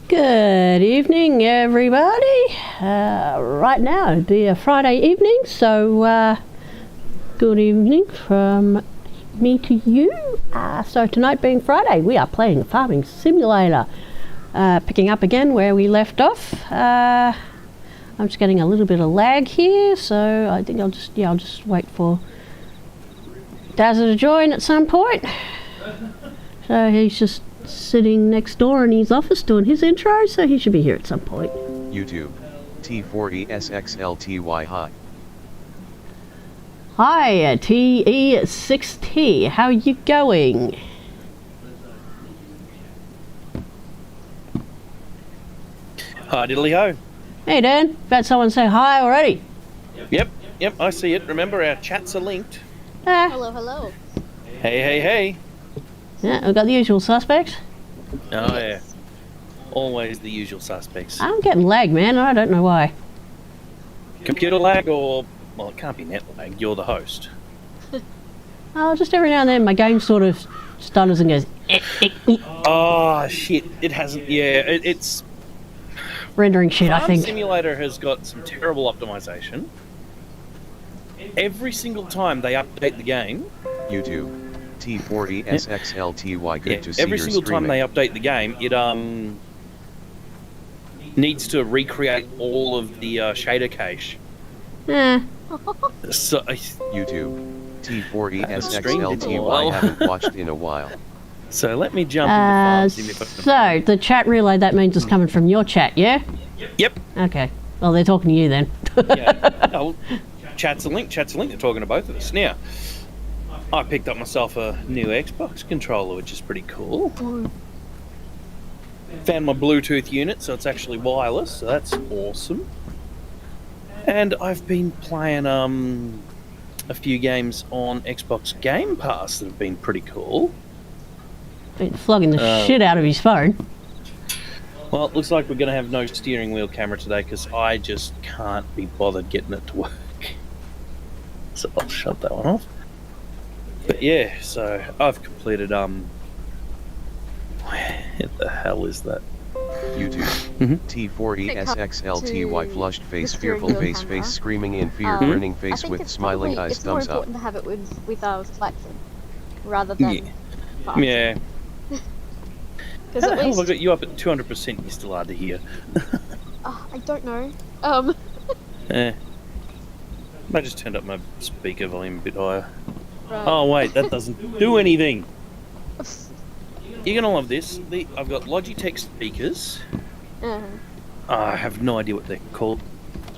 Good evening, everybody. Right now it'd be a Friday evening, so good evening from me to you. So tonight being Friday, we are playing Farming Simulator. Picking up again where we left off. I'm just getting a little bit of lag here, so I think I'll just wait for Dazza to join at some point. So he's just sitting next door in his office doing his intro, so he should be here at some point. YouTube, T4ESXLTY hi. Hi, TE6T, how you going? Hi, diddly ho. Hey Dan, bet someone say hi already. Yep, I see it. Remember, our chats are linked. Hello, hello. Hey. Yeah, we've got the usual suspects. Oh, yeah. Always the usual suspects. I'm getting lag, man, I don't know why. Computer lag or... Well, it can't be net lag. You're the host. Oh, just every now and then my game sort of stutters and goes... Oh, shit. It hasn't... Yeah, it's... Rendering shit, I think. Simulator has got some terrible optimization. Every single time they update the game... YouTube, T4ESXLTY good to see every your single time streaming. they update the game, it needs to recreate all of the shader cache. So, YouTube, T4ESXLTY haven't watched in a while. So let me jump into files. So, the chat relay, that means it's coming from your chat, yeah? Yep. Okay. Well, they're talking to you then. Yeah. Oh, chat's a link. They're talking to both of us. Now, I picked up myself a new Xbox controller, which is pretty cool. Found my Bluetooth unit, so it's actually wireless, so that's awesome. And I've been playing a few games on Xbox Game Pass that have been pretty cool. Been flogging the shit out of his phone. Well, it looks like we're going to have no steering wheel camera today because I just can't be bothered getting it to work. So I'll shut that one off. But yeah, so I've completed, where the hell is that? YouTube, T4ESXLTY flushed face, the fearful steering wheel face, camera. face screaming in fear, grinning I face think with it's smiling probably, eyes, it's more thumbs up. important to have it with our selection rather than fast. Yeah. Because How the at hell have I least got you up at 200%? You're still hard to hear. I don't know. I just turned up my speaker volume a bit higher. Right. Oh wait, that doesn't do anything. You're gonna love this. I've got Logitech speakers. I have no idea what they're called.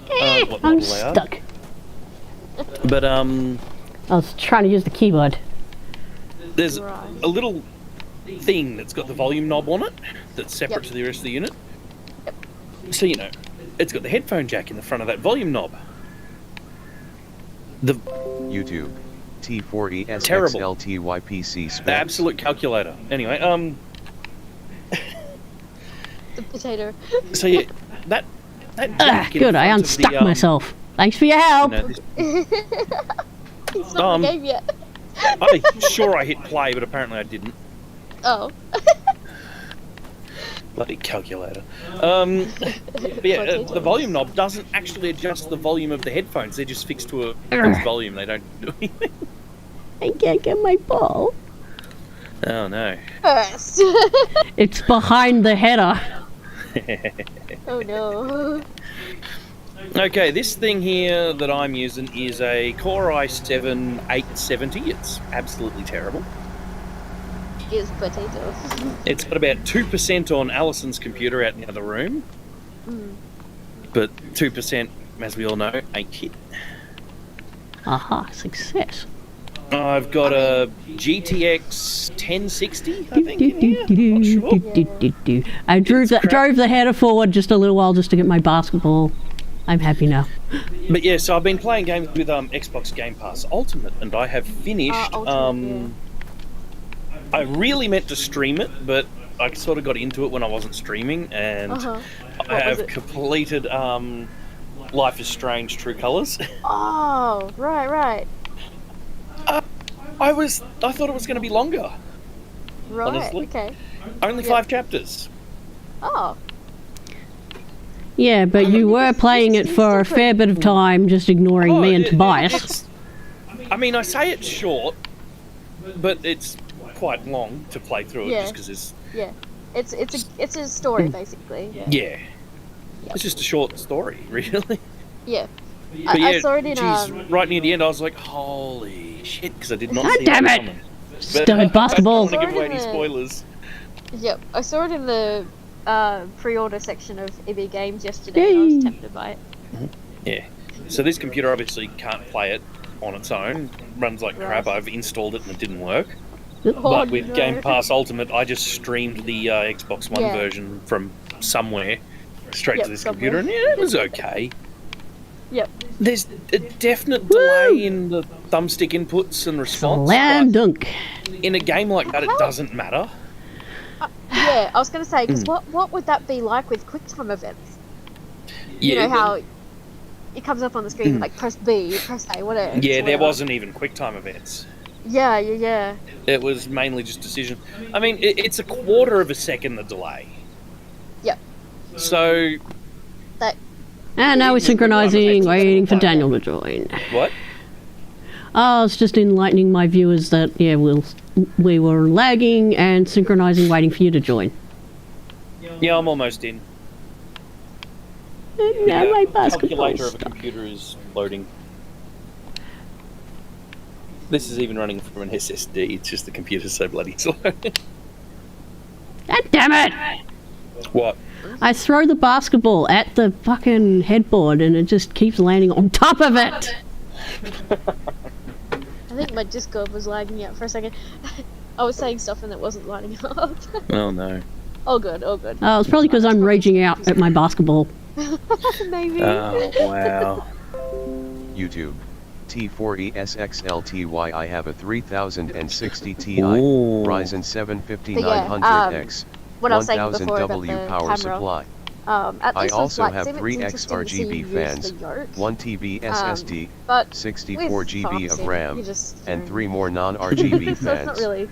What I'm model they are. stuck. But I was trying to use the keyboard. there's Right. a little thing that's got the volume knob on it that's separate to the rest of the unit. So it's got the headphone jack in the front of that volume knob. The YouTube, T4ESXLTY spec. absolute calculator. Anyway, The potato. so yeah, that jack in Good, I front of unstuck the, myself. Thanks for your help. this- It's not in the game yet. I'm sure I hit play, but apparently I didn't. Oh. Bloody calculator. But yeah, the volume knob doesn't actually adjust the volume of the headphones. They're just fixed to a fixed volume. They don't do anything. I can't get my ball. Oh no. First. It's behind the header. Oh no. Okay, this thing here that I'm using is a Core i7 870. It's absolutely terrible. Is potato. It's got about 2% on Allison's computer out in the other room. But 2%, as we all know, ain't shit. Aha, success. I've got a GTX 1060, I think, in here. Not sure. I drove the header forward just a little while just to get my basketball. I'm happy now. But yeah, so I've been playing games with Xbox Game Pass Ultimate, and I have finished. Ultimate, I really meant to stream it, but I sort of got into it when I wasn't streaming, and I have completed Life is Strange: True Colors. Oh, right. I thought it was going to be longer. Right, Honestly. okay. Only 5 chapters. Oh, Yeah, but you were playing it for a fair bit of time, just ignoring me and Tobias. I mean, I say it's short, but it's quite long to play through it just because it's... Yeah. It's a story, basically. Yeah. It's just a short story, really. Yeah. But I saw it in... right near the end, I was like, holy shit, because I did not see damn that it! coming. Stupid basketball. I don't want to give away any spoilers. Yep, I saw it in the pre-order section of EB Games yesterday, and I was tempted by it. Yeah. So this computer obviously can't play it on its own. Runs like crap. I've installed it and it didn't work. But with Game Pass Ultimate, I just streamed the Xbox One version from somewhere straight to this computer, and it was okay. Yep. There's a definite delay in the thumbstick inputs and response. Slam dunk. In a game like that, it doesn't matter. Yeah, I was going to say, because what would that be like with QuickTime events? You know how it comes up on the screen, like press B, press A, whatever. Yeah, there wasn't even QuickTime events. Yeah. It was mainly just decision. I mean, it's a quarter of a second the delay. Yep. So... And now we're synchronising, waiting for Daniel to join. What? I was just enlightening my viewers that, we were lagging and synchronising, waiting for you to join. Yeah, I'm almost in. And now my basketball calculator of a computer is loading. This is even running from an SSD, it's just the computer's so bloody slow. God damn it! What? I throw the basketball at the fucking headboard and it just keeps landing on top of it. I think my Discord was lagging out for a second. I was saying stuff and it wasn't lining up. Oh no. All good. Oh, it's probably because I'm raging out at my basketball. Maybe. Oh, wow. YouTube. T4ESXLTY. I have a 3060 Ti Ryzen 7 5900X. What I was saying before 1000 about W the power camera. supply. At I least also with have Lightsaber, 3 it's interesting to see XRGB you use fans, the yoke. 1 TB SSD, But 64 GB of Foxing, RAM, you just, and 3 more non-RGB so it's not fans. really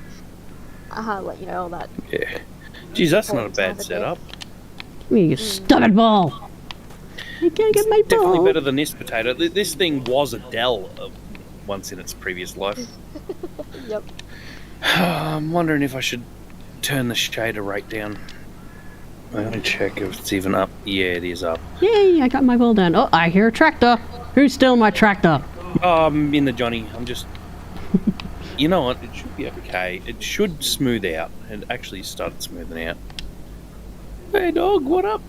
let you know all that. Yeah. Geez, that's not a bad setup. You stupid ball. I can't get my ball. Definitely better than this potato. This thing was a Dell once in its previous life. Yep. I'm wondering if I should turn the shader rate down. I'm going to check if it's even up. Yeah, it is up. Yay, I got my ball down. Oh, I hear a tractor. Who's stealing my tractor? Oh, I'm in the Johnny. I'm just... You know what? It should be okay. It should smooth out. It actually started smoothing out. Hey, dog, what up?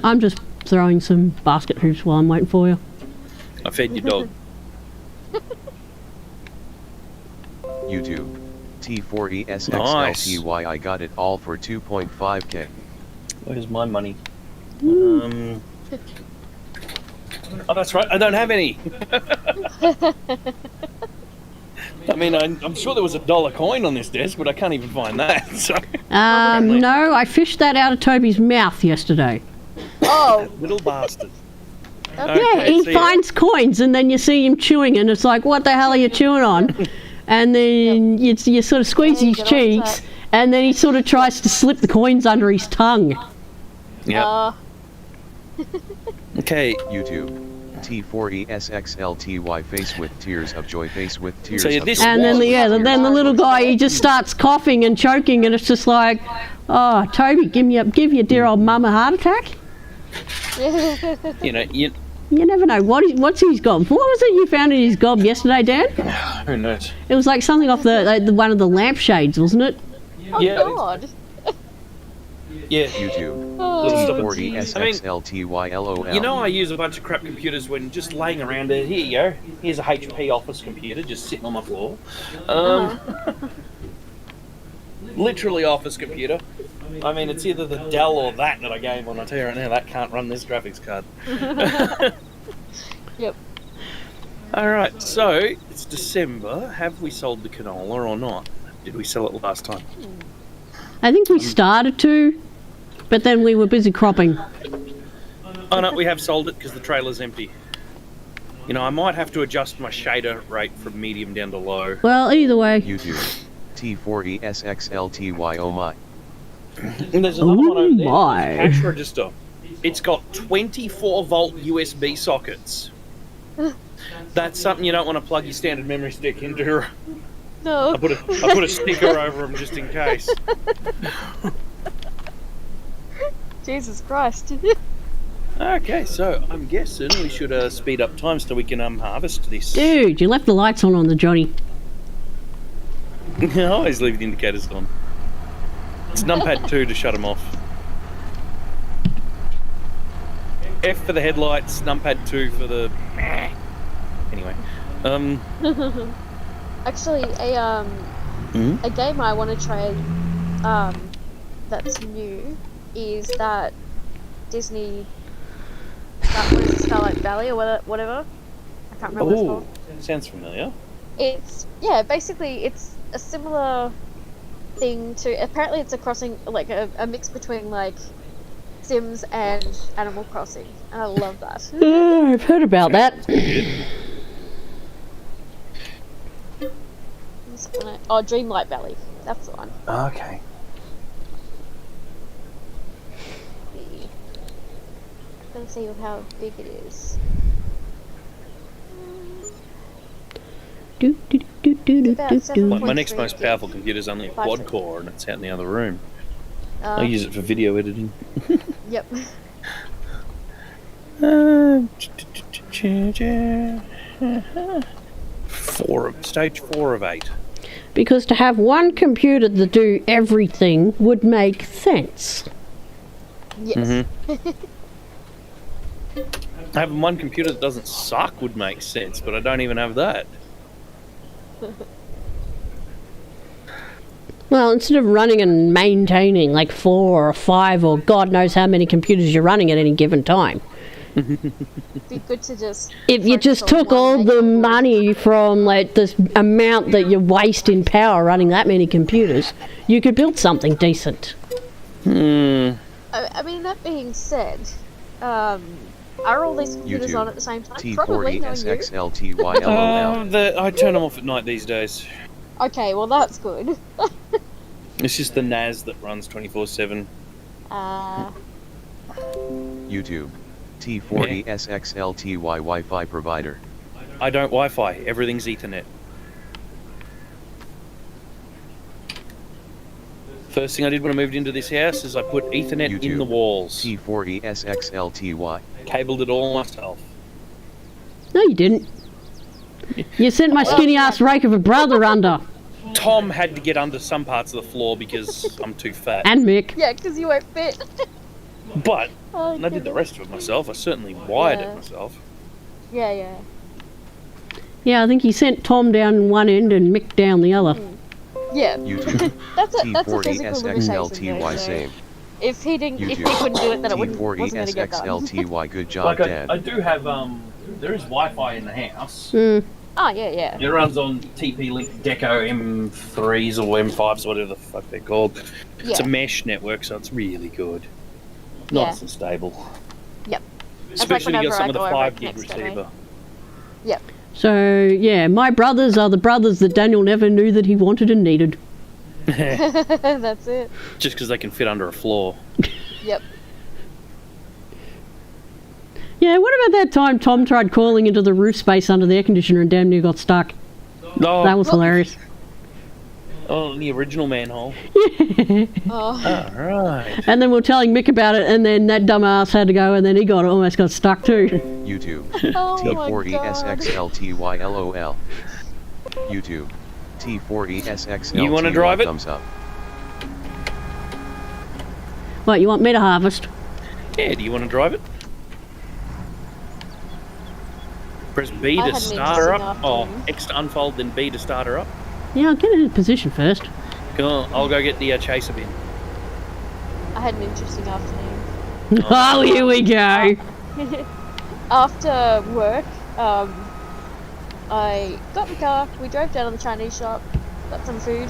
I'm just throwing some basket hoops while I'm waiting for you. I fed your dog. YouTube. T4ESXLTY. I got it all for 2.5k. Where's my money? Oh, that's right. I don't have any. I mean, I'm sure there was a $1 coin on this desk, but I can't even find that. So. No, I fished that out of Toby's mouth yesterday. Oh, Little bastard. Yeah, he finds coins and then you see him chewing and it's like, what the hell are you chewing on? And then you sort of squeeze his cheeks and then he sort of tries to slip the coins under his tongue. Yeah. Okay. YouTube. T4ESXLTY. Face with tears of joy. Face with tears So of this joy. And then the little guy, he just starts coughing and choking and it's just like, oh, Toby, give your dear old mum a heart attack. You know, You never know. What's his gob? What was it you found in his gob yesterday, Dan? who knows? It was like something off the one of the lampshades, wasn't it? oh Yeah. God. Yeah. YouTube. Oh, T4ESXLTYLOL. You know, I use a bunch of crap computers when just laying around it. Here you go. Here's a HP office computer just sitting on my floor. Literally office computer. I mean, it's either the Dell or that I gave one. I tell you right now, that can't run this graphics card. Yep. Alright, so it's December. Have we sold the canola or not? Did we sell it last time? I think we started to, but then we were busy cropping. Oh no, we have sold it because the trailer's empty. You know, I might have to adjust my shader rate from medium down to low. Well, either way. YouTube. T4ESXLTY. Oh my. And there's another one over there. my. There's a cash register. It's got 24-volt USB sockets. That's something you don't want to plug your standard memory stick into. No. I put a sticker over them just in case. Jesus Christ. Okay, so I'm guessing we should speed up time so we can harvest this. Dude, you left the lights on the Johnny. I always leave the indicators on. It's numpad 2 to shut them off. F for the headlights, numpad 2 for the... Anyway. Actually, a game I want to try that's new is that Disney... what is it, Starlight Valley or whatever? I can't remember what it's called. Sounds familiar. Basically it's a similar thing to... Apparently it's a crossing, like a mix between like Sims and Animal Crossing. And I love that. I've heard about that. Oh, Dreamlight Valley. That's the one. Okay. Let's see how big it is. My next most powerful computer is only a quad core and it's out in the other room. I use it for video editing. Yep. Stage 4 of 8. Because to have one computer to do everything would make sense. Yes. Having one computer that doesn't suck would make sense, but I don't even have that. Well, instead of running and maintaining like 4 or 5 or God knows how many computers you're running at any given time. Be good to just... If you just took all the money from like this amount that you waste in power running that many computers, you could build something decent. I mean, that being said, are all these computers on at the same time? Probably, knowing you. I turn them off at night these days. Okay, well that's good. It's just the NAS that runs 24/7. YouTube. T40SXLTY Wi-Fi provider. I don't Wi-Fi. Everything's Ethernet. First thing I did when I moved into this house is I put Ethernet YouTube. in the walls. T40SXLTY. Cabled it all myself. No, you didn't. You sent my skinny ass rake of a brother under. Tom had to get under some parts of the floor because I'm too fat. And Mick. Yeah, because you weren't fit. But I did the rest of it myself. I certainly wired it myself. Yeah. Yeah, I think he sent Tom down one end and Mick down the other. Yeah. YouTube. That's a physical limitation. T40SXLTY same. If he couldn't do it, then it wasn't going to get done. T40SXLTY good job, Dad. I do have there is Wi-Fi in the house. Oh yeah. It runs on TP-Link Deco M3s or M5s, whatever the fuck they're called. Yeah. It's a mesh network, so it's really good. Nice and stable. Yep. Especially when you got some of the 5 gig next receiver. Yep. So, yeah, my brothers are the brothers that Daniel never knew that he wanted and needed. That's it. Just because they can fit under a floor. Yep. Yeah, what about that time Tom tried crawling into the roof space under the air conditioner and damn near got stuck? Oh, That was hilarious. Oh, the original manhole. Oh. Right. And then we were telling Mick about it, and then that dumbass had to go, and then he almost got stuck too. YouTube. Oh T40SXLTY LOL. YouTube. T40SXLTY You wanna drive it? thumbs up. What, you want me to harvest? Yeah, do you want to drive it? Press B I to had an start her up. interesting Oh, afternoon. X to unfold, then B to start her up. Yeah, I'll get it in position first. Cool. I'll go get the chaser bin. I had an interesting afternoon. Oh, here we go. After work, I got in the car, we drove down to the Chinese shop, got some food,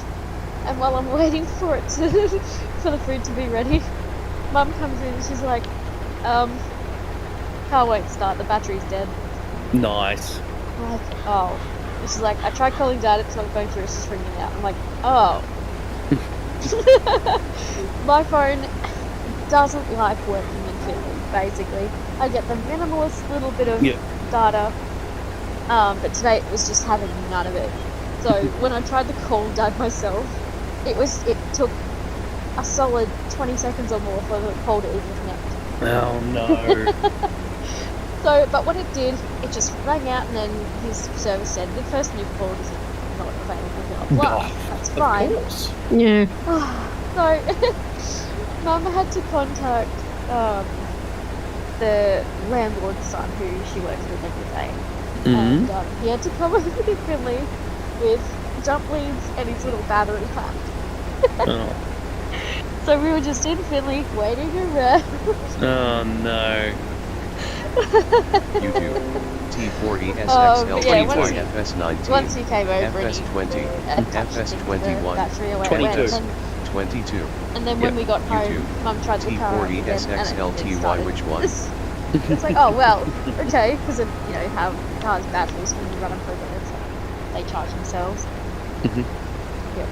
and while I'm waiting for it to, for the food to be ready, Mum comes in and she's like, car won't start, the battery's dead. Nice. I'm like, oh. And she's like, I tried calling Dad, it's not going through, it's just ringing out. I'm like, oh. My phone doesn't like working in Finley. basically. I get the minimalist little bit of Yeah. data, but today it was just having none of it. So when I tried to call Dad myself, it took a solid 20 seconds or more for the call to even connect. Oh no. So, but when it did, it just rang out, and then his service said the person you called is not available. Blah. That's fine. Of course. Yeah. So, Mum had to contact the landlord's son, who she works with every day, and he had to come over to Finley with jump leads and his little battery pack. Oh. So we were just in Finley waiting around. Oh no. YouTube. T40 SXL yeah, FS19 once he came over FS20 and attached it to the FS21 battery away, 22. 22 and then when we got home, YouTube. Mum tried the car T40 again, and SXL it TY started. which one? It's like, oh well, okay, because of how cars' batteries, when you run them for a bit, it's like they charge themselves. Yep.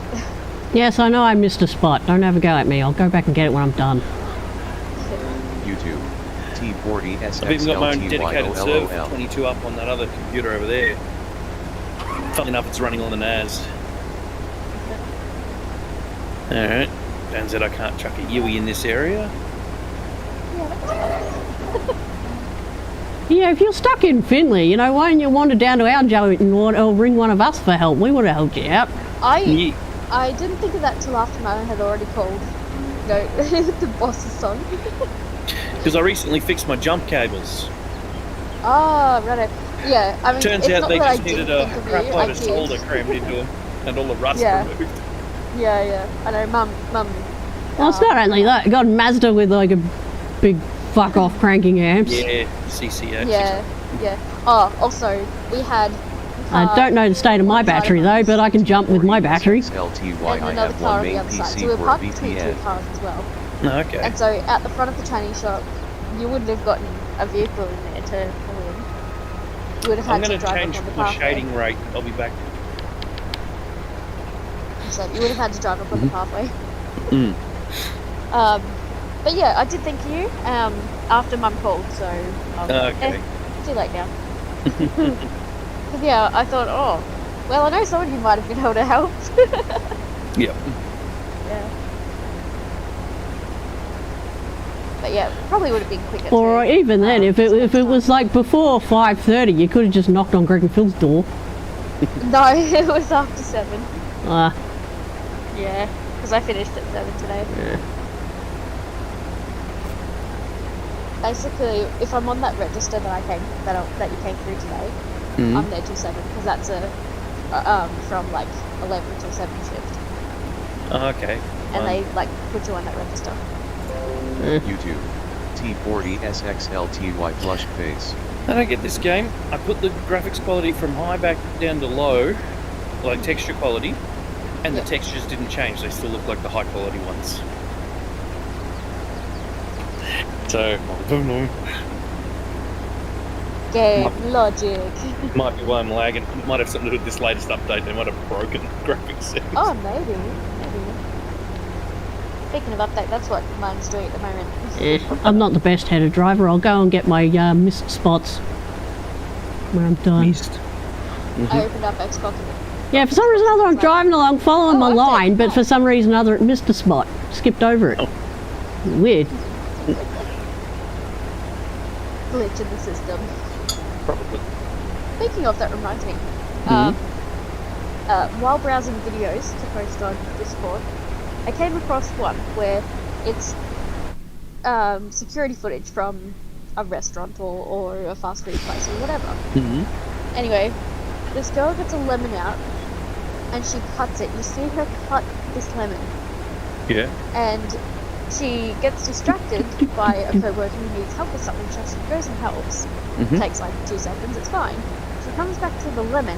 Yes, I know I missed a spot. Don't have a go at me. I'll go back and get it when I'm done. YouTube. T40 I've even got my own SXL dedicated server TYOLOL. 22 up on that other computer over there. Funnily enough, it's running on the NAS. Alright. Turns out I can't chuck a Yui in this area. Yeah, that's fine. Yeah, if you're stuck in Finley, why don't you wander down to our joint or ring one of us for help? We would have helped you out. I didn't think of that till after Mum had already called, the boss's son. Because I recently fixed my jump cables. Oh, right. Yeah, I mean, Turns it's out not they that I just needed didn't a think of crap you, load I of did. solder crammed into them and all the rust Yeah. removed. Yeah. I know, Mum. Well, it's not only that. Got a Mazda with like a big fuck off cranking amps. Yeah, CCX. Yeah. Oh, also, we had. I don't know the state of my battery though, but I can jump with my battery. LTY, And I another have car one on the main other side. So PC we were for parked between two VPN. cars as well. Oh, okay. And so at the front of the tranny shop, you wouldn't have gotten a vehicle in there to pull in. You would have I'm had going to to drive change up on the my pathway. shading rate. I'll be back. So you would have had to drive up on the pathway. Mm. But yeah, I did think of you after Mum called, so Okay. too late now. But yeah, I thought, oh, well, I know someone who might have been able to help. Yep. Yeah. But yeah, probably would have been quicker. Or too. even then, if it was like before 5:30, you could have just knocked on Greg and Phil's door. No, it was after 7. Yeah, because I finished at 7 today. Yeah. Basically, if I'm on that register that you came through today, I'm there till 7 because that's from like 11 till 7 shift, Oh, okay. and they like put you on that register. YouTube. T40 SXLTY flush face. I don't get this game. I put the graphics quality from high back down to low, like texture quality, and the textures didn't change. They still look like the high quality ones. So, I don't know. Game logic. Might be why I'm lagging. It might have something to do with this latest update. They might have broken graphics settings. Oh, maybe. Speaking of update, that's what mine's doing at the moment. I'm not the best headed driver. I'll go and get my missed spots when I'm done. Missed. I opened up Xbox and Yeah, for some reason or other I'm driving along, following my okay. line, but for some reason or other it missed a spot. Skipped over it. Oh. Weird. glitch in the system. Probably. Speaking of, that reminds me. While browsing videos to post on Discord, I came across one where it's security footage from a restaurant or a fast food place or whatever. Anyway, this girl gets a lemon out and she cuts it. You see her cut this lemon. Yeah. And she gets distracted by a co-worker who needs help with something, so she goes and helps. Takes like 2 seconds, it's fine. She comes back to the lemon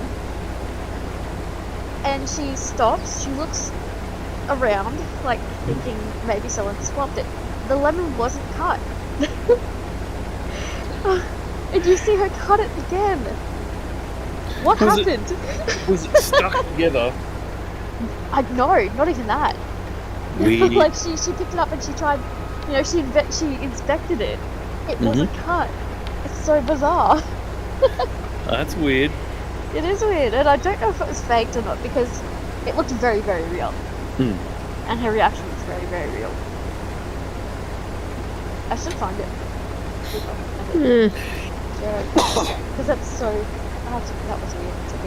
and she stops, she looks around, like thinking maybe someone swapped it. The lemon wasn't cut. And you see her cut it again. What happened? Was it stuck together? No, not even that. Weird. Like she picked it up and she tried, she inspected it, It was a cut. It's so bizarre. That's weird. It is weird, and I don't know if it was faked or not because it looked very, very real. And her reaction was very, very real. I should find it. Because that's so... that was weird to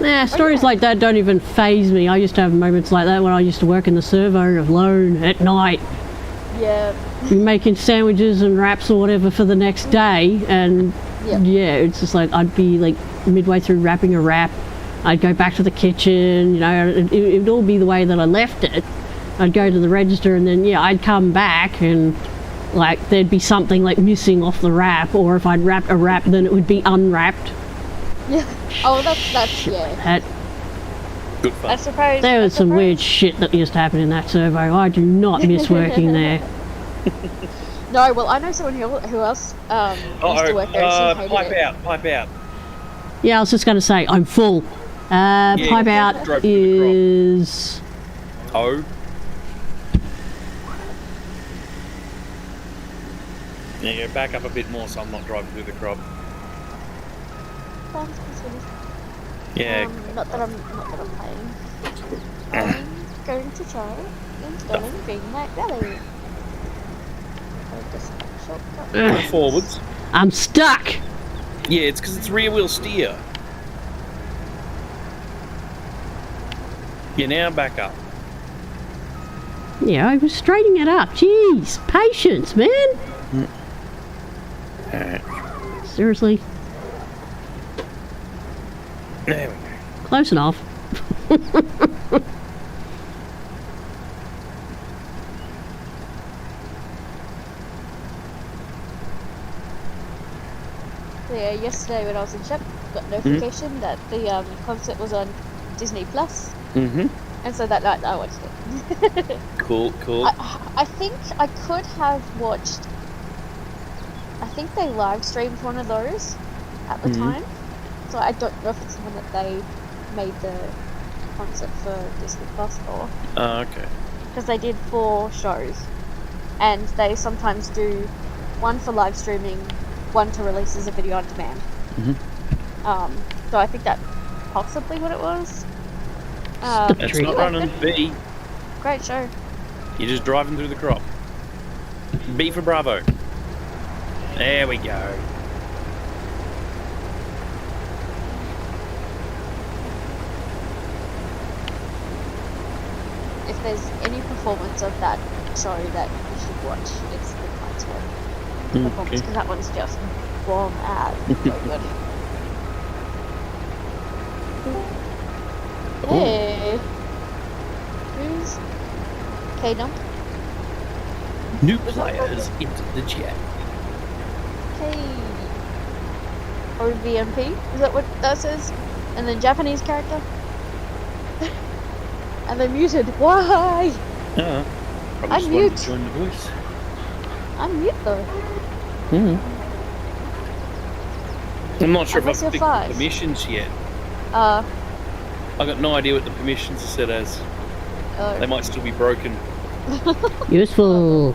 me. Stories like that don't even faze me. I used to have moments like that when I used to work in the servo alone at night. Yeah. Making sandwiches and wraps or whatever for the next day, and it's just like I'd be like midway through wrapping a wrap, I'd go back to the kitchen, you know, it'd all be the way that I left it. I'd go to the register and then I'd come back and like there'd be something like missing off the wrap, or if I'd wrapped a wrap then it would be unwrapped. Yeah. Oh, that's Good fun. I suppose there was some weird shit that used to happen in that servo. I do not miss working there. No, well, I know someone who else used to work there and she hated it. Pipe out. Yeah, I was just going to say, I'm full. Pipe out is... Oh. Yeah, back up a bit more so I'm not driving through the crop. Yeah. Not that I'm playing. I'm going to try installing Green Light Valley. Forwards. I'm stuck! Yeah, it's because it's rear wheel steer. Yeah, now back up. Yeah, I was straightening it up. Jeez, patience, man! Alright. Seriously? There we go. Close enough. Yeah, yesterday when I was in Shep, got notification that the concert was on Disney Plus. And so that night I watched it. Cool. I think I could have watched. I think they live streamed one of those at the time. So I don't know if it's one that they made the concert for Disney Plus for. Oh, okay. Because they did 4 shows. And they sometimes do one for live streaming, one to release as a video on demand. So I think that's possibly what it was. It's not running. B. Great show. You're just driving through the crop. B for Bravo. There we go. If there's any performance of that show that you should watch, it's the Kite's one. Performance, because that one's just bomb ass. So good. Hey. Who's K-Dump? New players into the chat. Hey. Or VMP? Is that what that says? And then Japanese character? And then muted. Why? Probably I'm just mute. wanted to join the voice. I'm mute though. I'm not sure Unless if I've you're picked the 5. permissions yet. Uh. I got no idea what the permissions are set as. They might still be broken. Useful.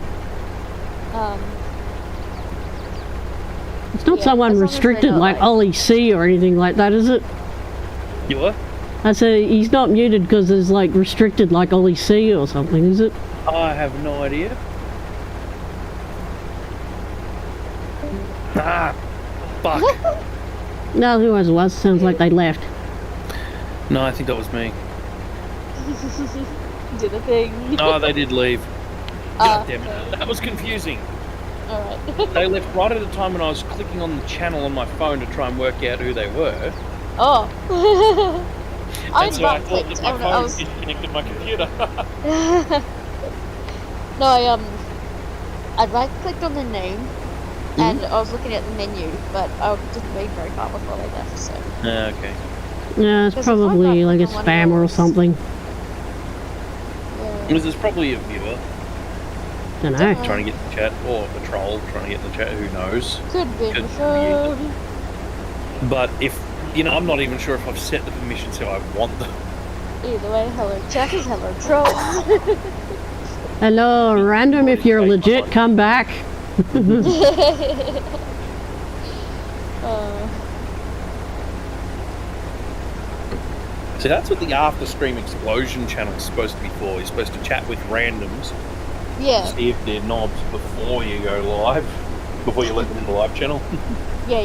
It's not someone restricted like Ollie C or anything like that, is it? You what? I say he's not muted because there's like restricted like Ollie C or something, is it? I have no idea. Ah, fuck. No, who it was? Sounds like they left. No, I think that was me. Did a thing. Oh, they did leave. God damn it. That was confusing. Alright. They left right at a time when I was clicking on the channel on my phone to try and work out who they were. Oh. And so I thought that my phone was disconnected my computer. No, I right-clicked on the name, and I was looking at the menu, but I didn't read very far before they left, so... Okay. Yeah, it's probably like a spammer or something. Yeah. This is probably a viewer. Don't know. Trying to get in the chat, or a troll trying to get in the chat, who knows. Could be Could sure. But if, you know, I'm not even sure if I've set the permissions how I want them. Either way, hello chatters, hello trolls. Hello, random. If you're legit, come back. See, that's what the After Stream Explosion channel is supposed to be for. You're supposed to chat with randoms. Yeah. See if they're knobs before you go live. Before you let them in the live channel. Yeah.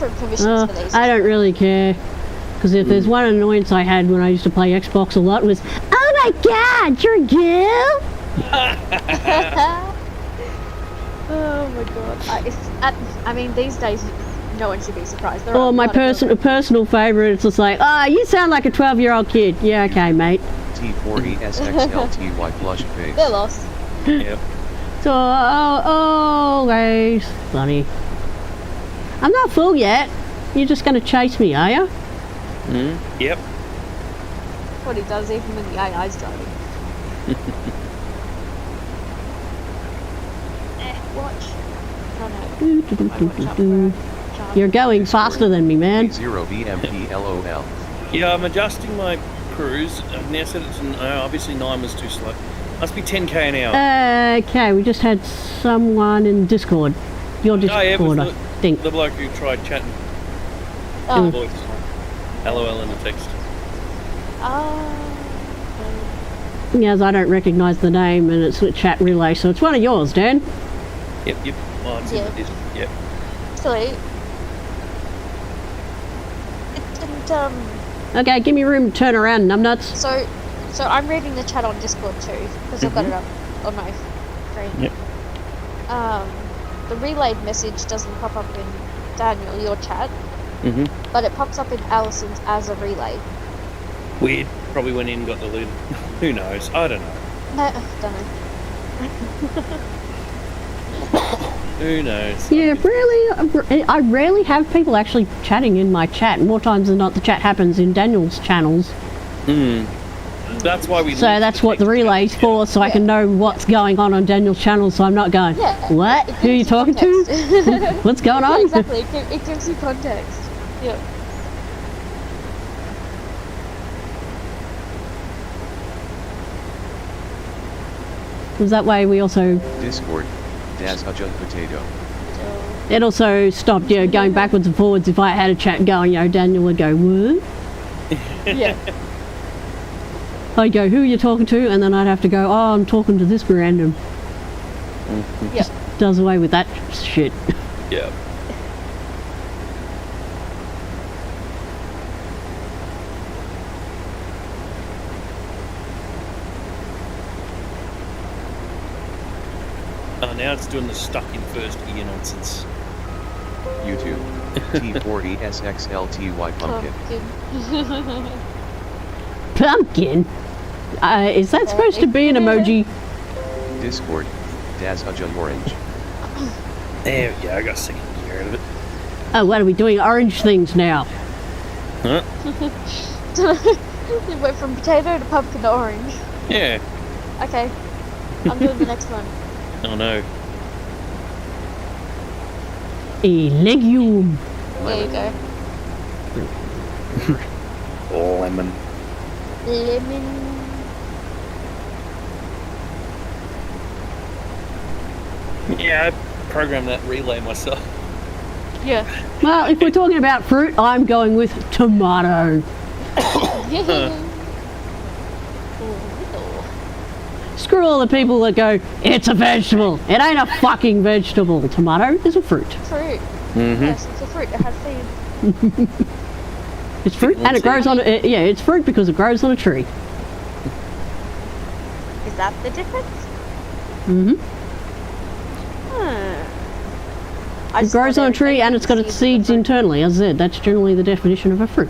Permissions for these. I don't really care. Because if there's one annoyance I had when I used to play Xbox a lot was, oh my god, you're a girl? Oh my god. I mean, these days, no one should be surprised. Or my personal favourite, it's just like, oh, you sound like a 12-year-old kid. Yeah, okay, mate. T40SXLTY blush face. They're lost. Yep. So, always funny. I'm not full yet. You're just going to chase me, are you? Yep. What he does even when the AI's driving. Watch. Oh no. You're going faster than me, man. 0BMP Yeah, I'm adjusting my cruise. I've now set it to, obviously 9 was too slow. Must be 10k an hour. Okay, we just had someone in Discord. Your Discord, I think. The bloke who tried chatting. Oh. Voice. LOL in the text. Yes, I don't recognise the name, and it's with chat relay, so it's one of yours, Dan. Yep. Oh, it's in the Discord. Yep. Actually, it didn't, Okay, give me room to turn around, numbnuts. So I'm reading the chat on Discord too, because I've got it up on my screen. Yep. The relayed message doesn't pop up in Daniel, your chat, but it pops up in Allison's as a relay. Weird. Probably went in and got the loot. Who knows? I don't know. No, don't know. Who knows? Yeah, really, I rarely have people actually chatting in my chat. More times than not, the chat happens in Daniel's channels. That's why we. So that's what the relay's for, so I can know what's going on Daniel's channel, so I'm not going, what? Who are you talking to? What's going on? Yeah, exactly. It gives you context. Yep. Because that way we also... Discord. Das a junk potato. It also stopped, going backwards and forwards. If I had a chat going, Daniel would go, what? Yeah. I'd go, who are you talking to? And then I'd have to go, oh, I'm talking to this random. Yep. Does away with that shit. Yeah. Oh, now it's doing the stuck in first gear nonsense. YouTube. T40SXLTY pumpkin. Pumpkin? Is that supposed to be an emoji? Discord. Das a junk orange. There we go, I got sick of gear out of it. Oh, what are we doing? Orange things now. Huh? It went from potato to pumpkin to orange. Yeah. Okay. I'm doing the next one. Oh no. A legume. There you go. Lemon. Lemon. Yeah, I programmed that relay myself. Yeah. Well, if we're talking about fruit, I'm going with tomato. Screw all the people that go, it's a vegetable. It ain't a fucking vegetable. Tomato is a fruit. Fruit. Mm-hmm. Yes, it's a fruit. It has seeds. It's fruit and it grows on it's fruit because it grows on a tree. Is that the difference? It grows on a tree and it's got its seeds internally. As I said, that's generally the definition of a fruit.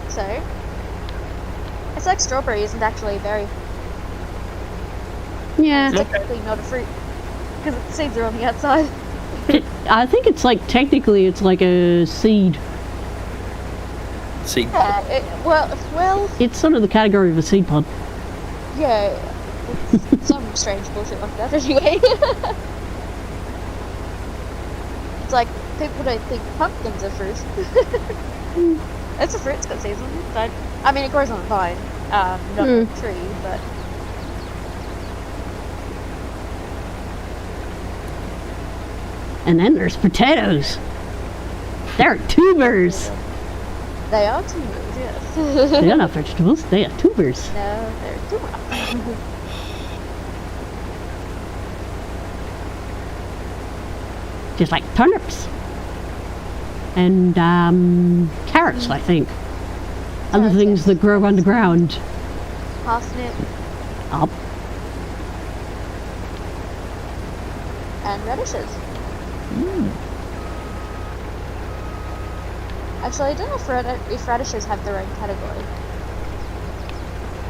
So, it's like strawberry isn't actually a berry. Yeah. It's technically not a fruit because the seeds are on the outside. I think it's like, technically it's like a seed. Seed. Yeah, well. It's sort of the category of a seed pod. Yeah, it's some strange bullshit like that anyway. it's like people don't think pumpkins are fruit. It's a fruit. It's got seeds on it. But, I mean, it grows on a vine, not a tree, but. And then there's potatoes. They're tubers. They are tubers, yes. They're not vegetables, they are tubers. No, they're tubers. Just like turnips. And carrots, I think. Other Carrots, things yes. that grow underground. Parsnip Up. and radishes. Actually, I don't know if radishes have their own category.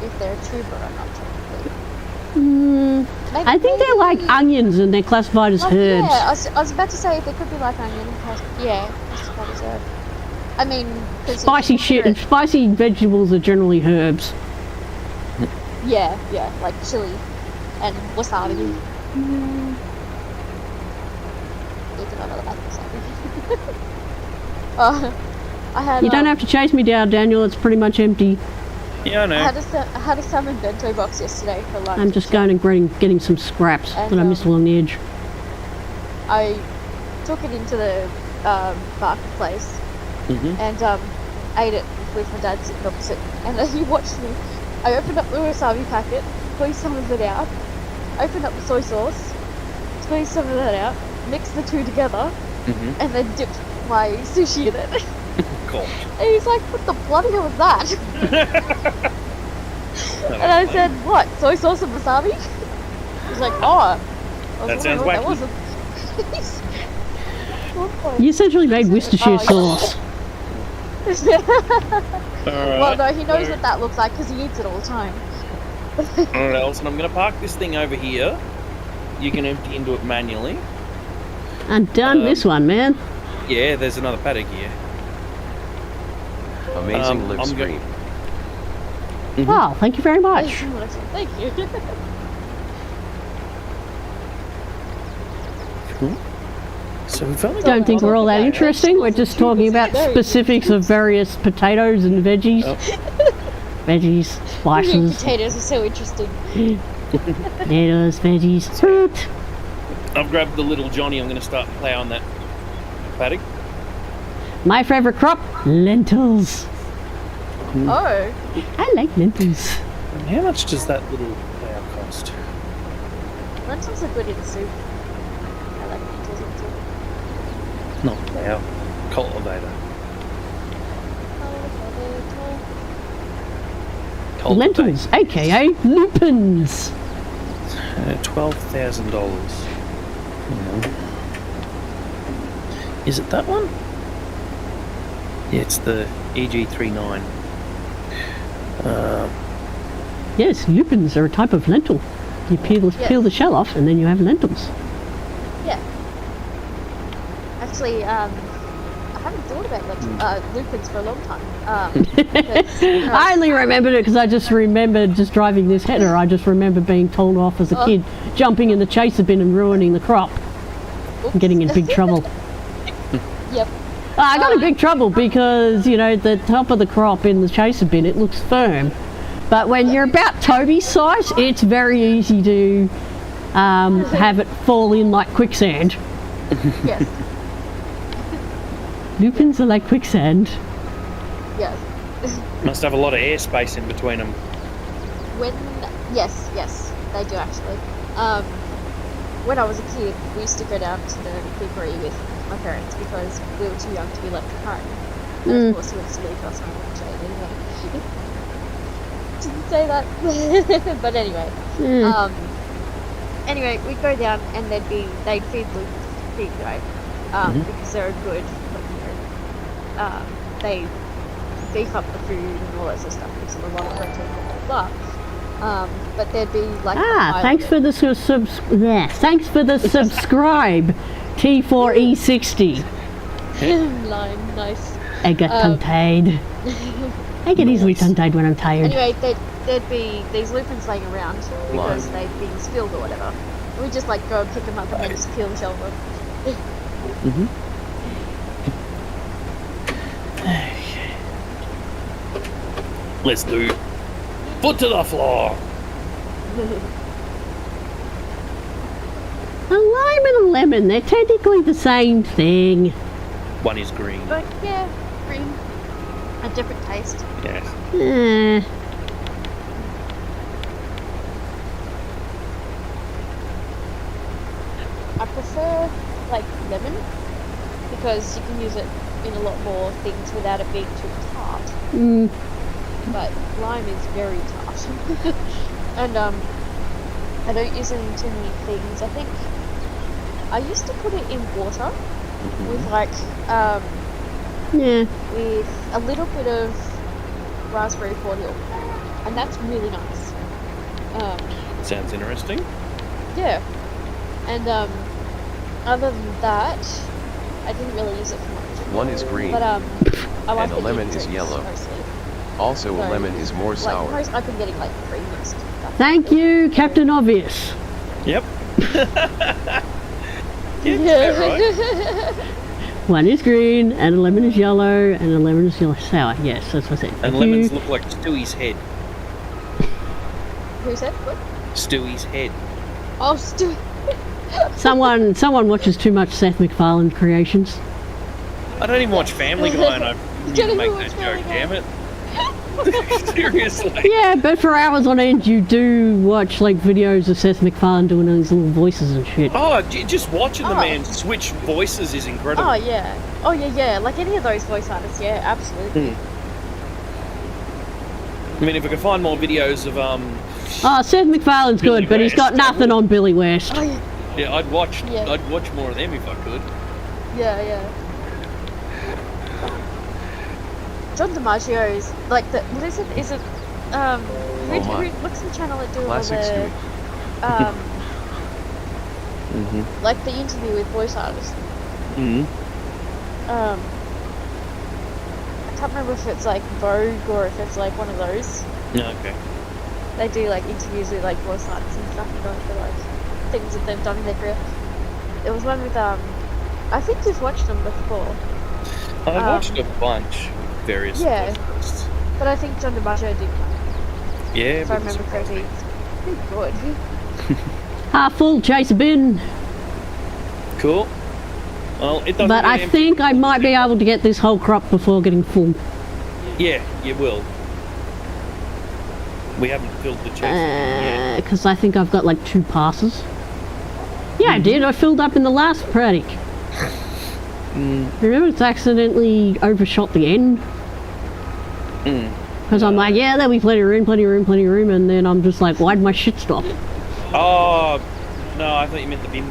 If they're a tuber or not, technically. I think they're like onions and they're classified as herbs. Yeah, I was about to say they could be like onion and classified as herb. I mean, Spicy shit and spicy vegetables are generally herbs. Yeah, like chili and wasabi. Even another bad wasabi. I had. You don't have to chase me down, Daniel. It's pretty much empty. Yeah, I know. I had a salmon bento box yesterday for lunch. I'm just going and getting some scraps that I missed along the edge. I took it into the marketplace and ate it with my dad sitting opposite. And he watched me. I opened up the wasabi packet, squeezed some of it out, opened up the soy sauce, squeezed some of that out, mixed the two together, and then dipped my sushi in it. Cool. And he's like, what the bloody hell was that? And I said, what, soy sauce and wasabi? He's like, oh. That sounds wacky. You essentially made Worcestershire sauce. Well, no, he knows what that looks like because he eats it all the time. Alright, Alison, I'm going to park this thing over here. You can empty into it manually. I'm done this one, man. Yeah, there's another paddock here. Amazing live stream. Oh, thank you very much. Thank you. Cool. So we've only Don't think we're all that interesting. We're just talking about specifics of various potatoes and veggies. Veggies, spices. Potatoes are so interesting. Potatoes, veggies, fruit. I've grabbed the little Johnny. I'm going to start ploughing that paddock. My favourite crop, lentils. Oh. I like lentils. And how much does that little plough cost? Lentils are good in soup. I like lentils in soup. Not plough. Cultivator. Lentils, aka lupins. $12,000. Is it that one? Yeah, it's the EG39. Yes, lupins are a type of lentil. You peel the shell off and then you have lentils. Yeah. Actually, I haven't thought about lupins for a long time. I only remembered it because I just remembered just driving this header. I just remember being told off as a kid, jumping in the chaser bin and ruining the crop. And getting in big trouble. Yep. I got in big trouble because, you know, the top of the crop in the chaser bin, it looks firm. But when you're about Toby's size, it's very easy to have it fall in like quicksand. Yes. Lupins are like quicksand. Yes. Must have a lot of airspace in between them. Yes, they do actually. When I was a kid, we used to go down to the creepery with my parents because we were too young to be left at home. And of course we went to Celica or something like that anyway. Didn't say that. But anyway. Anyway, we'd go down and they'd feed lupins to feed, right? Because they're good, they beef up the food and all that sort of stuff, gives them a lot of protein, blah, blah, blah. But there'd be like thanks for the thanks for the subscribe, T4E60. Line, nice. I got tongue-tied. I get easily tongue-tied when I'm tired. Anyway, there'd be these lupins laying around because they'd been spilled or whatever. We'd just like go and pick them up and then just peel the shell off. Let's do it. Foot to the floor. A lime and a lemon, they're technically the same thing. One is green. But yeah, green. A different taste. Yes. I prefer like lemon because you can use it in a lot more things without it being too tart. But lime is very tart. And I don't use it in too many things. I think I used to put it in water with like with a little bit of raspberry cordial, and that's really nice. Sounds interesting. Yeah. And other than that, I didn't really use it for much. One is green, But I like and a lemon is yellow. Mostly. Also, a So, lemon is more sour. Like, I've been getting like cream and stuff. Thank you, Captain Obvious. Yep. Yeah, right. One is green, and a lemon is yellow, and a lemon is yellow sour. Yes, that's what I said. And Thank lemons you. look like Stewie's head. Who said what? Stewie's head. Oh, Stu. Someone watches too much Seth MacFarlane creations. I don't even watch Family Guy, and I Don't didn't even make watch that Family joke. Guy. Damn it. Seriously. Yeah, but for hours on end, you do watch like videos of Seth MacFarlane doing all these little voices and shit. Oh, just watching the Oh. man switch voices is incredible. Oh yeah. Oh yeah. Like any of those voice artists, yeah, absolutely. I mean, if I could find more videos of Oh, Seth MacFarlane's Billy good, but he's got West. nothing on Billy West. Oh yeah. yeah, I'd watch Yeah. more of them if I could. Yeah. John DiMaggio's like the what is it? Is it my. what's the channel that do all Classic the Stewie. like the interview with voice artists? Mm-hmm. I can't remember if it's like Vogue or if it's like one of those. Yeah, okay. They do like interviews with like voice artists and stuff and going for like things that they've done in their career. There was one with I think you've watched them before. I've watched a bunch of various Yeah. podcasts. But I think John DiMaggio did one. Yeah, If I but remember correctly. It's pretty good. Half full, chase a bin. cool. Well, it doesn't But I get think I might be able to get this whole crop before getting full. Yeah, you will. We haven't filled the chase yet. Because I think I've got like 2 passes. Yeah, I did. I filled up in the last paddock. Remember, it's accidentally overshot the end. Because I'm like, yeah, there'll be plenty of room, and then I'm just like, why'd my shit stop? Oh, no, I thought you meant the bin.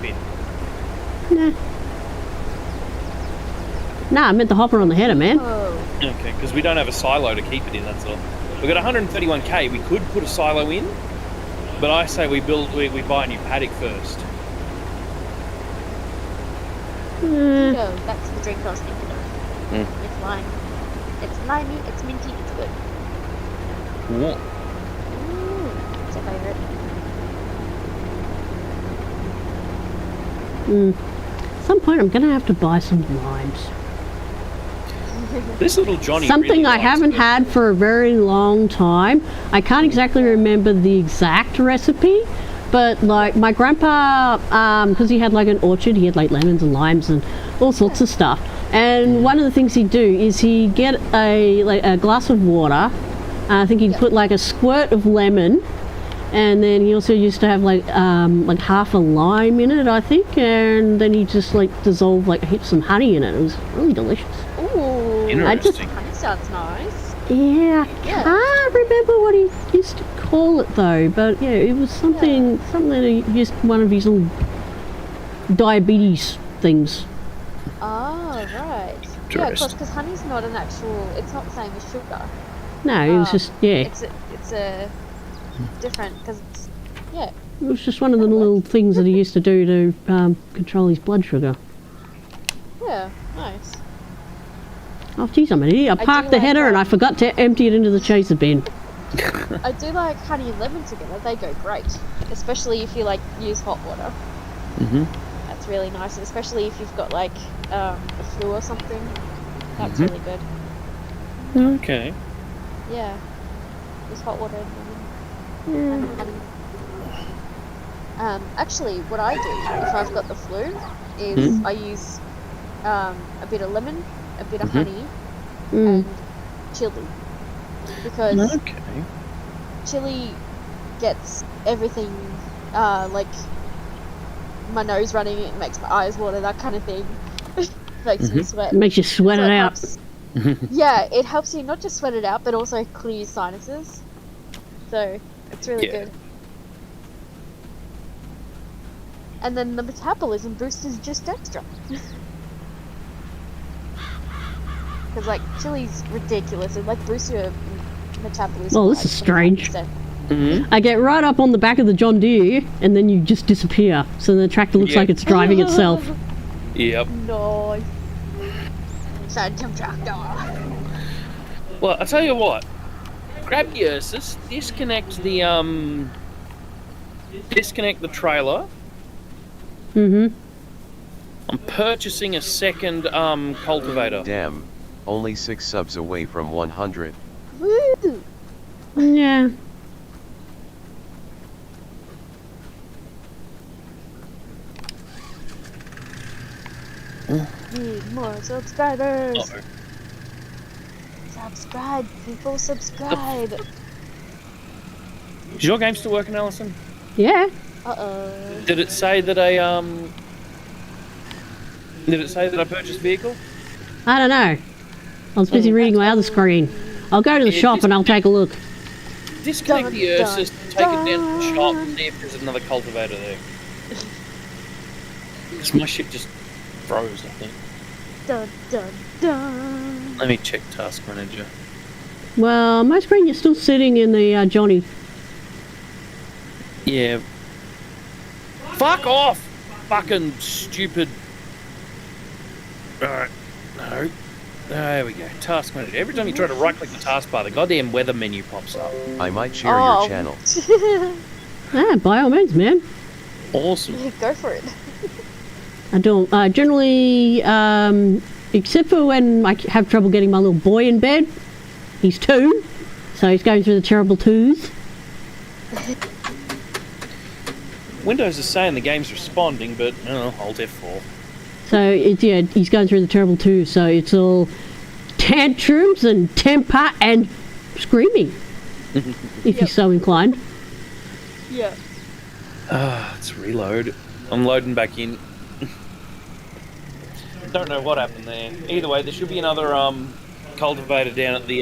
Nah, I meant the hopper on the header, man. Oh. Okay, because we don't have a silo to keep it in, that's all. We've got 131k, we could put a silo in, but I say we buy a new paddock first. No, that's the drink I was thinking of. It's lime. It's limey, it's minty, it's good. What? It's a favourite. At some point, I'm going to have to buy some limes. This little Johnny Something really I likes haven't it. had for a very long time. I can't exactly remember the exact recipe, but like my grandpa, because he had like an orchard, he had like lemons and limes and all sorts of stuff. And one of the things he'd do is he'd get a glass of water. I think he'd put like a squirt of lemon, and then he also used to have like half a lime in it, I think, and then he just like dissolve like some honey in it. It was really delicious. Ooh. Interesting. Honey sounds nice. Yeah, I can't remember what he used to call it though, but yeah, it was something that he used, one of his little diabetes things. Oh, right. Yeah, because honey's not an actual, it's not the same as sugar. No, it was just, yeah. It's a different, because it's, yeah. It was just one of the little things that he used to do to control his blood sugar. Yeah, nice. Oh, geez, I'm an idiot. I parked the like header and I forgot to empty it into the chaser bin. I do like honey and lemon together. They go great, especially if you like use hot water. That's really nice, especially if you've got like a flu or something. That's really good. Okay. Yeah. Just hot water and lemon and honey. Actually, what I do if I've got the flu is I use a bit of lemon, a bit of honey, and chili. Because chili gets everything, like my nose running, it makes my eyes water, that kind of thing. Makes me sweat. Makes you sweat it out. Yeah, it helps you not just sweat it out, but also clear your sinuses. So, it's really good. And then the metabolism boost is just extra. Because, like, chili's ridiculous. It, like, boosts your metabolism. Oh, this like, is strange. 25%. I get right up on the back of the John Deere, and then you just disappear. So the tractor looks like it's driving itself. Yep. Nice. Phantom tractor. Well, I'll tell you what. Grab the Ursus, disconnect the trailer. I'm purchasing a second cultivator. Damn. Only 6 subs away from 100. Woo! Yeah. Need more subscribers. Uh-oh. Subscribe, people, subscribe. Is your game still working, Allison? Yeah. Did it say that I purchased vehicle? I don't know. I was busy reading my other screen. I'll go to the shop and I'll take a look. Disconnect the Ursus, take it down to the shop, and see if there's another cultivator there. Because my shit just froze, I think. Dun, dun, dun. Let me check Task Manager. Well, on my screen you're still sitting in the Johnny. Yeah. Fuck off! Fucking stupid. Alright. No. There we go. Task Manager. Every time you try to right click the taskbar, the goddamn weather menu pops up. I might share your channel. Ah, by all means, man. Awesome. Yeah, go for it. I don't generally, except for when I have trouble getting my little boy in bed. He's 2, so he's going through the terrible 2s. Windows is saying the game's responding, but Alt F4. So it's he's going through the terrible 2s. So it's all tantrums and temper and screaming, if he's so inclined. Yeah. Let's reload. I'm loading back in. Don't know what happened there. Either way, there should be another cultivator down at the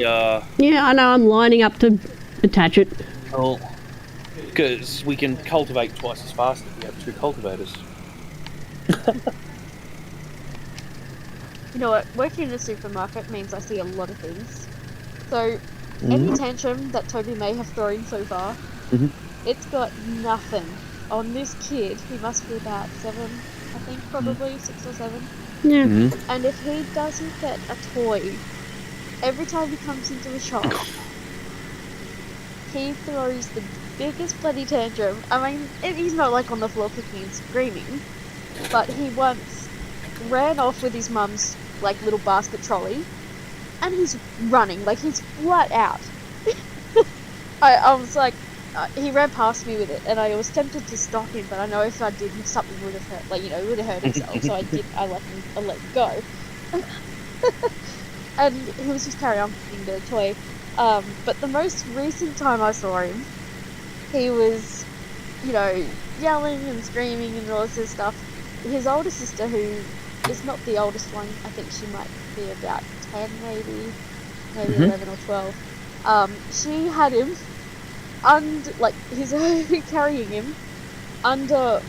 Yeah, I know. I'm lining up to attach it. Oh, because we can cultivate twice as fast if we have 2 cultivators. You know what? Working in a supermarket means I see a lot of things. So, any tantrum that Toby may have thrown so far, it's got nothing on this kid. He must be about 7, I think, probably 6 or 7. Yeah. And if he doesn't get a toy, every time he comes into the shop, he throws the biggest bloody tantrum. I mean, he's not like on the floor kicking and screaming, but he once ran off with his mum's like little basket trolley, and he's running, like he's flat out. I was like, he ran past me with it, and I was tempted to stop him, but I know if I did, something would have hurt, like, he would have hurt himself, so I let him go. And he was just carrying on picking the toy. But the most recent time I saw him, he was, yelling and screaming and all this stuff. His older sister, who is not the oldest one, I think she might be about 10 maybe 11 or 12, she had him carrying him under,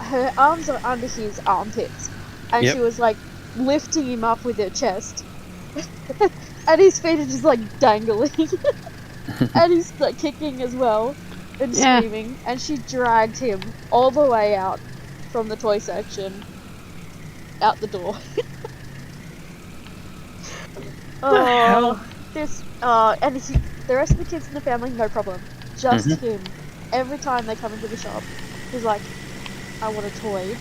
her arms are under his armpits, and she was like lifting him up with her chest, and his feet are just like dangling, and he's like kicking as well and screaming, and she dragged him all the way out from the toy section out the door. And the rest of the kids in the family, no problem. Just him. Every time they come into the shop, he's like, I want a toy.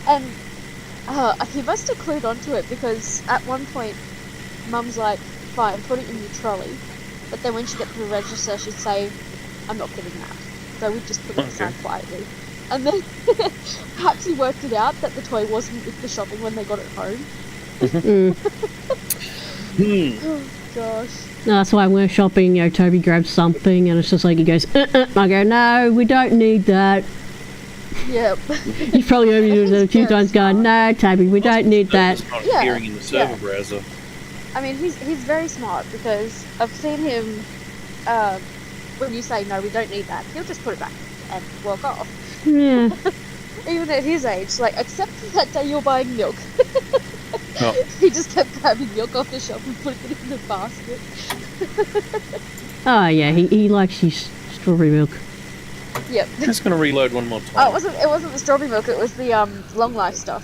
And he must have clued onto it, because at one point, Mum's like, fine, put it in your trolley. but then when she got to the register, she'd say, "I'm not getting that." So we'd just put it aside quietly. And then perhaps he worked it out that the toy wasn't with the shopping when they got it home. Oh gosh. No, that's why when we're shopping, you know, Toby grabs something and it's just like he goes, I go, no, we don't need that. Yep. You've probably heard me do it a few times going, no, Toby, we don't need that. It's not appearing in the server browser. I mean, he's very smart because I've seen him, when you say, no, we don't need that, he'll just put it back and walk off. Yeah. Even at his age, like, except for that day you're buying milk. Oh. He just kept grabbing milk off the shelf and putting it in the basket. Oh, yeah, he likes his strawberry milk. Yep. I'm just going to reload one more time. Oh, it wasn't the strawberry milk, it was the long life stuff.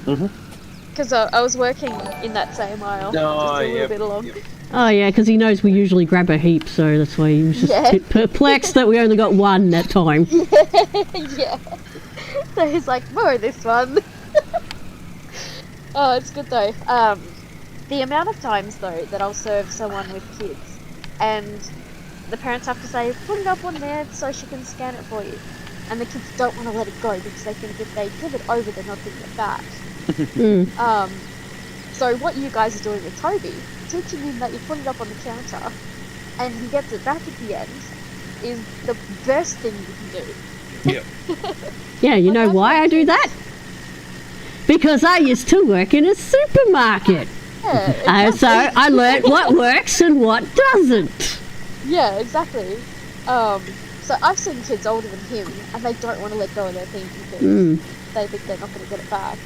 Because I was working in that same aisle, just a little bit along. Yep. Oh, yeah, because he knows we usually grab a heap, so that's why he was just a bit perplexed that we only got one that time. Yeah. So he's like, borrow this one. Oh, it's good though. The amount of times though that I'll serve someone with kids and the parents have to say, put it up on there so she can scan it for you. And the kids don't want to let it go because they think if they give it over, they're not getting it back. So what you guys are doing with Toby, teaching him that you put it up on the counter and he gets it back at the end, is the best thing you can do. Yep. Yeah, you know why I do that? Because I used to work in a supermarket. Yeah, exactly. So I learnt what works and what doesn't. Yeah, exactly. So I've seen kids older than him and they don't want to let go of their thing because they think they're not going to get it back.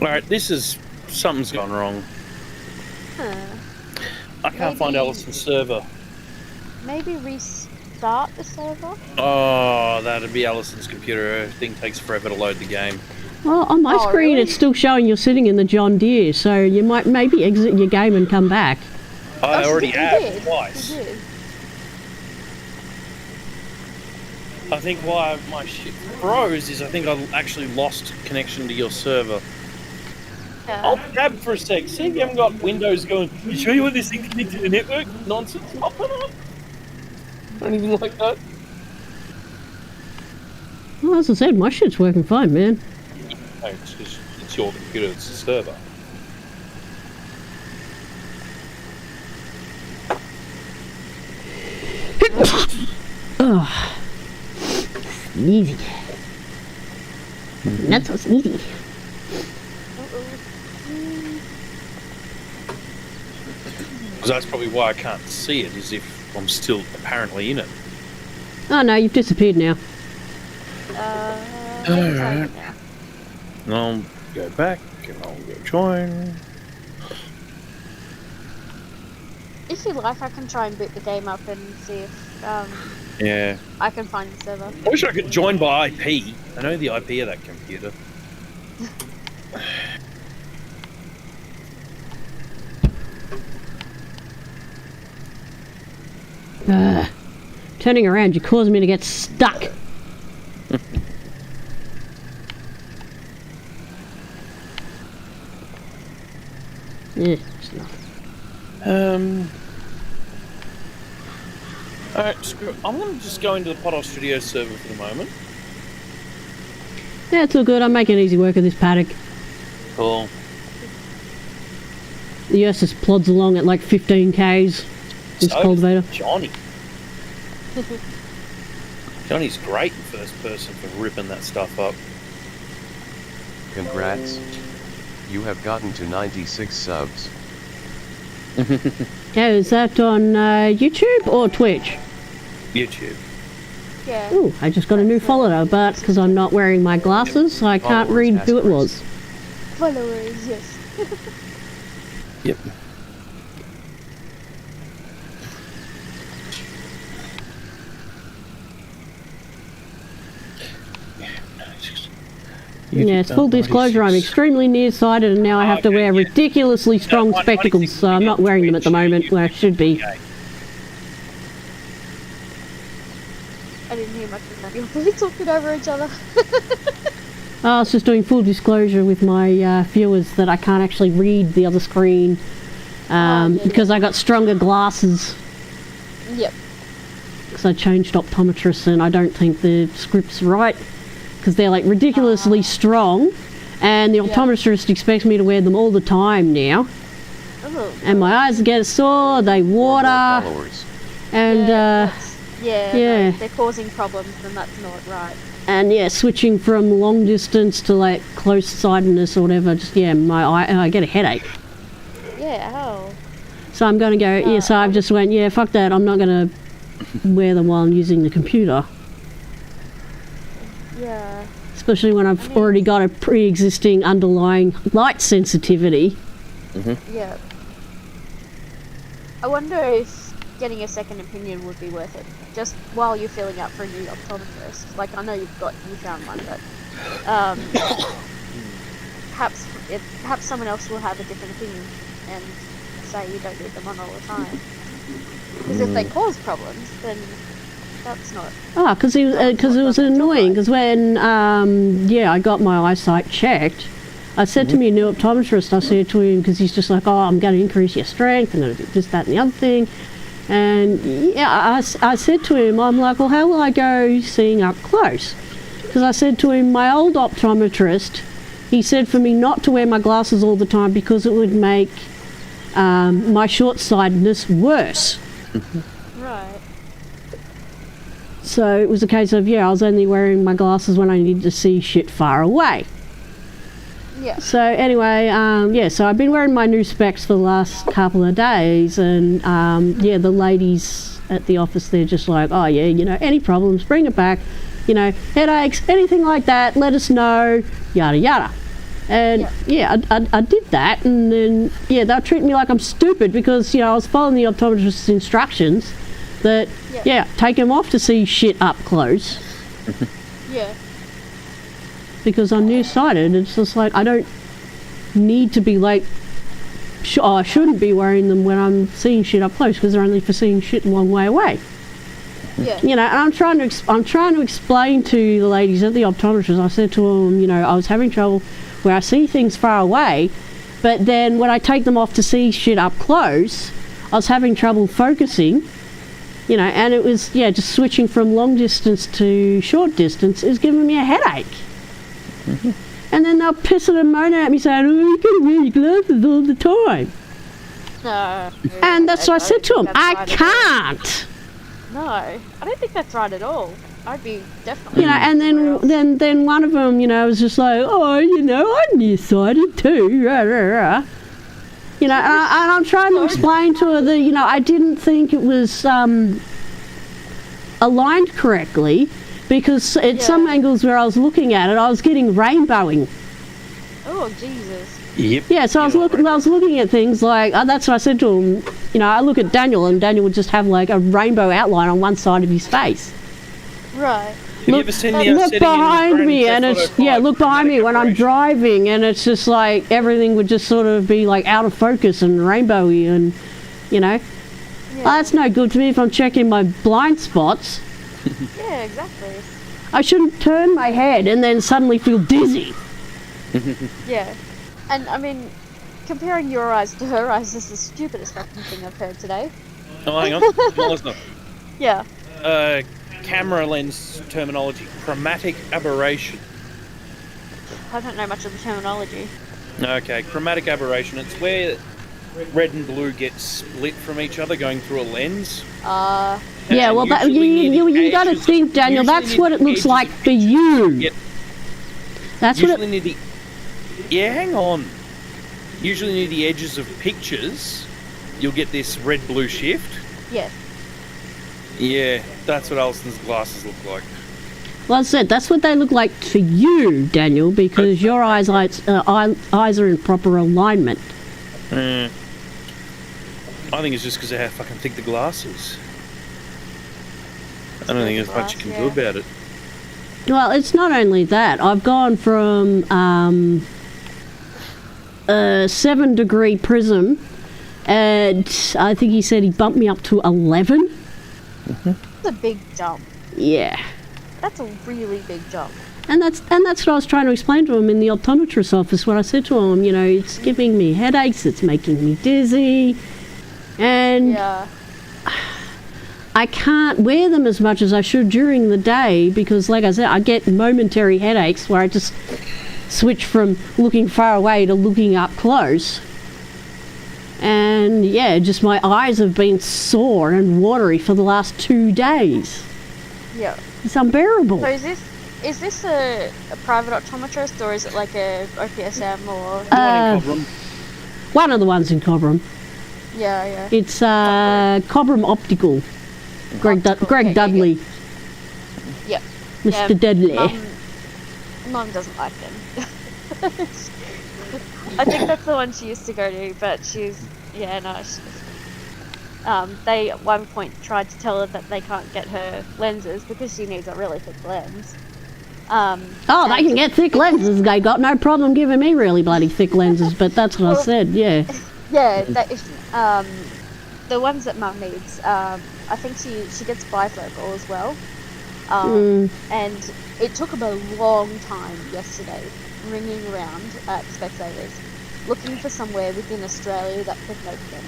Alright, something's gone wrong. I can't find Allison's server. Maybe restart the server? Oh, that'd be Allison's computer. Her thing takes forever to load the game. Well, on my screen really? it's still showing you're sitting in the John Deere, so you might maybe exit your game and come back. I already He have did. twice. He did. I think why my shit froze is I think I actually lost connection to your server. Yeah. I'll tab for a sec. See if you haven't got Windows going, you sure you want this thing connected to the network? Nonsense. Popping up. Anything like that. Well, as I said, my shit's working fine, man. No, it's because it's your computer, it's the server. Oh, sneezy. Not so sneezy. Because that's probably why I can't see it, is if I'm still apparently in it. Oh no, you've disappeared now. Alright. And I'll go back and I'll go join. If you like, I can try and boot the game up and see if Yeah. I can find the server. I wish I could join by IP. I know the IP of that computer. Turning around, you caused me to get stuck. Yeah, it's not. Alright, screw it. I'm going to just go into the Pothole Studio server for the moment. Yeah, it's all good. I'm making easy work of this paddock. Cool. The Earth just plods along at like 15 k's. This So, cultivator. Johnny. Johnny's great in first person for ripping that stuff up. Congrats. You have gotten to 96 subs. Yeah, is that on YouTube or Twitch? YouTube. Yeah. Ooh, I just got a new follower, but because I'm not wearing my glasses, so I can't read who it was. Followers, yes. Yep. Yeah, it's full disclosure, I'm extremely nearsighted and now I have to wear ridiculously strong spectacles, so I'm not wearing them at the moment, where I should be. I didn't hear much of that. You're really talking over each other. I was just doing full disclosure with my viewers that I can't actually read the other screen because I got stronger glasses. Yep. Because I changed optometrists and I don't think the script's right because they're like ridiculously strong and the optometrist expects me to wear them all the time now. Oh. And my eyes get sore, they water, and they're causing problems and that's not right. And switching from long distance to like close sightedness or whatever, just my eye, I get a headache. Yeah, ow. So I'm going to go, so I've just went, fuck that, I'm not going to wear them while I'm using the computer. Yeah. Especially when I've already got a pre-existing underlying light sensitivity. Mm-hmm. Yeah. I wonder if getting a second opinion would be worth it, just while you're filling out for a new optometrist. Like, I know you found one, but perhaps someone else will have a different opinion and say you don't need them on all the time. Because if they cause problems, then that's not... Oh, because it was annoying, because when, I got my eyesight checked, I said to my new optometrist, I said to him, because he's just like, I'm going to increase your strength, I'm going to do this, that, and the other thing. And, I said to him, I'm like, well, how will I go seeing up close? Because I said to him, my old optometrist, he said for me not to wear my glasses all the time because it would make my short-sightedness worse. Right. So it was a case of, I was only wearing my glasses when I needed to see shit far away. Yeah. So anyway, so I've been wearing my new specs for the last couple of days, and the ladies at the office, they're just like, any problems, bring it back, headaches, anything like that, let us know, yada yada. And I did that, and then they'll treat me like I'm stupid because I was following the optometrist's instructions that take him off to see shit up close. Yeah. Because I'm nearsighted, it's just like I don't need to be like I shouldn't be wearing them when I'm seeing shit up close because they're only for seeing shit a long way away. Yeah. And I'm trying to explain to the ladies at the optometrist. I said to them, I was having trouble where I see things far away, but then when I take them off to see shit up close, I was having trouble focusing. And it was just switching from long distance to short distance is giving me a headache. Mm-hmm. And then they'll piss and moan at me saying, you can wear your glasses all the time. No. And that's what I said to them. I right can't. No, I don't think that's right at all. I'd be definitely... and then one of them, was just like, I'm nearsighted too. Rah, rah, rah. And I'm trying to explain to her that, I didn't think it was aligned correctly. Because at some angles where I was looking at it, I was getting rainbowing. Oh, Jesus. Yep. Yeah, so I was looking at things like, that's what I said to him, I look at Daniel, and Daniel would just have like a rainbow outline on one side of his face. Right. Look behind me, and it's, look behind me when I'm driving, and it's just like, everything would just sort of be like out of focus and rainbowy, and, Yeah. That's no good to me if I'm checking my blind spots. Yeah, exactly. I shouldn't turn my head and then suddenly feel dizzy. Yeah. And, I mean, comparing your eyes to her eyes is the stupidest fucking thing I've heard today. Oh, hang on. No, it's not. Yeah. Camera lens terminology. Chromatic aberration. I don't know much of the terminology. Okay, chromatic aberration. It's where red and blue get split from each other going through a lens. Yeah, well, you got to think, Daniel, that's what it looks like for you. That's what it... Near the... Yeah, hang on. Usually near the edges of pictures, you'll get this red-blue shift. Yes. Yeah, that's what Allison's glasses look like. Well, I said, that's what they look like to you, Daniel, because your eyes are in proper alignment. I think it's just because of how fucking thick the glass is. I don't think there's much you can do about it. Well, it's not only that. I've gone from a 7-degree prism, and I think he said he bumped me up to 11. That's a big jump. Yeah. That's a really big jump. And that's what I was trying to explain to him in the optometrist's office when I said to him, it's giving me headaches, it's making me dizzy, and I can't wear them as much as I should during the day because, like I said, I get momentary headaches where I just switch from looking far away to looking up close. And just my eyes have been sore and watery for the last 2 days. Yeah. It's unbearable. So is this a private optometrist or is it like a OPSM or... One of the ones in Cobram. Yeah. It's Cobram Optical. Greg Dudley. Yep. Mr. Dudley. Mum doesn't like them. I think that's the one she used to go to, but they at one point tried to tell her that they can't get her lenses because she needs a really thick lens. They can get thick lenses. They got no problem giving me really bloody thick lenses, but that's what I said, yeah. Yeah, the ones that Mum needs, I think she gets bifocal as well. And it took them a long time yesterday ringing around at Specsavers looking for somewhere within Australia that could make them.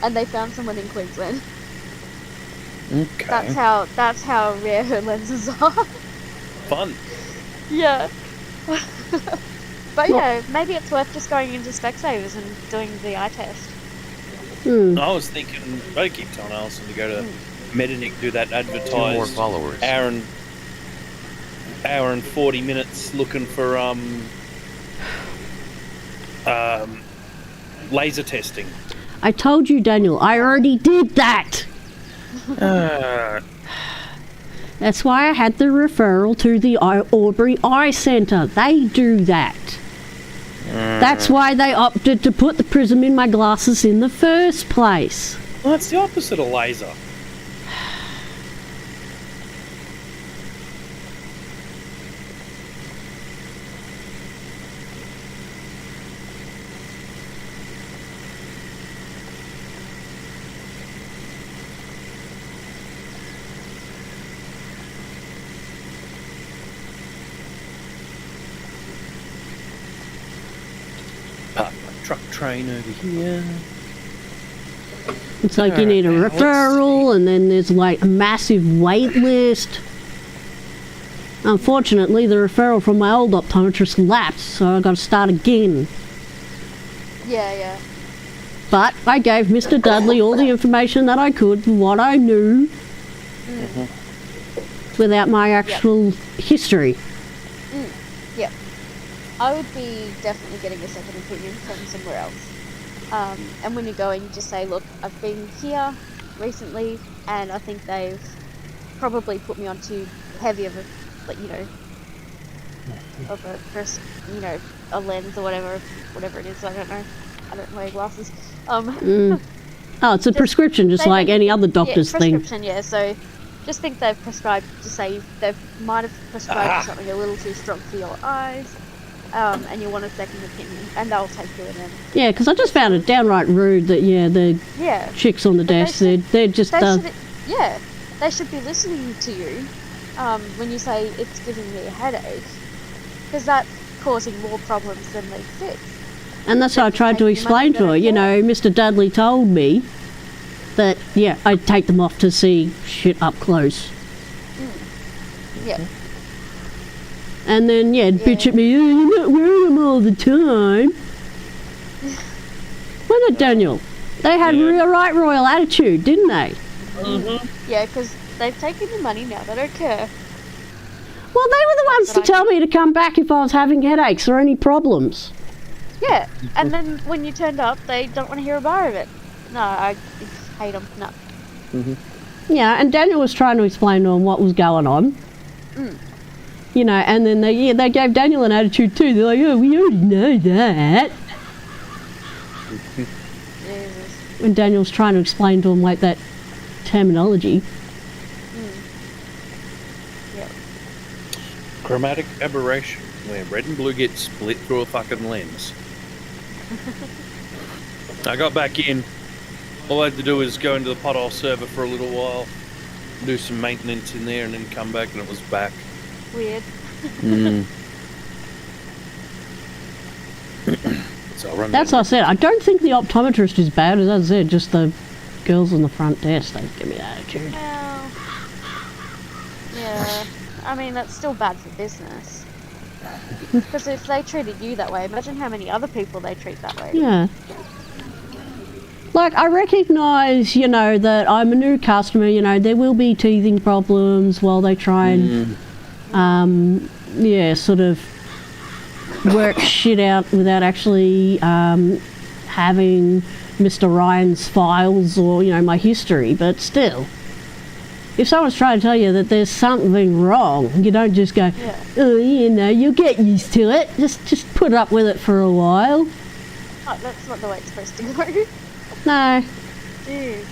And they found someone in Queensland. Okay. That's how rare her lenses are. Fun. Yeah. But maybe it's worth just going into Specsavers and doing the eye test. I was thinking, I keep telling Allison to go to Medinic, do that advertise. 2 more followers. Hour and 40 minutes looking for laser testing. I told you, Daniel, I already did that. That's why I had the referral to the Albury Eye Centre. They do that. That's why they opted to put the prism in my glasses in the first place. Well, that's the opposite of laser. Truck train over here. It's like you need a referral and then there's like a massive wait list. Unfortunately, the referral from my old optometrist lapsed, so I got to start again. Yeah. But I gave Mr. Dudley all the information that I could, what I knew, without my actual history. Yep. I would be definitely getting a second opinion from somewhere else. And when you're going, you just say, look, I've been here recently, and I think they've probably put me on too heavy of a, a lens or whatever it is. I don't know. I don't wear glasses. Oh, it's a prescription, just like any other doctor's thing. Prescription, yeah. So just think they've prescribed, just say they might have prescribed something a little too strong for your eyes. And you want a second opinion, and they'll take you in. Yeah, because I just found it downright rude that the chicks on the desk they're just they should be listening to you when you say it's giving me a headache, because that's causing more problems than they fix. And that's what I tried to explain to her. Mr. Dudley told me that I'd take them off to see shit up close. Yeah. And then, bitch at me, you're not wearing them all the time. Wasn't it, Daniel? They had right royal attitude, didn't they? Mm-hmm. Yeah, because they've taken the money now, they don't care. Well, they were the ones to tell me to come back if I was having headaches or any problems. Yeah, and then when you turned up, they don't want to hear a bar of it. No, I hate them, no. Mm-hmm. Yeah, and Daniel was trying to explain to him what was going on. And then they gave Daniel an attitude too. They're like, oh, we already know that. Jesus. When Daniel's trying to explain to him like that terminology. Yep. Chromatic aberration, where red and blue get split through a fucking lens. I got back in. All I had to do was go into the Pothole server for a little while, do some maintenance in there, and then come back, and it was back. Weird. So I'll run That's down. what I said. I don't think the optometrist is bad, as I said, just the girls on the front desk, they give me that attitude. Well, yeah. I mean, that's still bad for business. Because if they treated you that way, imagine how many other people they treat that way. Yeah. Like, I recognise, you know, that I'm a new customer, you know, there will be teething problems while they try and, sort of work shit out without actually having Mr. Ryan's files or, you know, my history, but still. If someone's trying to tell you that there's something wrong, you don't just go, oh, you know, you'll get used to it. Just put up with it for a while. Oh, that's not the way it's supposed to go. No. Jeez.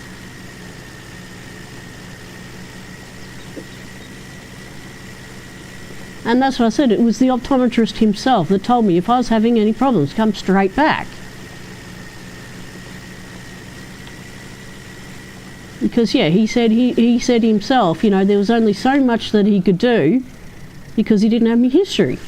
And that's what I said, it was the optometrist himself that told me if I was having any problems, come straight back. Because, yeah, he said himself, you know, there was only so much that he could do because he didn't have any history.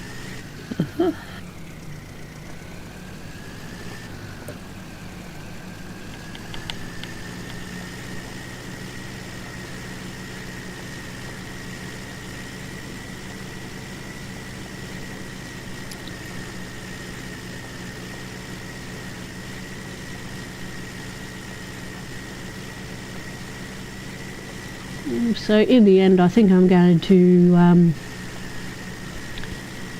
So in the end, I think I'm going to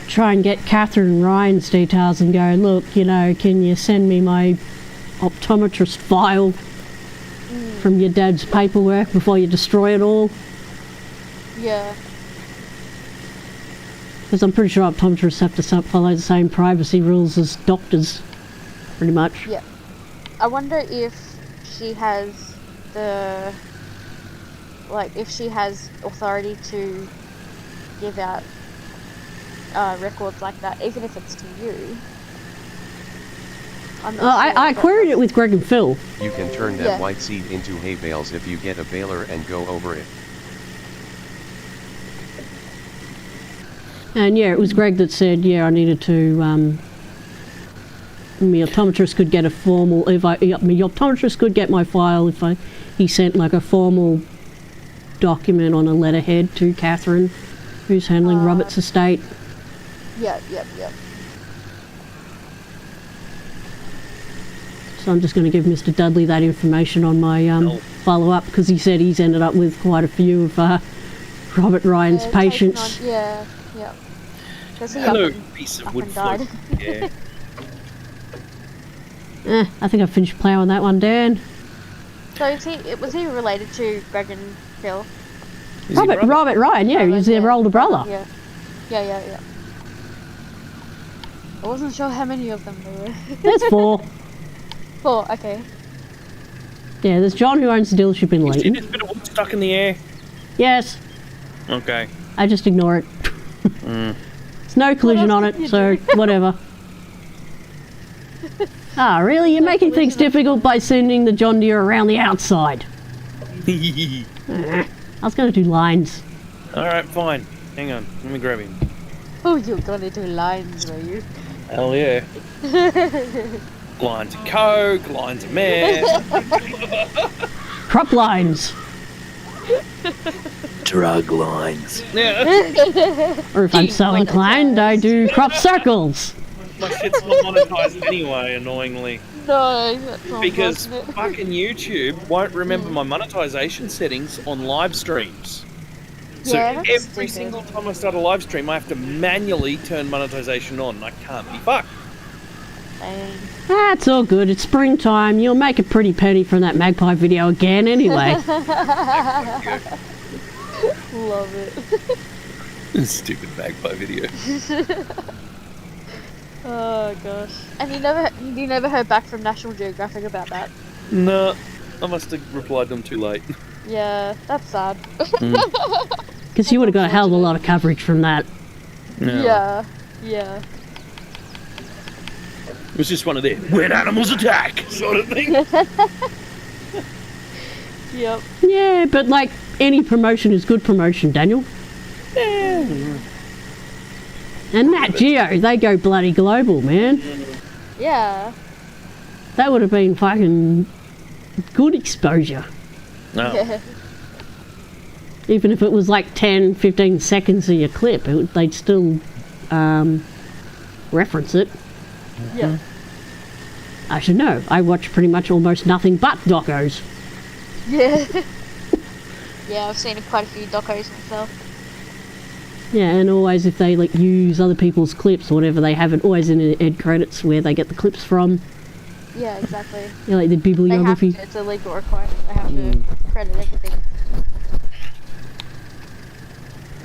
try and get Catherine Ryan's details and go, look, you know, can you send me my optometrist file from your dad's paperwork before you destroy it all? Yeah. Because I'm pretty sure optometrists have to follow the same privacy rules as doctors, pretty much. Yeah. I wonder if she has the... like, if she has authority to give out records like that, even if it's to you. I'm not sure, I queried it with Greg and Phil. You can turn that white seed into hay bales if you get a baler and go over it. And yeah, it was Greg that said, yeah, I needed to, my optometrist could get a formal, my optometrist could get my file if he sent like a formal document on a letterhead to Catherine, who's handling Robert's estate. Yep. So I'm just going to give Mr. Dudley that information on my follow-up, because he said he's ended up with quite a few of Robert Ryan's patients. Yeah. Hello, piece of wood float. Yeah. I think I finished ploughing that one down. So was he related to Greg and Phil? Robert Ryan, yeah, he's their older brother. Yeah. I wasn't sure how many of them there were. There's 4. 4, okay. Yeah, there's John, who owns the dealership in Leeton. Is this bit of wood stuck in the air? Yes. Okay. I just ignore it. There's no collision on it, so whatever. Really? You're making things difficult by sending the John Deere around the outside. I was going to do lines. Alright, fine. Hang on, let me grab him. Oh, you're gonna do lines, were you? Hell yeah. Lines of coke, lines of meth. Crop lines. Drug lines. Yeah. Or if I'm so inclined, I do crop circles. My shit's not monetized anyway, annoyingly. No, that's not Because unfortunate. fucking YouTube won't remember my monetization settings on live streams. So Yeah, that's every stupid. single time I start a live stream, I have to manually turn monetization on. I can't be fucked. Dang. That's all good. It's springtime. You'll make a pretty penny from that magpie video again anyway. Love it. Stupid magpie video. Oh gosh. And you never heard back from National Geographic about that? No, I must have replied to them too late. Yeah, that's sad. Because you would have got a hell of a lot of coverage from that. No. Yeah. It was just one of their when animals attack sort of thing. Yep. Yeah, but like any promotion is good promotion, Daniel. Yeah. And Nat Geo, they go bloody global, man. Yeah. That would have been fucking good exposure. No. Yeah. Even if it was like 10, 15 seconds of your clip, they'd still reference it. Yeah. I should know. I watch pretty much almost nothing but docos. Yeah. Yeah, I've seen quite a few docos myself. Yeah, and always if they like use other people's clips or whatever, they have it always in the end credits where they get the clips from. Yeah, exactly. Yeah, like the bibliography. They have to, it's a legal requirement. They have to credit everything.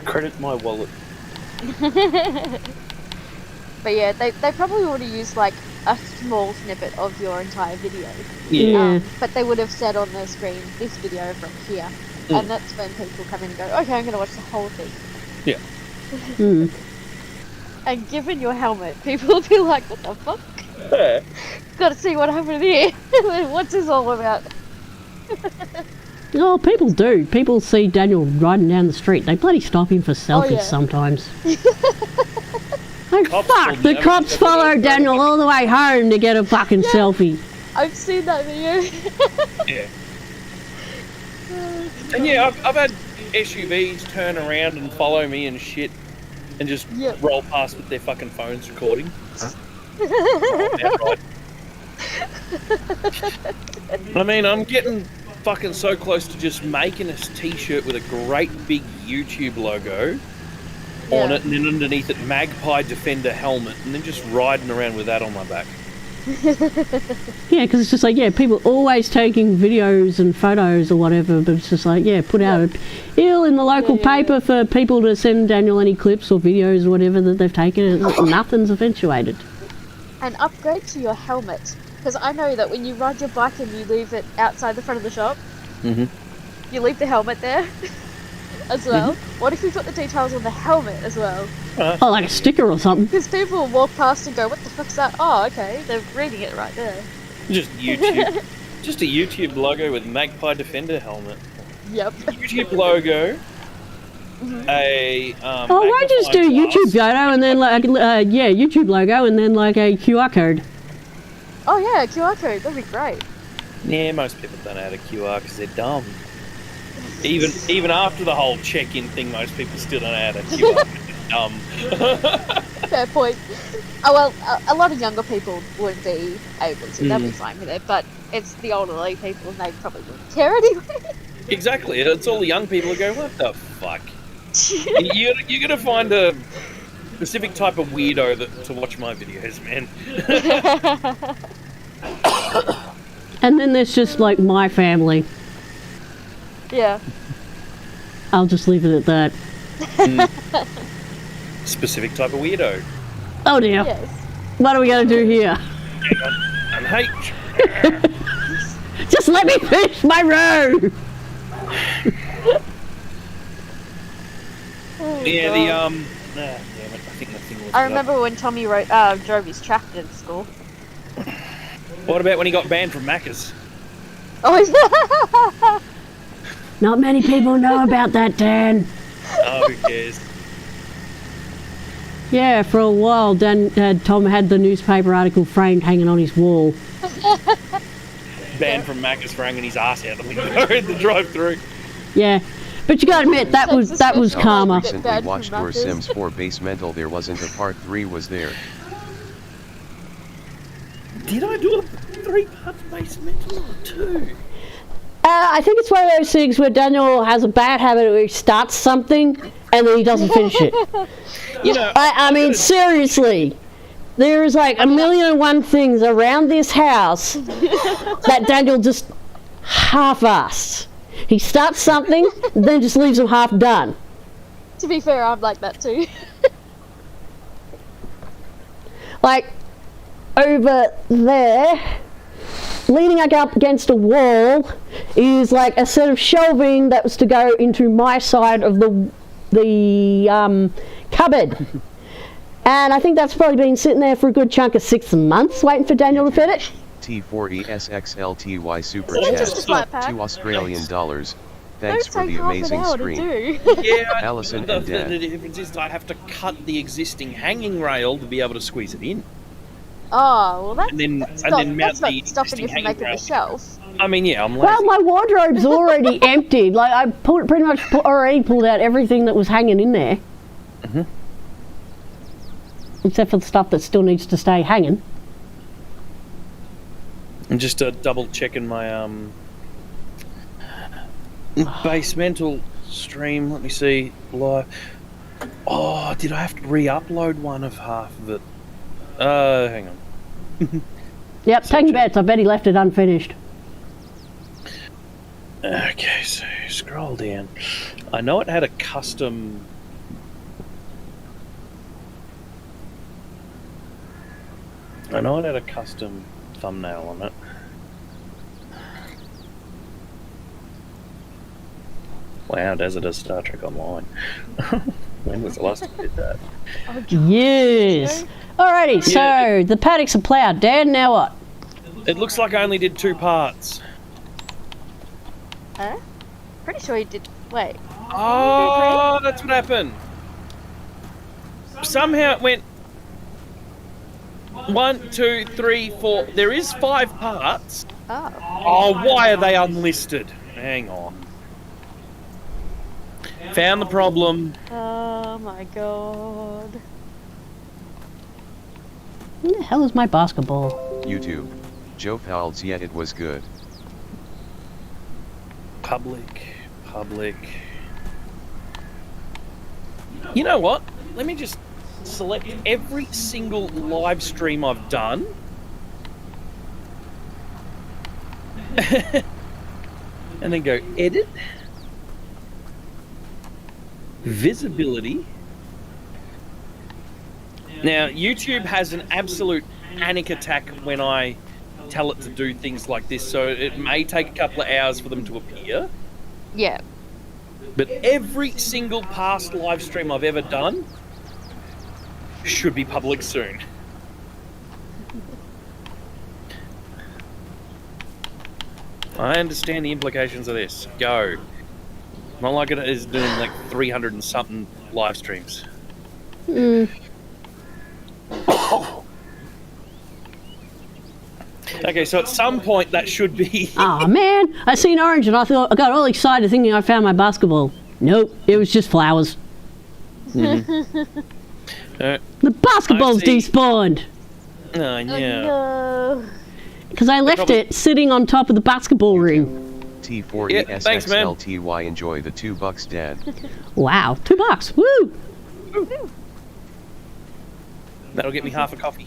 Credit my wallet. But yeah, they probably would have used like a small snippet of your entire video. Yeah. But they would have said on the screen, this video from here. And that's when people come in and go, okay, I'm going to watch the whole thing. Yeah. Mm. And given your helmet, people will be like, what the fuck? Gotta see what happened here. What's this all about? Oh, people do. People see Daniel riding down the street. They bloody stop him for selfies sometimes. Oh, fuck! The cops follow Daniel all the way home to get a fucking selfie. I've seen that video. Yeah. And yeah, I've had SUVs turn around and follow me and shit and just roll past with their fucking phones recording. I mean, I'm getting fucking so close to just making a t-shirt with a great big YouTube logo on it, and then underneath it Magpie Defender helmet, and then just riding around with that on my back. Yeah, because it's just like, people always taking videos and photos or whatever, but it's just like, put out a deal in the local paper for people to send Daniel any clips or videos or whatever that they've taken. Nothing's eventuated. And upgrade to your helmet, because I know that when you ride your bike and you leave it outside the front of the shop, you leave the helmet there as well. What if you put the details on the helmet as well? Oh, like a sticker or something. Because people will walk past and go, what the fuck's that? Oh, okay, they're reading it right there. Just YouTube. Just a YouTube logo with Magpie Defender helmet. Yep. YouTube logo. A why don't you just do a YouTube photo and then like YouTube logo and then like a QR code? Oh yeah, QR code, that'd be great. Yeah, most people don't know how to QR because they're dumb. Even after the whole check-in thing, most people still don't know how to QR because they're dumb. Fair point. Oh well, a lot of younger people wouldn't be able to. They'll be fine with it, but it's the elderly people and they probably wouldn't care anyway. Exactly, it's all the young people who go, what the fuck? You're gonna find a specific type of weirdo to watch my videos, man. And then there's just like my family. Yeah. I'll just leave it at that. Specific type of weirdo. Oh dear. Yes. What are we gonna do here? And hey. Just let me finish my row. Yeah, damn it, I think the thing was I remember when Tommy drove his tractor to school. What about when he got banned from Macca's? Oh, Not many people know about that, Dan. Oh, who cares? Yeah, for a while, Tom had the newspaper article framed hanging on his wall. Banned from Macca's for hanging his ass out the window in the drive-through. Yeah, but you gotta admit that was karma. Recently watched your Sims 4 Base Mental. There wasn't a part 3 was there. Did I do a 3-part Base Mental or 2? I think it's one of those things where Daniel has a bad habit where he starts something and then he doesn't finish it. You know, I mean, seriously. There is like 1,000,001 things around this house that Daniel just half-assed. He starts something, then just leaves them half done. to be fair, I'm like that too. Like, over there, leaning up against a wall, is like a set of shelving that was to go into my side of the cupboard. And I think that's probably been sitting there for a good chunk of 6 months, waiting for Daniel to fit it. T4ESXLTY Super Yeah, Chat, just a flat pack. $2 Australian. Thanks Those for take the half an amazing hour screen. to do. Yeah, Allison the, and Dan. the difference is I have to cut the existing hanging rail to be able to squeeze it in. Oh, well, that's, And then- that's and not, then mount that's not the stopping you existing from hanging making the rail. shelf. I mean, yeah, I'm lazy. Well, my wardrobe's already emptied. Like, I pretty much already pulled out everything that was hanging in there. Mhm. Except for the stuff that still needs to stay hanging. I'm just double checking my basemental stream. Let me see live. Oh, did I have to re-upload one of half of it? Hang on. Yep, taking bets. I bet he left it unfinished. Okay, so scroll down. I know it had a custom. I know it had a custom thumbnail on it. Wow, does it a Star Trek Online? When was the last time I did that? Yes. Alrighty, so the paddocks are ploughed. Dan, now what? It looks like I only did 2 parts. Huh? Pretty sure you did. Wait. Oh, that's what happened. Somehow it went 1, 2, 3, 4. There is 5 parts. Oh. Oh, why are they unlisted? Hang on. Found the problem. Oh my god. Where the hell is my basketball? YouTube. Joe Fowles, yet it was good. Public. You know what? Let me just select every single live stream I've done. And then go edit. Visibility. Now, YouTube has an absolute panic attack when I tell it to do things like this, so it may take a couple of hours for them to appear. Yeah. But every single past live stream I've ever done should be public soon. I understand the implications of this. Go. Not like it is doing like 300 and something live streams. Okay, so at some point that should be... Oh man, I seen orange and I got all excited thinking I found my basketball. Nope, it was just flowers. The basketball's despawned. Oh, yeah. No. Because I left it sitting on top of the basketball ring. T4ESXLTY, enjoy the $2, Dad. Wow, $2. Woo! That'll get me half a coffee.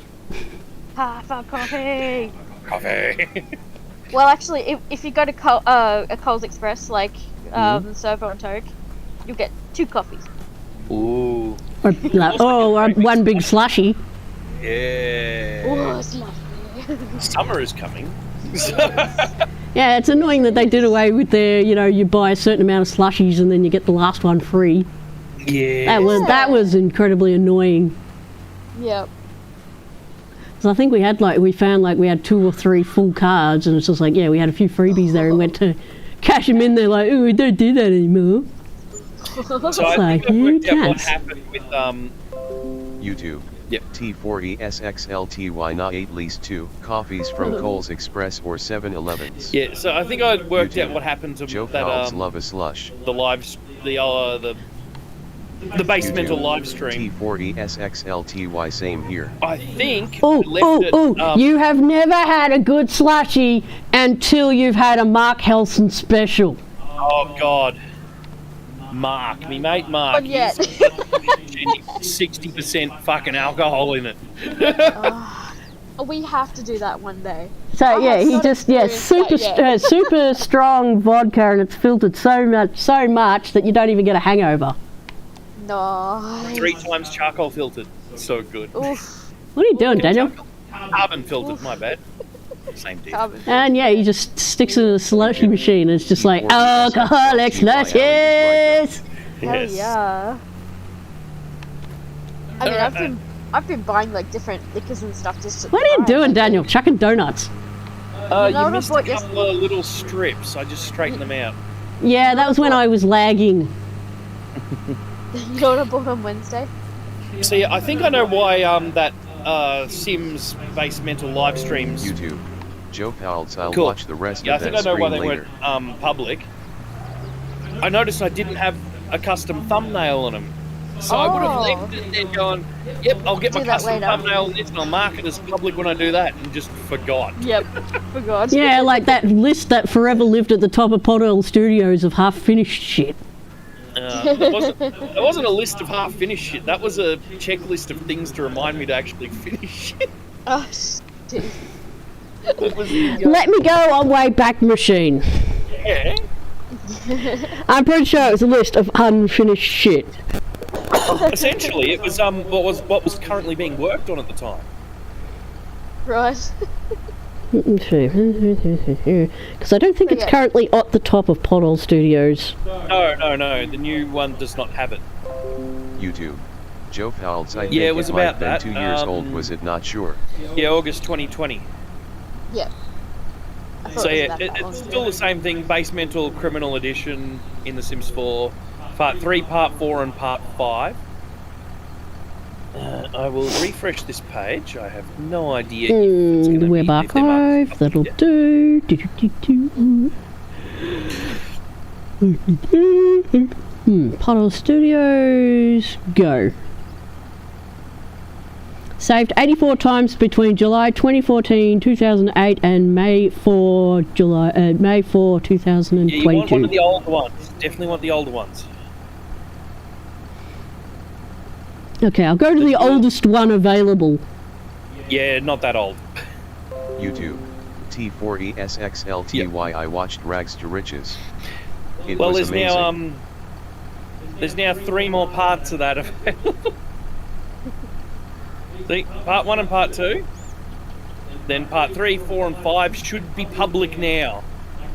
Half a coffee. Coffee. Well, actually, if you go to a Coles Express, like Servo and Toke, you'll get 2 coffees. Ooh. Or, one big slushy. Yeah. Oh, it's lovely. Summer is coming. Yeah, it's annoying that they did away with their, you buy a certain amount of slushies and then you get the last one free. Yeah. That was incredibly annoying. Yep. So I think we found we had 2 or 3 full cards, and it's just like, yeah, we had a few freebies there and went to cash them in there like, oh, we don't do that anymore. So I think I worked out what happened with YouTube. Yep. T4ESXLTY, not 8 least 2 coffees from Coles Express or 7-Elevens. Yeah, so I think I worked out what happened to Joe that Fowles love a slush. the basemental live stream. T4ESXLTY, same here. I think Oh, you have never had a good slushy until you've had a Mark Helson special. Oh God. Mark, me mate Mark. Not yet. 60% fucking alcohol in it. We have to do that one day. So yeah, he just super strong vodka, and it's filtered so much that you don't even get a hangover. No. 3 times charcoal filtered. So good. Oof. What are you doing, Daniel? Carbon filtered, my bad. Same deal. And yeah, he just sticks it in a slushy machine, and it's just like alcoholic slushies. Yes. Hell yeah. I mean, I've been buying like different liquors and stuff just to What are you try. doing, Daniel? Chucking donuts. You missed a couple of little strips. I just straightened them out. Yeah, that was when I was lagging. You know what I bought on Wednesday? See, I think I know why that Sims basemental live streams. YouTube. Joe Powell's. I'll Cool. watch the rest Yeah, I of think that I know why stream they later. weren't public. I noticed I didn't have a custom thumbnail on them. So I would have left it there going, yep, I'll get my Do that custom later. thumbnail on this and I'll mark it as public when I do that, and just forgot. Yep, forgot. Yeah, like that list that forever lived at the top of Pothole Studios of half-finished shit. It wasn't a list of half-finished shit. That was a checklist of things to remind me to actually finish it. Oh, shit. It was, Let me go on Wayback Machine. yeah. I'm pretty sure it was a list of unfinished shit. Essentially, it was what was currently being worked on at the time. Right. Because I don't think it's Okay. currently at the top of Pothole Studios. No. The new one does not have it. YouTube. Joe Powell's. I think Yeah, it was might about have been that. 2 years old. Was it not? Sure. Yeah, August 2020. Yeah. I thought So it was yeah, about that long it's ago. still the same thing. Basemental Criminal Edition in The Sims 4, Part 3, Part 4, and Part 5. I will refresh this page. I have no idea if it's going to Web be if they're marked archive, up that'll yet. do. Pothole Studios, go. Saved 84 times between July 2014, 2008 and May 4, 2022. Yeah, you want one of the older ones. Definitely want the older ones. Okay, I'll go to the oldest one available. Yeah, not that old. YouTube. T4ESXLTY. I watched Rags to Riches. It Well, was there's amazing. now 3 more parts of that available. See, Part 1 and Part 2. Then Part 3, 4, and 5 should be public now.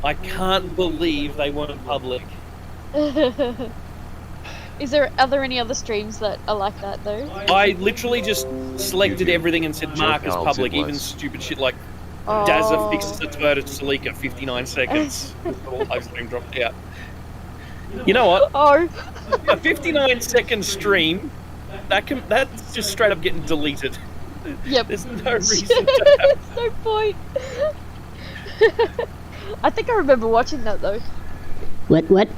I can't believe they weren't public. Are there any other streams that are like that though? I literally just selected YouTube. everything and said Joe mark as Powell's public, it even was. stupid shit like Oh. Dazza fixes the Toyota Celica 59 seconds. The whole live stream dropped out. You know what? Oh. A 59-second stream, that's just straight up getting deleted. Yep. There's no reason to have. There's no point. I think I remember watching that though. What?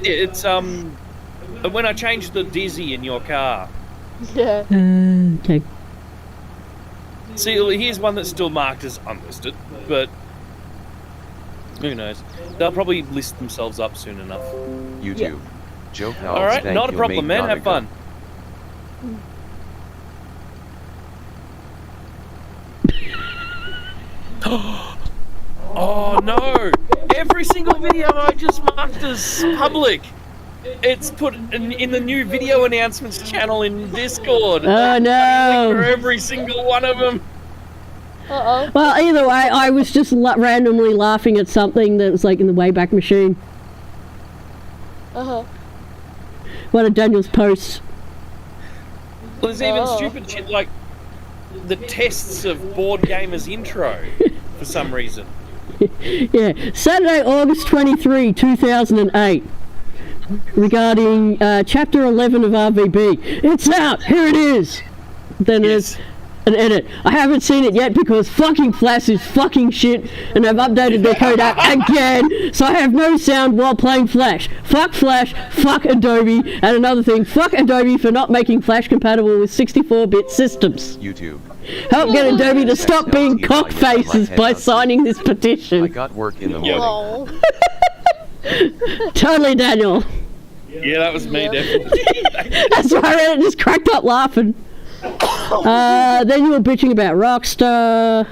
It's when I changed the Dizzy in your car. Yeah. Okay. See, here's one that's still marked as unlisted, but who knows? They'll probably list themselves up soon enough. YouTube. Yeah. Joe Powell's. All right, thank not a you, problem, mate, man. Have gotta fun. Oh no! Every single video I just marked as public. It's put in the new video announcements channel in Discord. Oh For no! every single one of them. Uh oh. Well, either way, I was just randomly laughing at something that was like in the Wayback Machine. Uh huh. One of Daniel's posts. Well, there's even Oh. stupid shit like the tests of Board Gamers intro for some reason. Yeah, Saturday, August 23, 2008. Regarding Chapter 11 of RVB. It's out! Here it is! Then Yes. there's an edit. I haven't seen it yet because fucking Flash is fucking shit and I've updated their code app again, so I have no sound while playing Flash. Fuck Flash, fuck Adobe, and another thing, fuck Adobe for not making Flash compatible with 64-bit systems. YouTube. Help get Adobe to stop being XLTY, cockfaces by signing this I petition. got work in the Yeah. morning. Oh. Totally, Daniel. Yeah, that was me, Yep. definitely. That's why I read it, just cracked up laughing. Then you were bitching about Rockstar.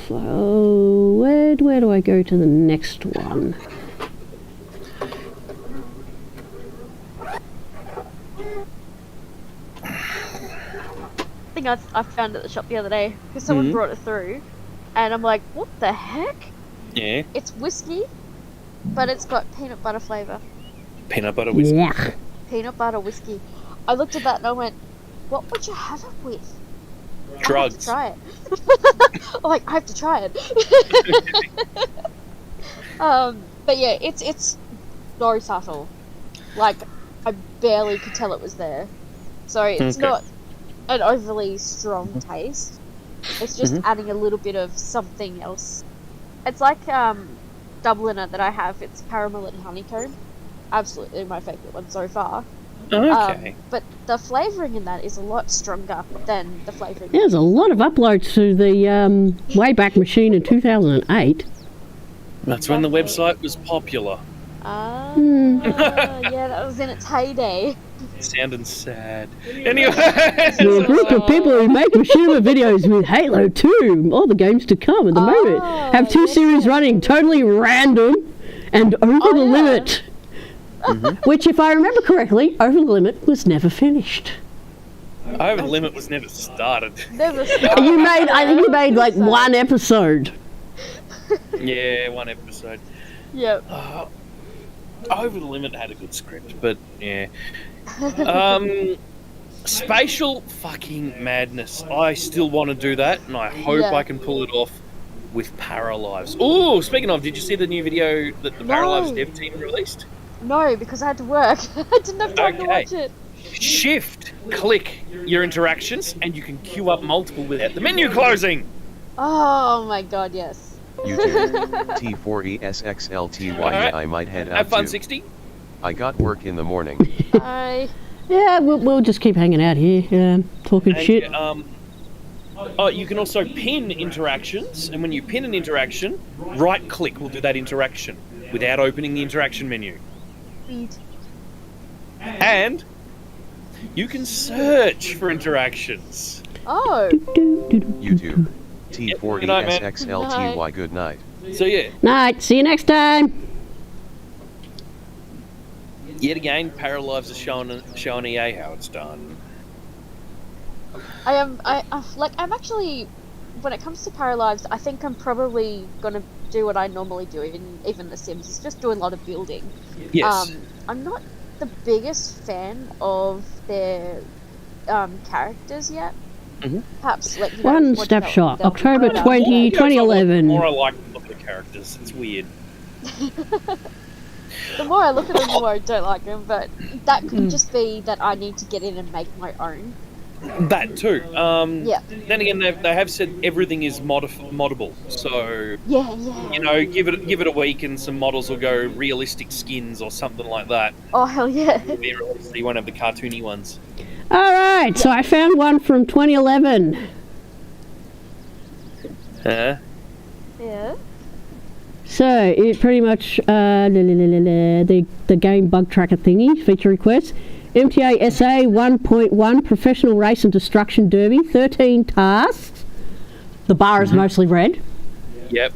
Where do I go to the next one? I think I found it at the shop the other day because someone brought it through, and I'm like, what the heck? Yeah, It's whiskey, but it's got peanut butter flavour. peanut butter whiskey. Yeah. Peanut butter whiskey. I looked at that and I went, what would you have it with? Drugs. I have to try it. Like, I have to try it. But yeah, it's so subtle. Like, I barely could tell it was there. So it's not an overly strong taste. It's just adding a little bit of something else. It's like Dubliner that I have. It's caramel and honeycomb. Absolutely my favourite one so far. Okay. But the flavouring in that is a lot stronger than the flavouring. There's a lot of uploads to the Wayback Machine in 2008. That's when the website was popular. Yeah, that was in its heyday. Sounding sad. Anyway. We're a group of people who make machinima videos with Halo 2, all the games to come at the moment. Have two series running, totally random and over the limit. Which, if I remember correctly, Over the Limit was never finished. Over the Limit was never started. Never started. I think you made like one episode. Yeah, one episode. Yep. Over the Limit had a good script, but yeah. Spatial fucking madness. I still want to do that, and I hope I can pull it off with Paralives. Oh, speaking of, did you see the new video that the Paralives dev team released? No, because I had to work. I didn't have time to watch it. Click your interactions, and you can queue up multiple without the menu closing. Oh my god, yes. YouTube, T4ESXLTY. I might head out Have fun, too. 60. I got work in the morning. Yeah, we'll just keep hanging out here, talking shit. You can also pin interactions, and when you pin an interaction, right-click will do that interaction without opening the interaction menu. And you can search for interactions. Oh. YouTube, T4ESXLTY. Good night. So yeah. Night. See you next time. Yet again, Paralives are showing EA how it's done. I'm actually, when it comes to Paralives, I think I'm probably gonna do what I normally do in even The Sims. It's just do a lot of building. Yes. I'm not the biggest fan of their characters yet. Perhaps let you know One snapshot, October 20, 2011. The more I like the characters, it's weird. The more I look at them, the more I don't like them, but that could just be that I need to get in and make my own. That too. Yeah. Then again, they have said everything is moddable, so yeah. you know, give it a week and some models will go realistic skins or something like that. Oh hell yeah! You won't have the cartoony ones. All right, so I found one from 2011. Huh? Yeah. So it pretty much the game bug tracker thingy feature request. MTA SA 1.1 Professional Race and Destruction Derby, 13 tasks. The bar is mostly red. Yep.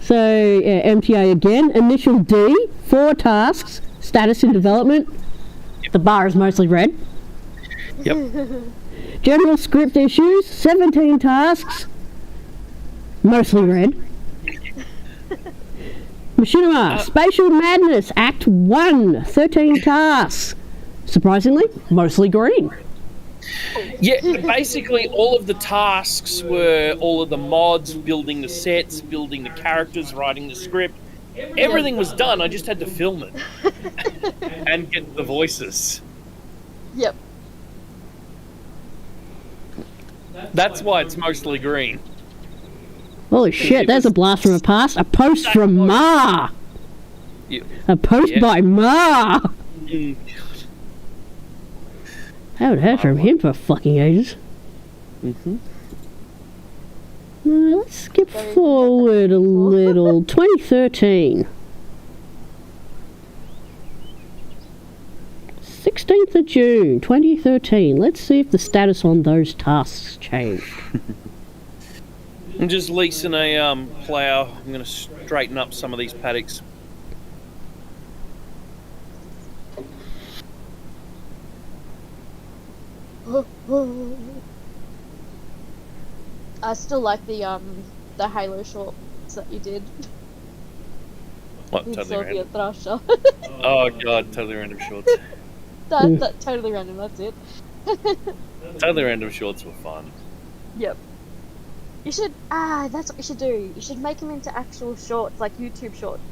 So MTA again. Initial D, 4 tasks. Status in development. Yep. The bar is mostly red. Yep. General script issues, 17 tasks. Mostly red. Machinima, Spatial Madness, Act 1, 13 tasks. Surprisingly, mostly green. Yeah, basically all of the tasks were all of the mods, building the sets, building the characters, writing the script. Everything was done, I just had to film it. And get the voices. Yep. That's why it's mostly green. Holy shit, there's a blast from the past. A post from Ma! Yeah. A post by Ma! Mm. I haven't heard from him for fucking ages. Let's skip forward a little. 2013. 16th of June, 2013. Let's see if the status on those tasks changed. I'm just leasing a plough. I'm going to straighten up some of these paddocks. I still like the Halo shorts that you did. What, totally random? Thrasher. Oh god, totally random shorts. That totally random, that's it. Totally random shorts were fun. Yep. You should, that's what you should do. You should make them into actual shorts, like YouTube shorts.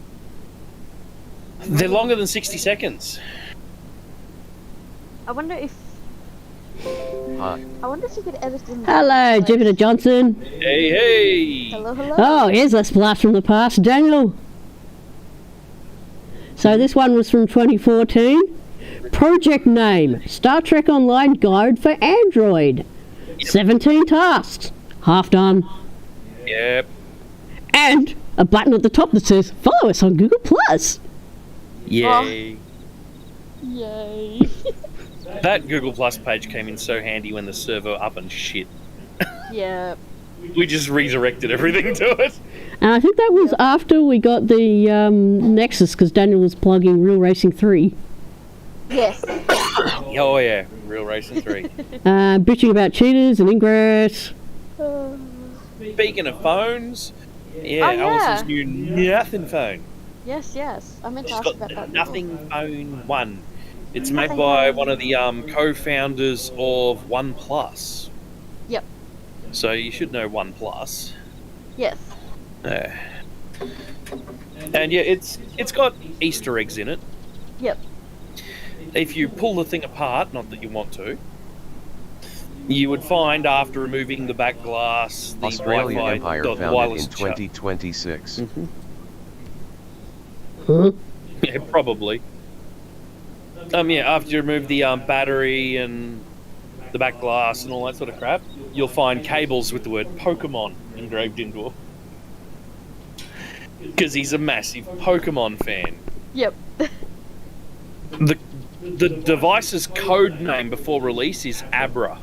They're longer than 60 seconds. I wonder if you could edit them. Hello, Jupiter Johnson. Hey, hey! Hello, hello. Oh, here's a blast from the past, Daniel. So this one was from 2014. Project name, Star Trek Online Guide for Android. 17 tasks. Half done. Yep. And a button at the top that says, follow us on Google+. Yay. Yay. That Google Plus page came in so handy when the server up and shit. Yeah. We just redirected everything to it. And I think that was after we got the Nexus, because Daniel was plugging Real Racing 3. Yes. Oh yeah, Real Racing 3. Bitching about cheaters and ingress. Speaking of phones, Allison's new Nothing phone. Yes. I meant to She's ask got about the that. Nothing Phone 1. It's made Nothing by Phone. one of the co-founders of OnePlus. Yep. So you should know OnePlus. Yes. And yeah, it's got Easter eggs in it. Yep. If you pull the thing apart, not that you want to, you would find after removing the back glass, the Australian Wi-Fi, Empire the founded wireless in 2026. Huh? Yeah, probably. After you remove the battery and the back glass and all that sort of crap, you'll find cables with the word Pokemon engraved into them. Because he's a massive Pokemon fan. Yep. The device's code name before release is Abra.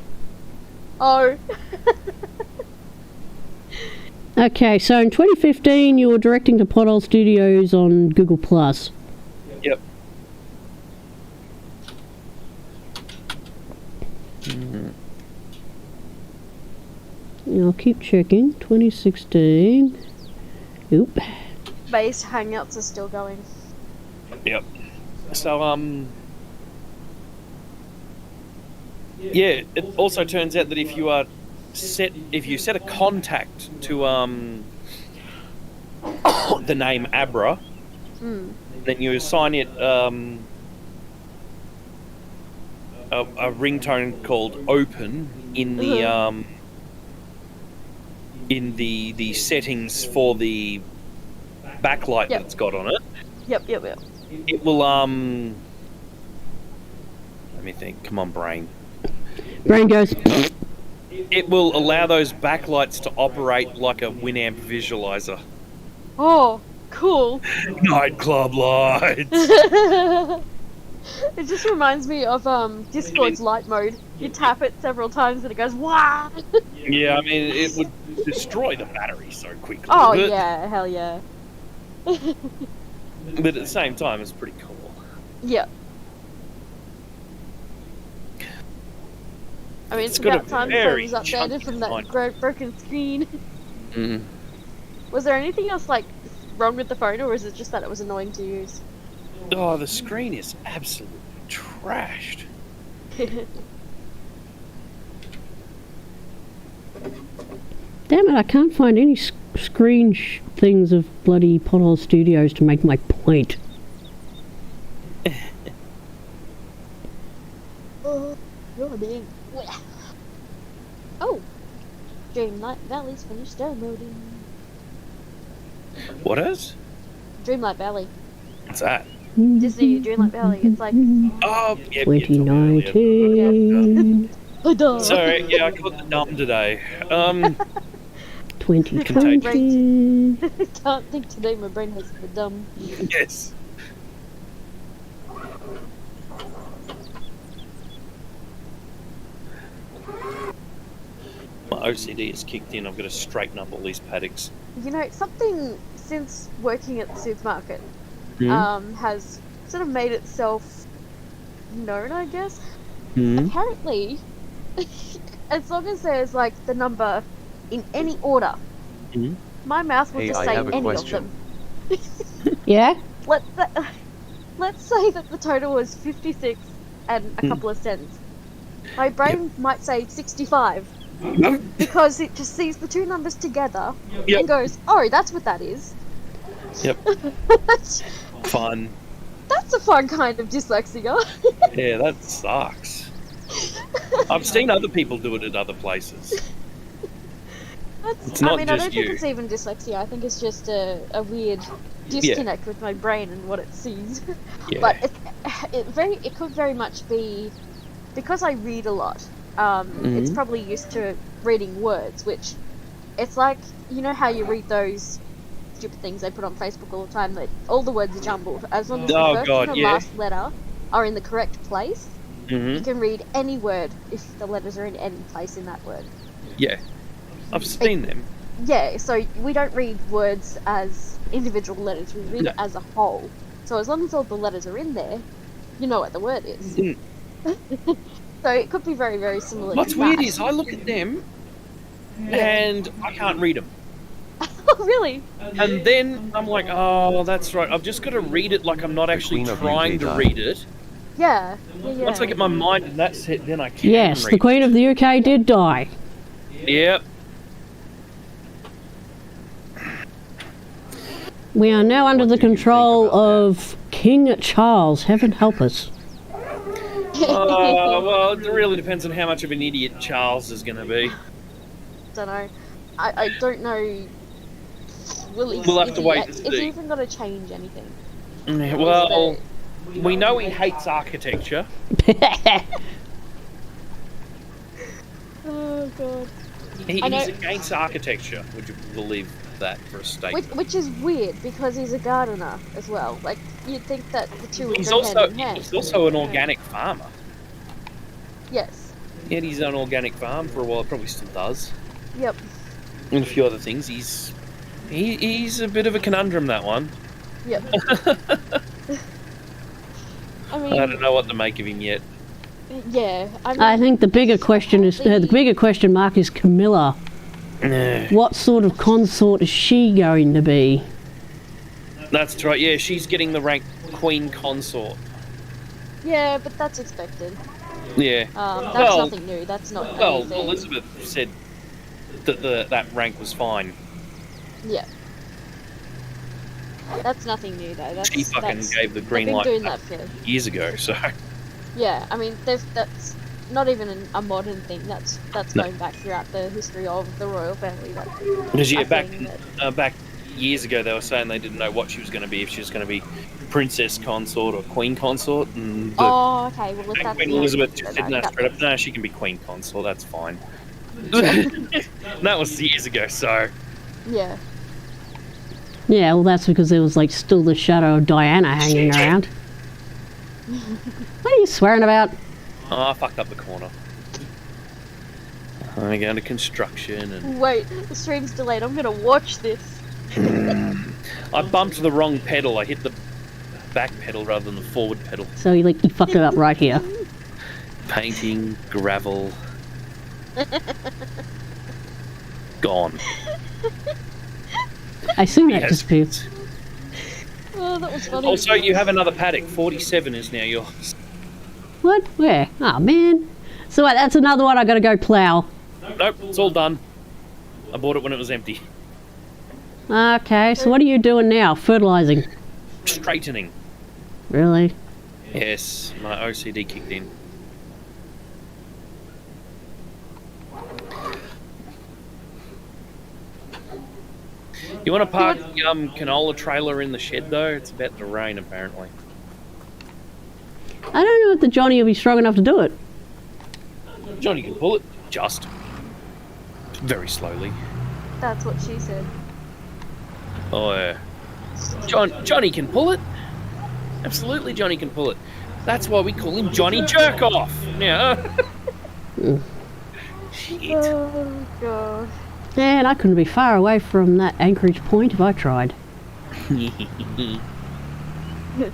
Oh. Okay, so in 2015 you were directing to Pothole Studios on Google+. Yep. I'll keep checking. 2016. Oop. Base Hangouts are still going. Yep. So, yeah, it also turns out that if you set a contact to the name Abra, then you assign it a ringtone called Open in the settings for the backlight that it's got on it. Yep. It will let me think. Come on, brain. Brain goes. It will allow those backlights to operate like a Winamp visualizer. Oh, cool. Nightclub lights. It just reminds me of Discord's light mode. You tap it several times and it goes wah. Yeah, I mean it would destroy the battery so quickly. Oh but, yeah, hell yeah. But at the same time, it's pretty cool. Yeah. I mean, it's got about a time very the phone was updated chunky from that design. broken screen. Mm. Was there anything else like wrong with the phone, or is it just that it was annoying to use? Oh, the screen is absolutely trashed. Damn it, I can't find any screen things of bloody Pothole Studios to make my point. Oh, you're being... Oh! Dreamlight Valley's finished downloading. What is? Dreamlight Valley. What's that? Disney Dreamlight Valley. It's like... Oh, yeah. 2019. Sorry, yeah, I got the dumb today. 2020. Can't think today, my brain has the dumb. Yes. My OCD has kicked in. I've got to straighten up all these paddocks. You know, something since working at the supermarket has sort of made itself known, I guess. Apparently, as long as there's like the number in any order, my mouth will just say any of them. Yeah? Let's say that the total was 56 and a couple of cents. My brain might say 65 because it just sees the two numbers together and goes, "Oh, that's what that is." Yep. Fun. That's a fun kind of dyslexia. Yeah, that sucks. I've seen other people do it at other places. I don't think it's even dyslexia. I think it's just a weird disconnect with my brain and what it sees. Yeah. But it could very much be because I read a lot. It's probably used to reading words, which it's like, you know how you read those stupid things they put on Facebook all the time that all the words are jumbled. As long as the first and the last letter are in the correct place, you can read any word if the letters are in any place in that word. Yeah. I've seen them. Yeah, so we don't read words as individual letters, we read it as a whole. So as long as all the letters are in there, you know what the word is. So it could be very, very similar. What's weird is I look at them and I can't read them. Oh, really? And then I'm like, oh, that's right. I've just got to read it like I'm not actually trying to read it. Yeah. Once I get my mind in that set, then I can Yes, read the Queen of the UK did die. Yep. We are now under the control of King Charles. Heaven help us. Well, it really depends on how much of an idiot Charles is going to be. Don't know. I don't know. We'll have to wait and see. Is he even going to change anything? Well, we know he hates architecture. Oh, God. He's against architecture. Would you believe that for a statement? Which is weird because he's a gardener as well. Like, you'd think that the two would go hand in hand. He's also an organic farmer. Yes. He had his own organic farm for a while. Probably still does. Yep. And a few other things. He's a bit of a conundrum, that one. Yep. I don't know what to make of him yet. Yeah, I think the bigger question is the bigger question mark is Camilla. What sort of consort is she going to be? That's right. Yeah, she's getting the rank Queen Consort. Yeah, but that's expected. Yeah. That's nothing new. That's not anything. Well, Elizabeth said that that rank was fine. Yeah. That's nothing new though. She fucking gave the green light doing that for years ago. So. Yeah, I mean, that's not even a modern thing. That's going back throughout the history of the royal family. Because back years ago, they were saying they didn't know what she was going to be. If she was going to be princess consort or queen consort. And okay. Well, if that's Queen Elizabeth just said straight up, no, she can be queen consort. That's fine. That was years ago. So. Yeah. Yeah, well, that's because there was still the shadow of Diana hanging around. What are you swearing about? Oh, I fucked up the corner. I go into construction and... Wait, the stream's delayed. I'm gonna watch this. I bumped the wrong pedal. I hit the back pedal rather than the forward pedal. So you fucked it up right here. Painting, gravel... Gone. I assume that disappears. Oh, that was funny. Also, you have another paddock. 47 is now yours. What? Where? Oh, man. So that's another one I got to go plough. Nope, it's all done. I bought it when it was empty. Okay, so what are you doing now? Fertilising? Straightening. Really? Yes, my OCD kicked in. You want to park the canola trailer in the shed, though? It's about to rain, apparently. I don't know if the Johnny will be strong enough to do it. Johnny can pull it, just. Very slowly. That's what she said. Oh, yeah. Johnny can pull it. Absolutely, Johnny can pull it. That's why we call him Johnny Jerkoff. Yeah. Shit. Oh, God. Man, I couldn't be far away from that anchorage point if I tried.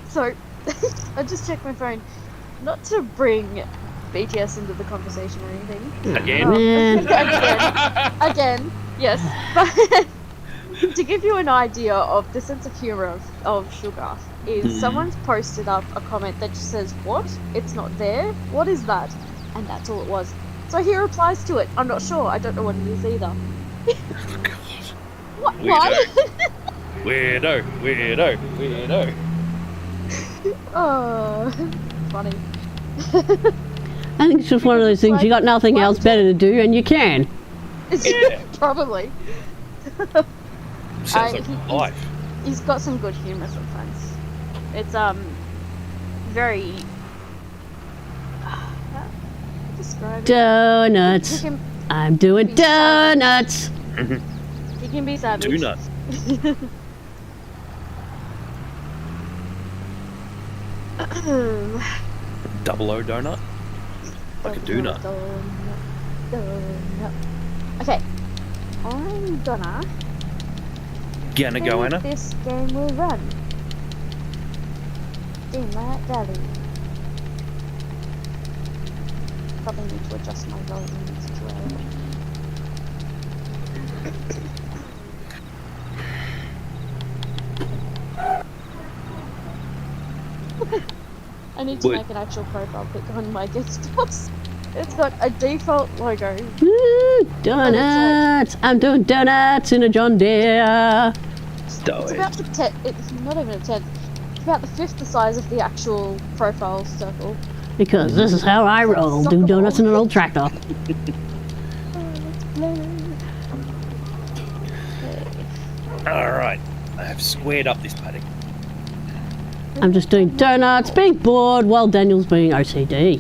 So, I just checked my phone. Not to bring BTS into the conversation or anything. Again? Again, yes. But to give you an idea of the sense of humour of Sugar, is someone's posted up a comment that just says, "What? It's not there? What is that?" And that's all it was. So he replies to it. I'm not sure. I don't know what it is either. Oh, God. What? Weirdo. Weirdo. Oh, funny. I think it's just one of those things, you got nothing else better to do, and you can. Yeah. Probably. Sounds like life. He's got some good humour sometimes. It's very. Describe it. Donuts. I'm doing donuts. He can be savage. Donuts. Double O donut? Like a donut. Donut. Okay. I'm gonna Go, Anna. this game will run. Daylight Valley. Probably need to adjust my volumes as well. I need to make an actual profile pic on my desktops. It's got a default logo. Woo, donuts. I'm doing donuts in a John Deere. It's about the it's not even a tenth. It's about the fifth the size of the actual profile circle. Because this is how I roll. Do donuts in an old tractor. Alright. I have squared up this paddock. I'm just doing donuts, being bored, while Daniel's being OCD.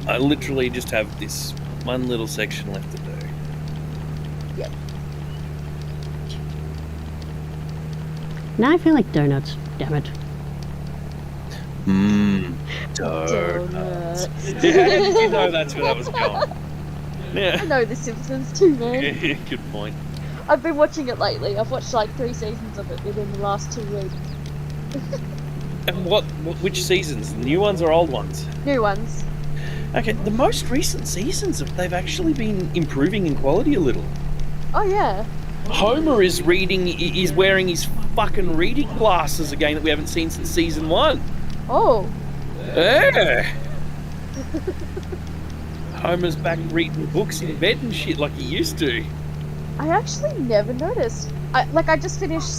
I literally just have this one little section left to do. Yep. Now I feel like donuts. Damn it. Donuts. Yeah, you know that's where that was going. Yeah. I know The Simpsons too, man. Good point. I've been watching it lately. I've watched like 3 seasons of it within the last 2 weeks. And which seasons? New ones or old ones? New ones. Okay, the most recent seasons, they've actually been improving in quality a little. Oh yeah. Homer is wearing his fucking reading glasses again that we haven't seen since season 1. Oh. Yeah. Homer's back reading books in bed and shit like he used to. I actually never noticed. I just finished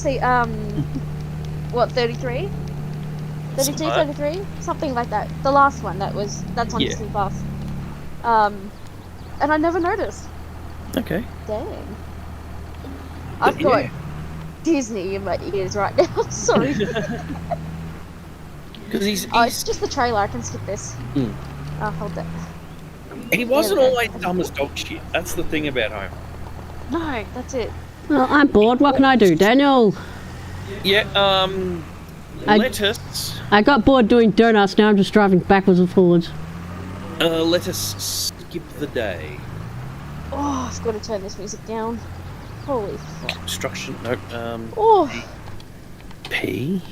33? 32, 33? Something like that. The last one that's on Disney Plus. And I never noticed. Okay. Dang. I've got Disney in my ears right now. Sorry. Because he's it's just the trailer. I can skip this. I'll hold that. He wasn't always dumb as dog shit. That's the thing about Homer. No, that's it. Well, I'm bored. What can I do? Daniel? Yeah, lettuce. I got bored doing donuts. Now I'm just driving backwards and forwards. Let us skip the day. Oh, I've got to turn this music down. Holy fuck. Construction, nope. P.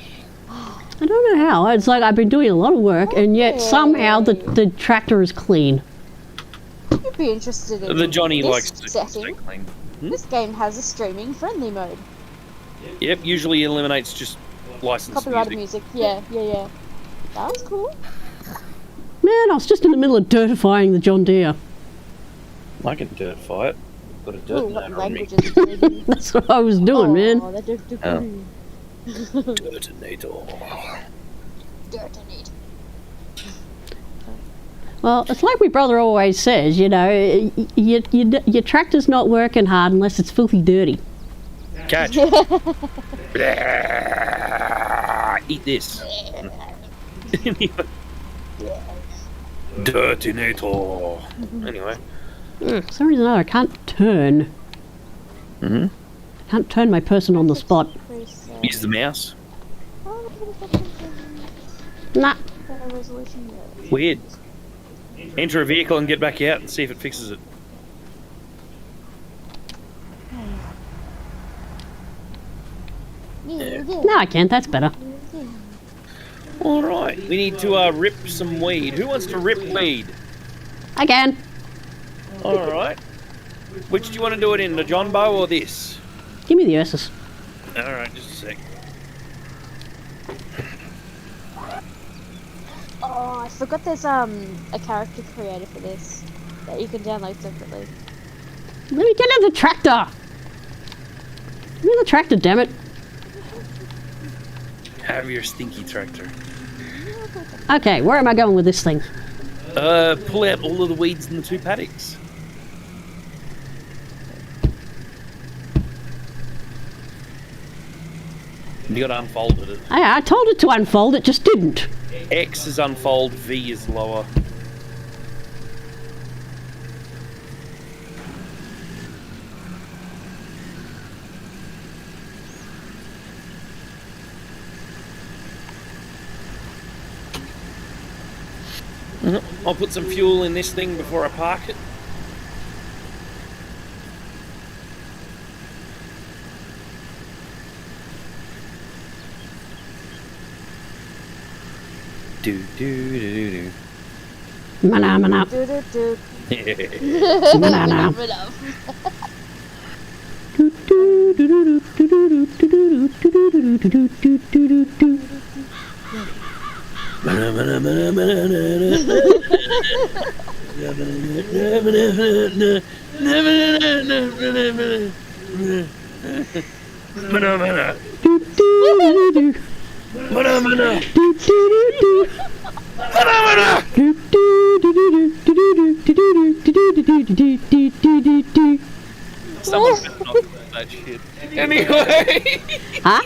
I don't know how. It's like I've been doing a lot of work, and yet somehow the tractor is clean. You'd be interested in The Johnny this likes to setting. stay clean. This game has a streaming friendly mode. Yep, usually eliminates just licensed Copyrighted music. Yeah. That was cool. Man, I was just in the middle of dirtifying the John Deere. I can dirtify it. Got a dirt Ooh, what on me. languages are you? That's what I was doing, man. Oh, that Dirtinator. Dirtinator. Well, it's like my brother always says, you know, your tractor's not working hard unless it's filthy dirty. Catch. Eat this. Dirtinator. Anyway. For some reason or other, I can't turn. I can't turn my person on the spot. Use the mouse. Nah. Weird. Enter a vehicle and get back out and see if it fixes it. No, I can't. That's better. Alright, we need to rip some weed. Who wants to rip weed? I can. Alright. Which do you want to do it in, the John Bow or this? Give me the Ursus. Alright, just a sec. Oh, I forgot there's a character creator for this that you can download separately. Let me get in the tractor! Give me the tractor, damn it. Have your stinky tractor. Okay, where am I going with this thing? Pull out all of the weeds in the 2 paddocks. You gotta unfold it. I told it to unfold, it just didn't. X is unfold, V is lower. I'll put some fuel in this thing before I park it. Do do do do do. Mana, mana. Do. Banana. Someone better not clip that shit. Anyway. Huh?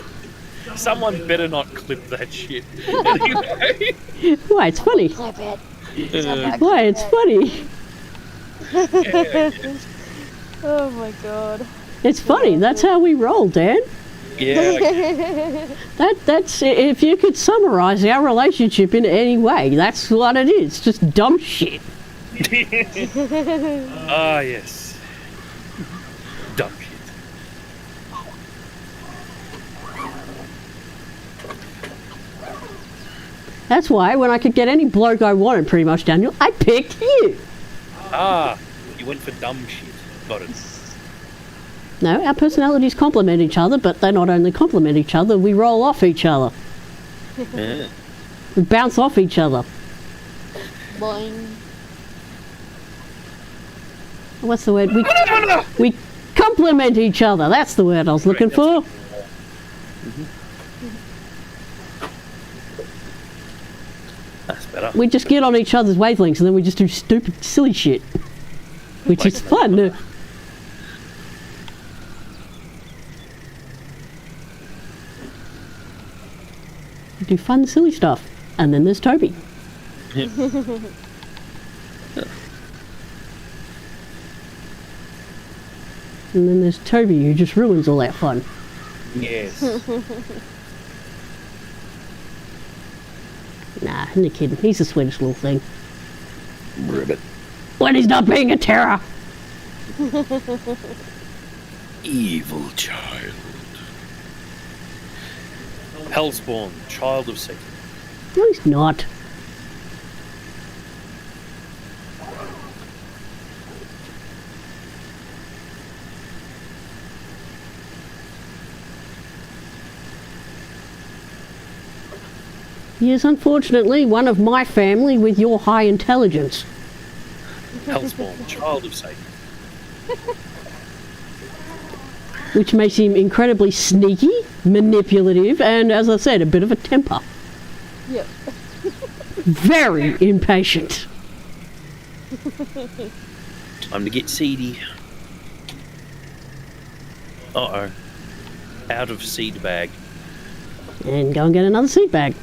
Someone better not clip that shit. Anyway. Why, it's funny. Clip it. Why, it's funny. Oh my god. It's funny. That's how we roll, Dan. Yeah. That's if you could summarize our relationship in any way, that's what it is. Just dumb shit. Ah, yes. Dumb shit. That's why when I could get any bloke I wanted, pretty much, Daniel, I picked you. Ah, you went for dumb shit. Got it. No, our personalities complement each other, but they not only complement each other, we roll off each other. Yeah. We bounce off each other. Boing. What's the word? We complement each other. That's the word I was looking for. That's better. We just get on each other's wavelengths and then we just do stupid, silly shit. Which is fun. We do fun, silly stuff. And then there's Toby. Yeah. And then there's Toby, who just ruins all that fun. Yes. Nah, I'm not kidding. He's the sweetest little thing. Ribbit. When he's not being a terror. Evil child. Hellspawn, child of Satan. No, he's not. He is unfortunately one of my family with your high intelligence. Hellspawn, child of Satan. Which makes him incredibly sneaky, manipulative, and, as I said, a bit of a temper. Yep. Very impatient. Time to get seedy. Uh-oh. Out of seed bag. And go and get another seed bag.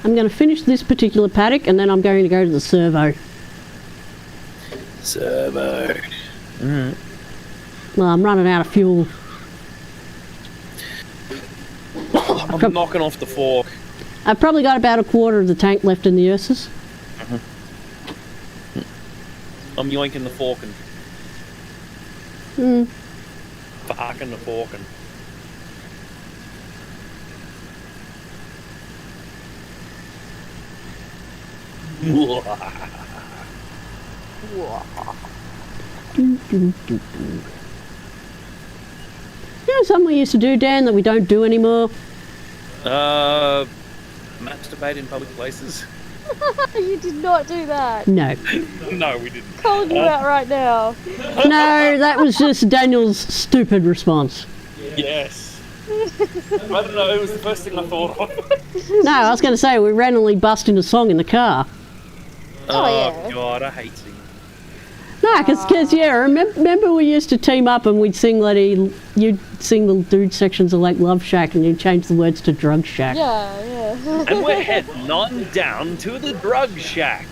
I'm going to finish this particular paddock, and then I'm going to go to the servo. Servo. Alright. Well, I'm running out of fuel. I'm knocking off the fork. I've probably got about a quarter of the tank left in the Ursus. I'm yoinking the forking. Farking the forking. You know something we used to do, Dan, that we don't do anymore? masturbate in public places? You did not do that. No. No, we didn't. Calling you out right now. No, that was just Daniel's stupid response. Yes. I don't know, it was the first thing I thought of. No, I was going to say, we randomly bust into song in the car. Yeah. God, I hate singing. No, because yeah, remember we used to team up and we'd sing you'd sing the dude sections of like Love Shack and you'd change the words to Drug Shack. Yeah. And we're heading on down to the Drug Shack.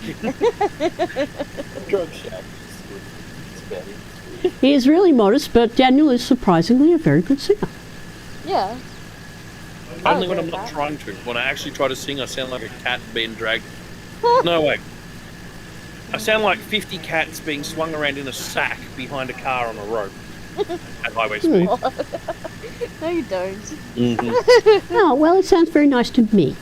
Drug Shack. He is really modest, but Daniel is surprisingly a very good singer. Yeah. Only when I'm not trying to. When I actually try to sing, I sound like a cat being dragged. No, wait. I sound like 50 cats being swung around in a sack behind a car on a rope at highway speed. No, you don't. Mm-hmm. Oh, well, it sounds very nice to me.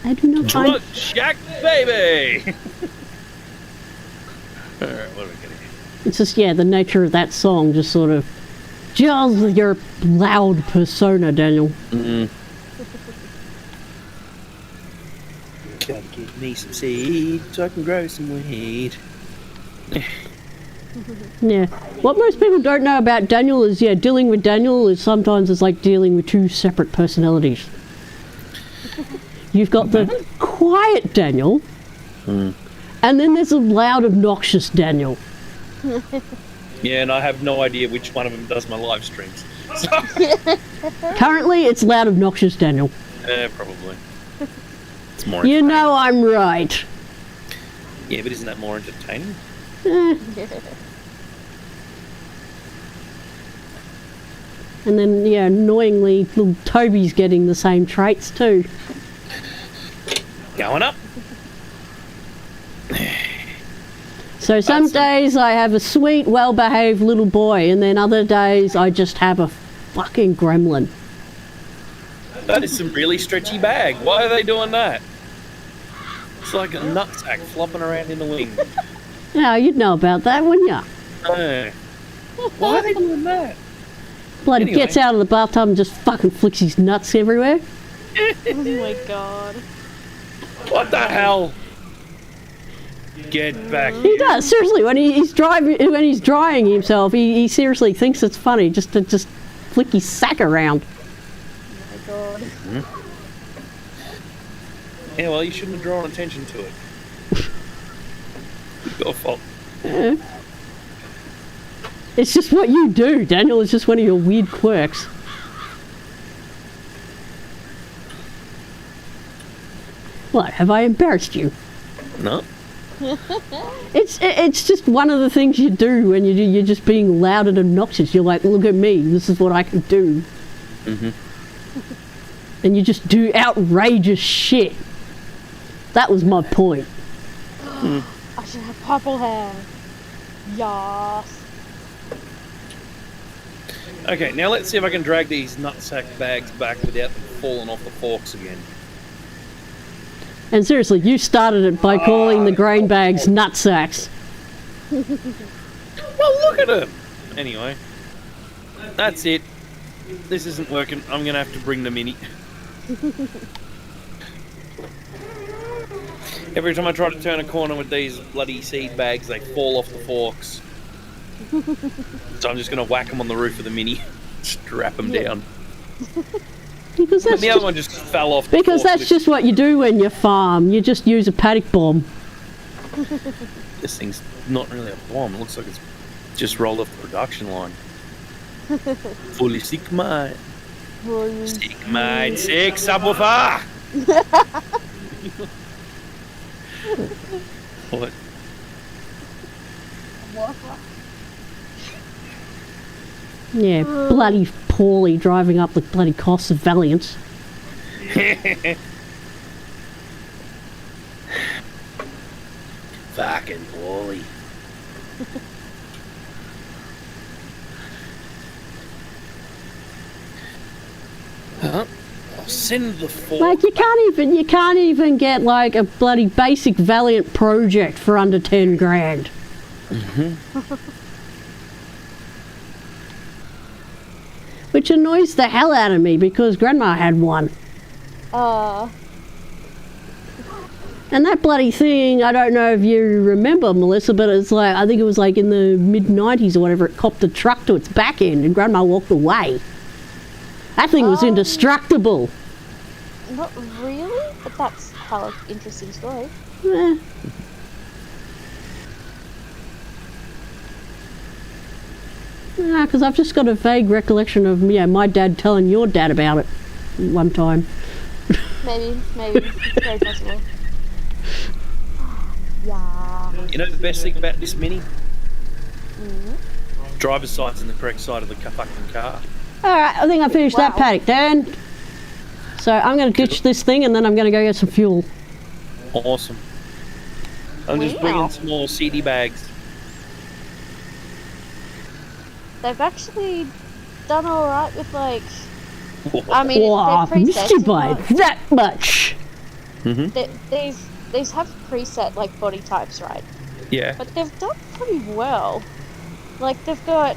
I do not Drug find... Shack, baby! Alright, what are we getting here? It's just, yeah, the nature of that song just sort of gels with your loud persona, Daniel. Mm-hmm. Gotta give me some seed so I can grow some weed. Yeah. What most people don't know about Daniel is, yeah, dealing with Daniel is sometimes it's like dealing with two separate personalities. You've got the quiet Daniel, and then there's a loud, obnoxious Daniel. Yeah, and I have no idea which one of them does my live streams. So. Currently, it's loud, obnoxious Daniel. Probably. It's more You know I'm right. Yeah, but isn't that more entertaining? And then, yeah, annoyingly, little Toby's getting the same traits too. Going up. So some days I have a sweet, well-behaved little boy, and then other days I just have a fucking gremlin. That is some really stretchy bag. Why are they doing that? It's like a nutsack flopping around in the wind. Now, you'd know about that, wouldn't you? Why are they doing that? Bloody Anyway. gets out of the bathtub and just fucking flicks his nuts everywhere. Oh my god. What the hell? Get back He does, seriously. When he's drying himself, he seriously thinks it's funny just to flick his sack around. Oh my god. Yeah, well, you shouldn't have drawn attention to it. Your fault. It's just what you do, Daniel. It's just one of your weird quirks. What, have I embarrassed you? No. It's just one of the things you do when you're just being loud and obnoxious. You're like, look at me, this is what I can do. And you just do outrageous shit. That was my point. I should have purple hair. Yas. Okay, now let's see if I can drag these nutsack bags back without them falling off the forks again. And seriously, you started it by calling the grain bags nutsacks. Well, look at them! Anyway, that's it. This isn't working. I'm going to have to bring the Mini. Every time I try to turn a corner with these bloody seed bags, they fall off the forks. So I'm just going to whack them on the roof of the Mini. Strap them down. Because And the other one just fell off the because fork. that's just what you do when you farm. You just use a paddock bomb. This thing's not really a bomb. It looks like it's just rolled off the production line. Fully sick, mate. Sick, mate. Sick, subwoofer! What? Yeah, bloody Paulie driving up the bloody costs of Valiance. Fucking Paulie. Huh? I'll send the fork. Like you can't even get like a bloody basic Valiant project for under 10 grand. which annoys the hell out of me because Grandma had one. And that bloody thing, I don't know if you remember, Melissa, but it's like, I think it was like in the mid-90s or whatever, it copped a truck to its back end and Grandma walked away. That thing was indestructible. Not really, but that's kind of interesting story. Yeah. Because I've just got a vague recollection of my dad telling your dad about it one time. Maybe. Very possible. Yeah. You know the best thing about this Mini? Driver's side's in the correct side of the fucking car. Alright, I think I finished that paddock, Dan. So I'm going to ditch this thing and then I'm going to go get some fuel. Awesome. I'm just bringing some more CD bags. They've actually done alright with like... Whoa. I mean, they're missed you by that much. These have preset like body types, right? Yeah. But they've done pretty well. Like they've got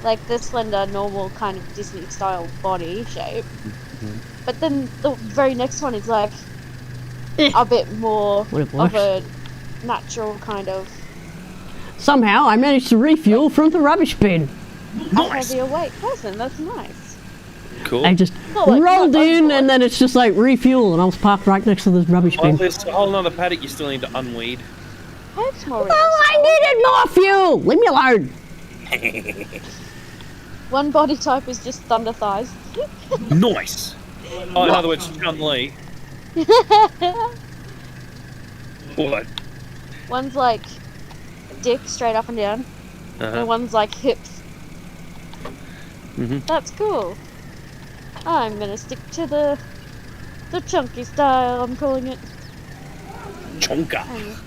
like the slender, normal kind of Disney style body shape. But then the very next one is like a bit more of a natural kind of. Somehow I managed to refuel from the rubbish bin. Nice. Heavier weight person, that's nice. Cool. I just rolled in and then it's just like refuel and I was parked right next to the rubbish bin. There's a whole other paddock you still need to unweed. That's more I needed more fuel! Leave me alone! One body type is just thunder thighs. Nice! Oh, in other words, Chun-Li. What? One's like dick straight up and down. And one's like hips. That's cool. I'm gonna stick to the chunky style, I'm calling it. Chonka.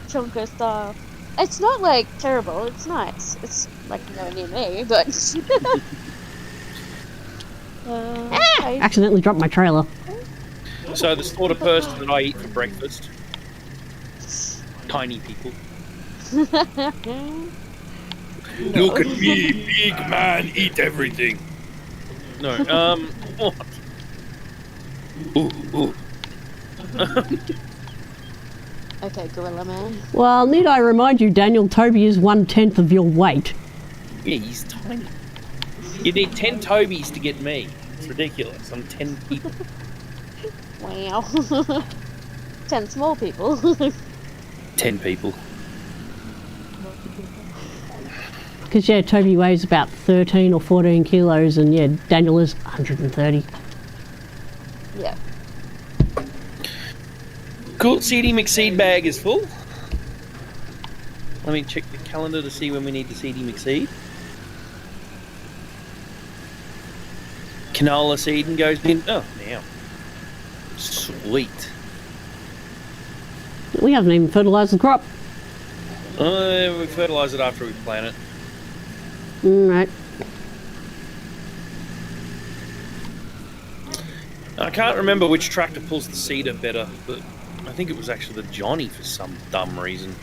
Chunker style. It's not like terrible, it's nice. It's like nowhere near me, but I accidentally dropped my trailer. So the sort of person that I eat for breakfast. Tiny people. Look at me, big man, eat everything. No, what? Ooh. Okay, Gorilla Man. Well, need I remind you, Daniel, Toby is 1/10 of your weight. Yeah, he's tiny. You need 10 Tobys to get me. It's ridiculous. I'm 10 people. Wow. 10 small people. 10 people. Because, Toby weighs about 13 or 14 kilos and, Daniel is 130. Yeah. Cool, CD McSeed bag is full. Let me check the calendar to see when we need the CD McSeed. Canola seed goes in. Oh, now. Sweet. We haven't even fertilised the crop. We fertilise it after we plant it. Right. I can't remember which tractor pulls the seeder better, but I think it was actually the Johnny for some dumb reason.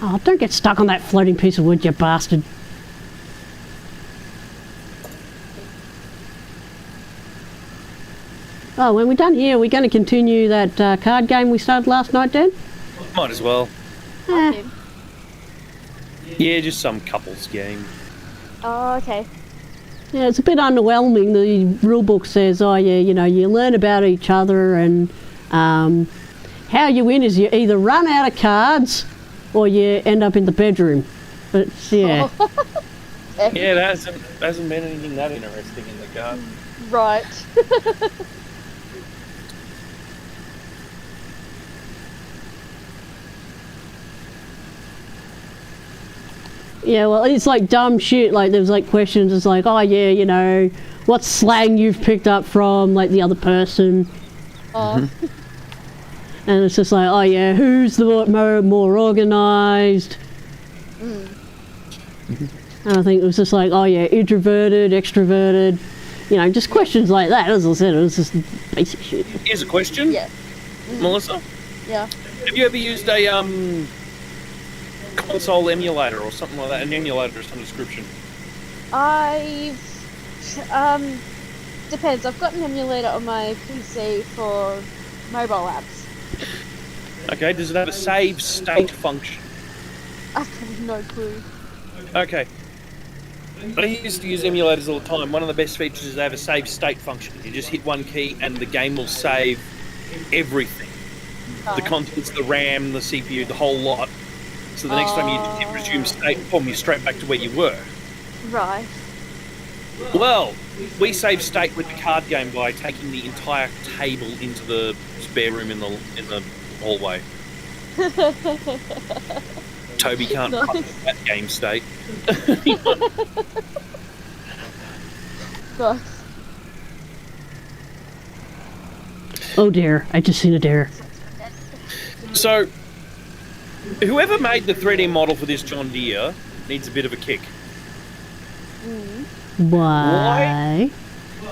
Oh, don't get stuck on that floating piece of wood, you bastard. Oh, when we're done here, we're going to continue that card game we started last night, Dan? Might as well. Okay. Yeah, just some couples game. Oh, okay. Yeah, it's a bit underwhelming. The rule book says, you learn about each other and how you win is you either run out of cards or you end up in the bedroom. But, yeah. Yeah, there hasn't been anything that interesting in the card. Right. Yeah, well, it's like dumb shit. Like, there's like questions. It's like, what slang you've picked up from like the other person. And it's just like, who's the more organised? And I think it was just like, introverted, extroverted. Just questions like that. As I said, it was just basic shit. Here's a question. Yeah. Melissa? Yeah. Have you ever used a console emulator or something like that? An emulator of some description. Depends. I've got an emulator on my PC for mobile apps. Okay, does it have a save state function? I've got no clue. Okay. I used to use emulators all the time. One of the best features is they have a save state function. You just hit one key and the game will save everything. The contents, the RAM, the CPU, the whole lot. So the next time you just hit resume state, boom, you're straight back to where you were. Right. Well, we save state with the card game by taking the entire table into the spare room in the hallway. Toby can't cut that game state. Nice. Oh dear, I just seen a deer. So, whoever made the 3D model for this John Deere needs a bit of a kick. Why?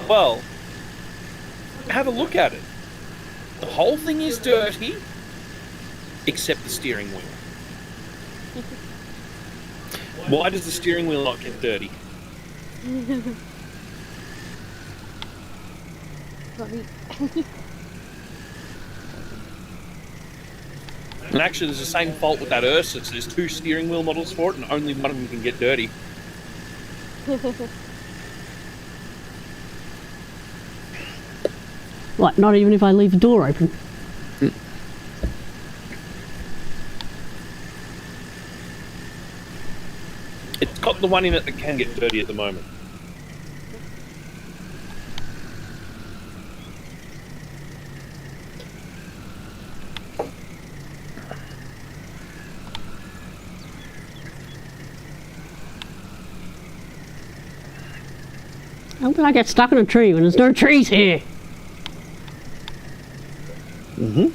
Well, have a look at it. The whole thing is dirty, except the steering wheel. Why does the steering wheel not get dirty? And actually, there's the same fault with that Ursus. There's 2 steering wheel models for it, and only one of them can get dirty. What, not even if I leave the door open? It's got the one in it that can get dirty at the moment. How did I get stuck in a tree when there's no trees here? Mm-hmm.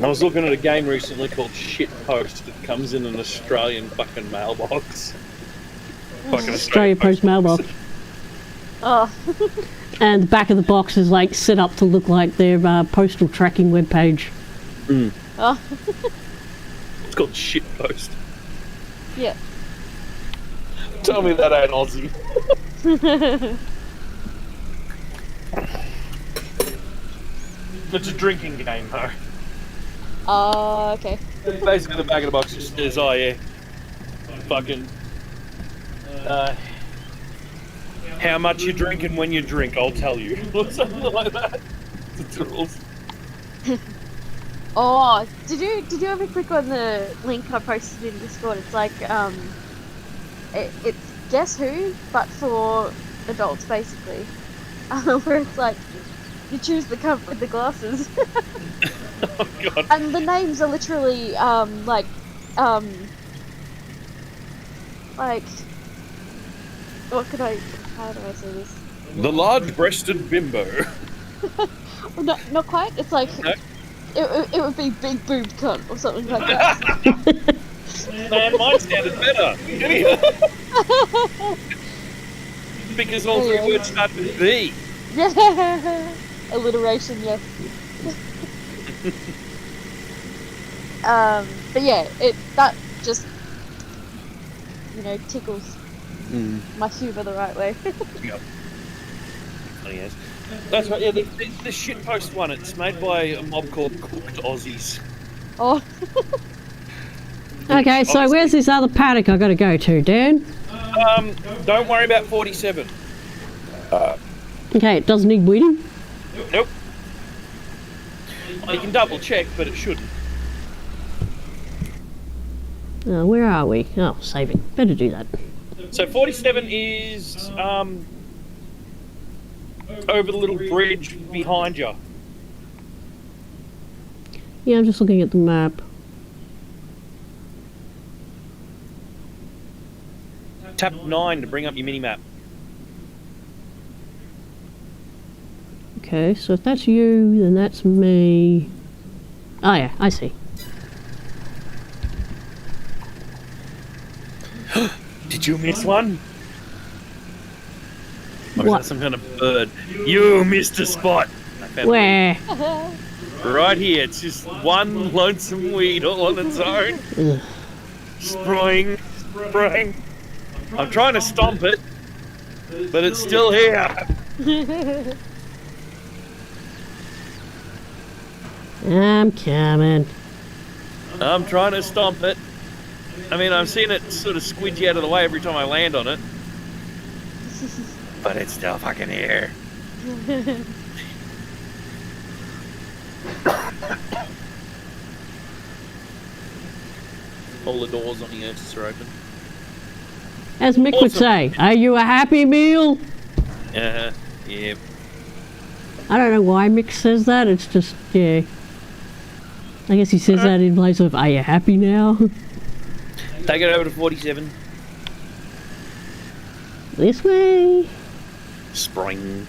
I was looking at a game recently called Shit Post. It comes in an Australian fucking mailbox. Fucking Australia Post mailbox. Oh. And the back of the box is like set up to look like their postal tracking webpage. Mm. Oh. It's called Shit Post. Yeah. Tell me that ain't Aussie. It's a drinking game, though. Oh, okay. Basically, the back of the box just says, "Oh yeah, fucking, how much you drinking when you drink? I'll tell you," or something like that. It's the rules. Oh, did you ever click on the link I posted in Discord? It's like it's Guess Who, but for adults, basically. Where it's like you choose the cup with the glasses. Oh god. And the names are literally like what could I? How do I say this? The large-breasted bimbo. Well, not quite. It's like No? it would be big boobed cunt or something like that. Man, mine sounded better. Because all 3 words start with B. Yeah, alliteration. Yes. But yeah, that just tickles my humour the right way. Yep. Funny as. That's right. Yeah, the Shit Post one. It's made by a mob called Cooked Aussies. Oh. Okay, so where's this other paddock I got to go to, Dan? Don't worry about 47. Okay, it doesn't need weeding. Nope. You can double check, but it shouldn't. Where are we? Oh, saving. Better do that. So 47 is over the little bridge behind you. Yeah, I'm just looking at the map. Tap 9 to bring up your mini map. Okay, so if that's you, then that's me. Oh yeah, I see. Did you miss one? Or is What? that some kind of bird? You missed a spot. I found Where? weed. Right here. It's just one lonesome weed all on its own. Ugh. Spraying. I'm trying to stomp it, but it's still here. I'm coming. I'm trying to stomp it. I mean, I'm seeing it sort of squidgy out of the way every time I land on it. But it's still fucking here. All the doors on the Ursus are open. As Mick would say, are you a happy meal? Yeah. I don't know why Mick says that, it's just, yeah. I guess he says that in place of, are you happy now? Take it over to 47. This way. Spring.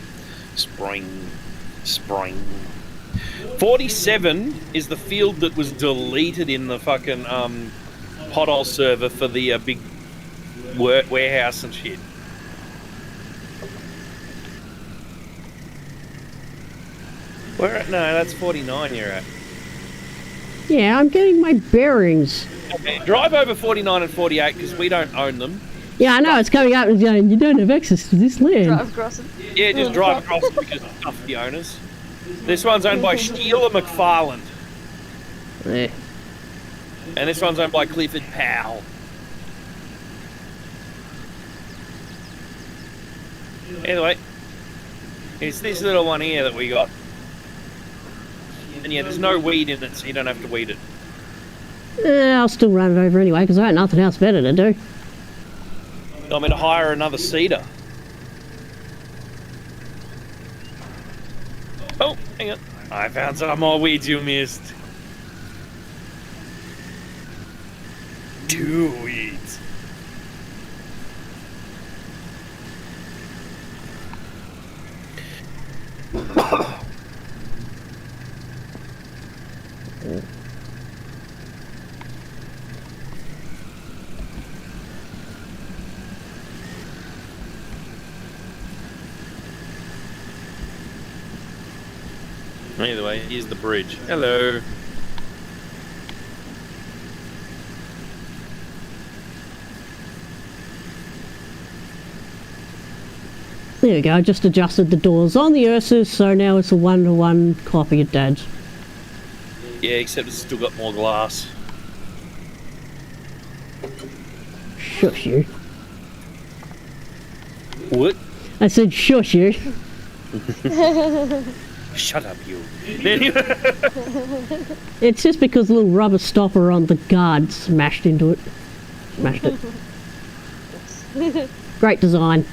47 is the field that was deleted in the fucking Pothole server for the big warehouse and shit. Where? No, that's 49 you're at. Yeah, I'm getting my bearings. Okay, drive over 49 and 48 because we don't own them. Yeah, I know, it's coming up and going, you don't have access to this land. Drive across them. Yeah, just drive across it because it's tough for the owners. This one's owned by Sheila McFarland. There. And this one's owned by Clifford Powell. Anyway, it's this little one here that we got. And yeah, there's no weed in it, so you don't have to weed it. I'll still run it over anyway, because I got nothing else better to do. You want me to hire another cedar? Oh, hang on. I found some more weeds you missed. 2 weeds. Either way, here's the bridge. Hello. There we go, I just adjusted the doors on the Ursus, so now it's a 1-to-1 copy of Dad's. Yeah, except it's still got more glass. Shush you. What? I said shush you. Shut up, you. It's just because the little rubber stopper on the guard smashed into it. Smashed it. Great design.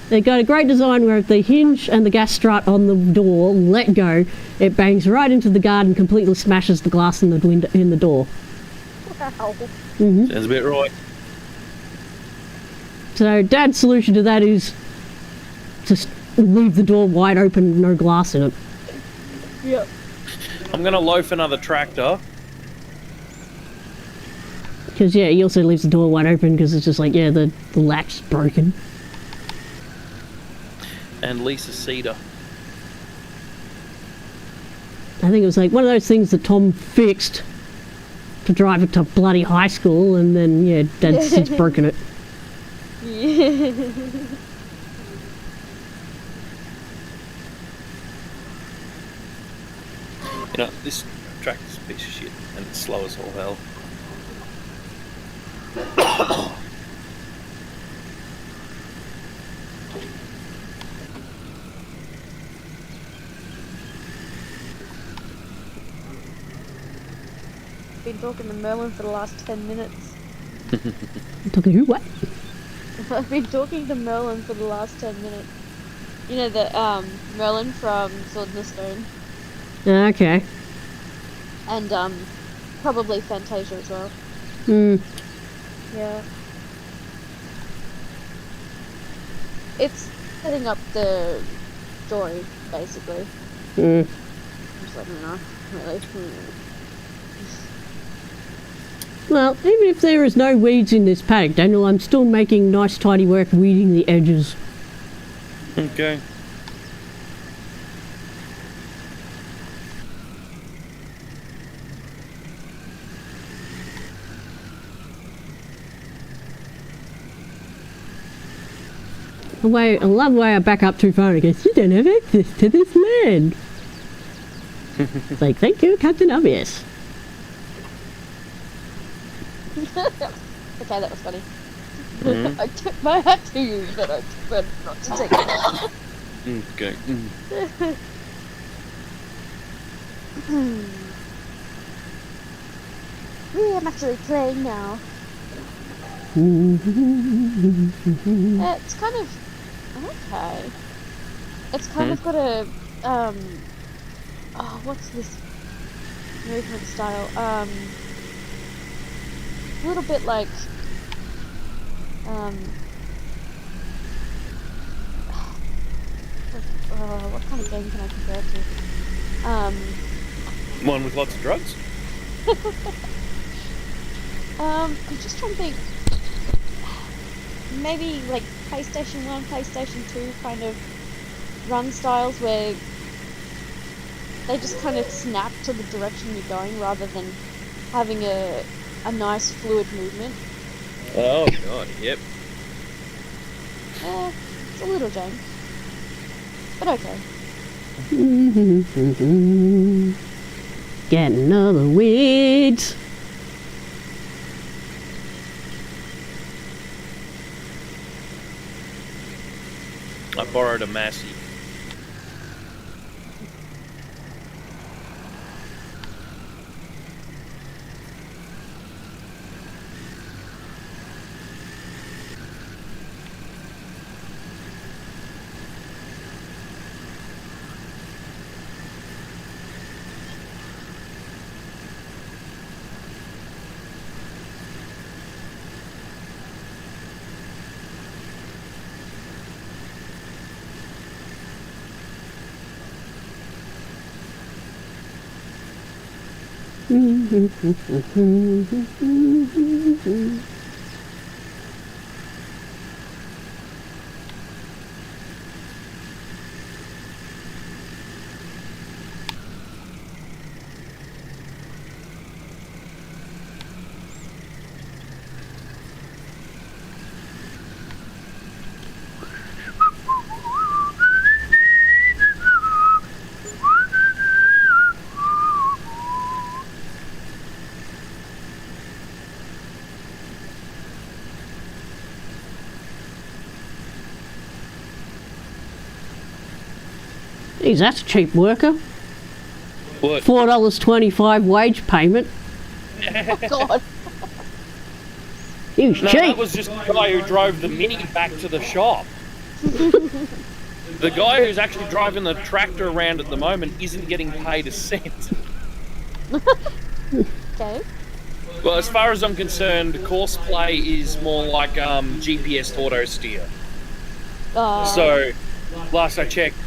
They got a great design where if the hinge and the gas strut on the door let go, it bangs right into the guard and completely smashes the glass in the window in the door. Wow. Sounds a bit right. So Dad's solution to that is just leave the door wide open, no glass in it. Yep. I'm gonna loaf another tractor. Because yeah, he also leaves the door wide open because it's just like, yeah, the latch's broken. And lease a cedar. I think it was like one of those things that Tom fixed to drive it to bloody high school, and then yeah, Dad's since broken it. You know, this tractor's a piece of shit, and it's slow as all hell. Been talking to Merlin for the last 10 minutes. Talking who? What? I've been talking to Merlin for the last 10 minutes. You know the Merlin from Sword in the Stone. Okay. And probably Fantasia as well. Hmm. Yeah. It's setting up the story, basically. Mm. Just like, no, really. Well, even if there is no weeds in this paddock, Daniel, I'm still making nice tidy work weeding the edges. Okay. I love the way I back up too far and I go, you don't have access to this land. It's like, thank you, Captain Obvious. Okay, that was funny. I took my hat to you, but I prefer not to take it. Okay. I'm actually playing now. It's kind of okay. It's kind of got a oh, what's this movement style? A little bit like what kind of game can I compare it to? One with lots of drugs? I'm just trying to think. Maybe like PlayStation 1, PlayStation 2 kind of run styles where they just kind of snap to the direction you're going rather than having a nice fluid movement. Oh god, yep. It's a little jank. But okay. Get another weeds. I borrowed a Massey. Geez, that's a cheap worker. What? $4.25 wage payment. Oh god. He was No, cheap. that was just the guy who drove the Mini back to the shop. The guy who's actually driving the tractor around at the moment isn't getting paid a cent. Okay. Well, as far as I'm concerned, Courseplay is more like GPS auto steer. So, last I checked,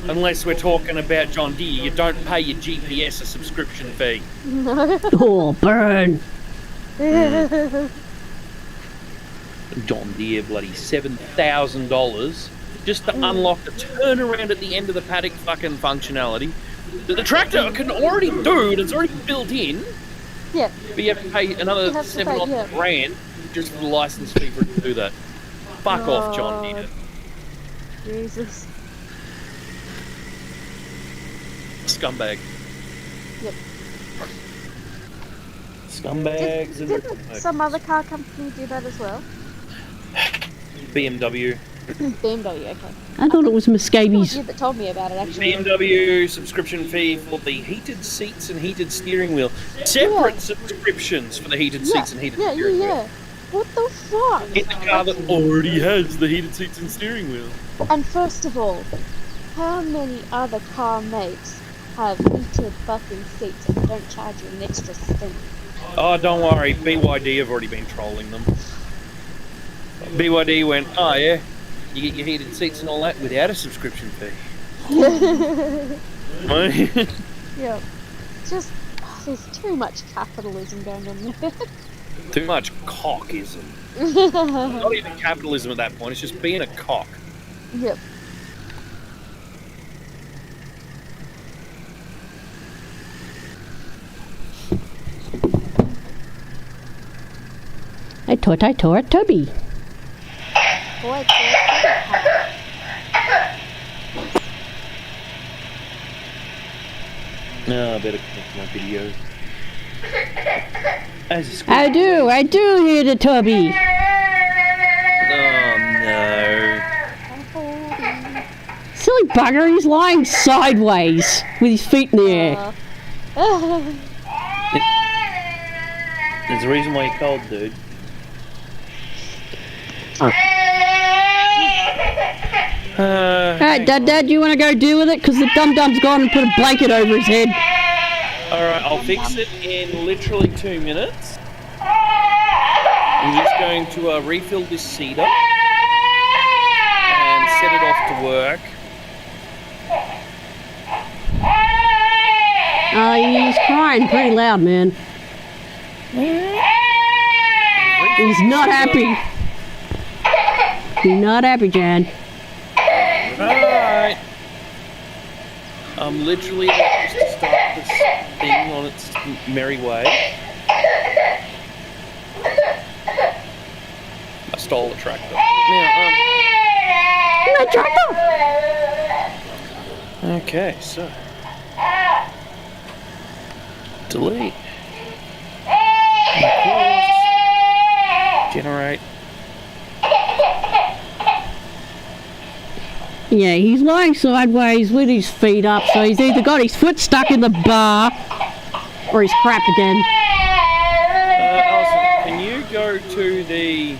unless we're talking about John Deere, you don't pay your GPS a subscription fee. Oh, burn. John Deere, bloody $7,000 just to unlock the turnaround at the end of the paddock fucking functionality that the tractor can already do, and it's already built in. Yeah. But you have to pay another $7 grand just for the license fee for it to do that. Fuck off, John Deere. Jesus. Scumbag. Yep. Scumbags. Didn't some other car company do that as well? BMW. BMW, okay. I thought it was It was Muscavies. you that told me about it, actually. BMW subscription fee for the heated seats and heated steering wheel. Separate subscriptions for the heated seats and heated steering wheel. What the fuck? In the car that already has the heated seats and steering wheel. And first of all, how many other car makes have heated fucking seats and don't charge you an extra cent? Oh, don't worry. BYD have already been trolling them. BYD went, oh yeah, you get your heated seats and all that without a subscription fee. Yep. Just there's too much capitalism going on there. Too much cockism. Not even capitalism at that point. It's just being a cock. Yep. I tore Toby. Boy, No, I better connect my video. I do hear the Toby. Oh no. Silly bugger, he's lying sideways with his feet in the air. There's a reason why you're cold, dude. Alright, Dad, you want to go deal with it? Because the dum-dum's gone and put a blanket over his head. Alright, I'll fix it in literally 2 minutes. I'm just going to refill this cedar and set it off to work. He's crying pretty loud, man. He's not happy. He's not happy, Jan. Alright. I'm literally about to start this thing on its merry way. I stole the tractor. No tractor! Okay, so. Delete. Generate. Yeah, he's lying sideways with his feet up, so he's either got his foot stuck in the bar or he's crapped again. Allison, can you go to the...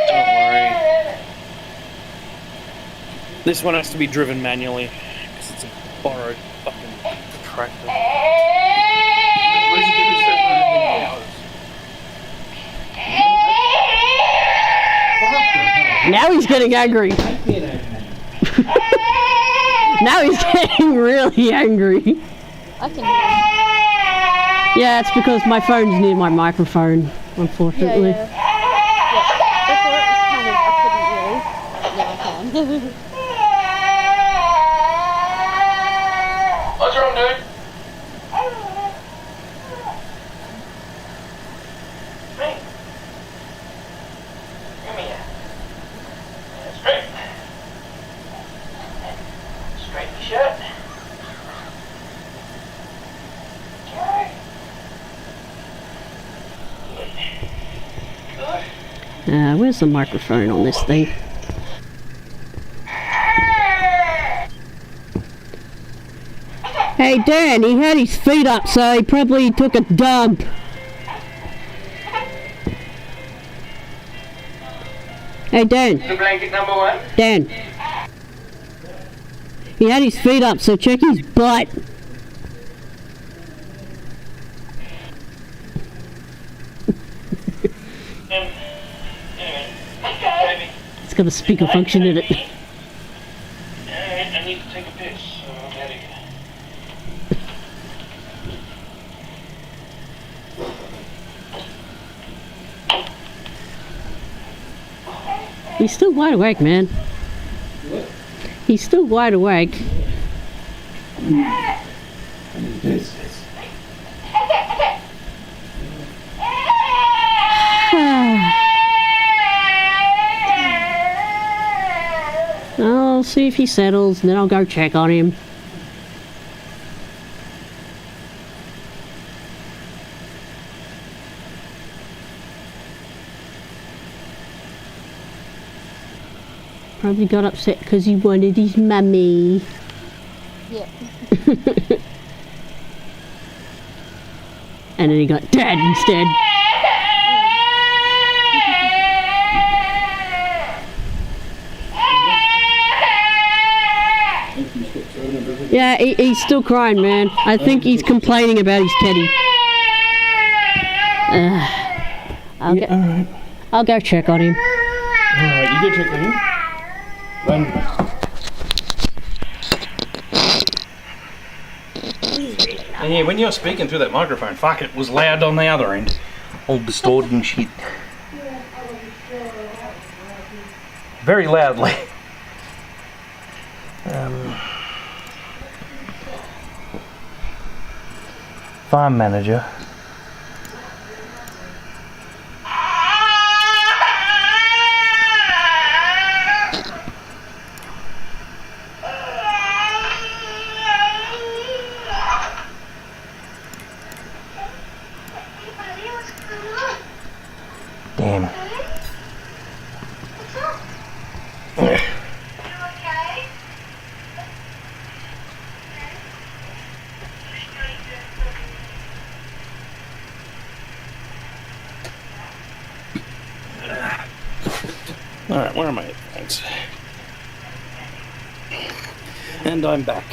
don't worry. This one has to be driven manually, because it's a borrowed fucking tractor. Now he's getting angry. Now he's getting really angry. I can hear him. Yeah, it's because my phone's near my microphone, unfortunately. Yeah. Before it was kind of, I couldn't really, but now I can. What's wrong, dude? Me? Come here. Straight. Straighten your shirt. Okay. Good. Where's the microphone on this thing? Hey Dan, he had his feet up, so he probably took a dump. Hey Dan. The blanket number 1. Dan. He had his feet up, so check his butt. Baby. It's got a speaker function in it. Alright, I need to take a piss, so I'm ready. He's still wide awake, man. What? He's still wide awake. I need this. I'll see if he settles, and then I'll go check on him. Probably got upset because he wanted his mummy. Yeah. And then he got dad instead. Yeah, he's still crying, man. I think he's complaining about his teddy. I'll go check on him. Alright, you go check that in. Run. And yeah, when you're speaking through that microphone, fuck, it was loud on the other end. All distorted and shit. Very loudly. Farm manager. Damn. Alright, where are my headphones? And I'm back.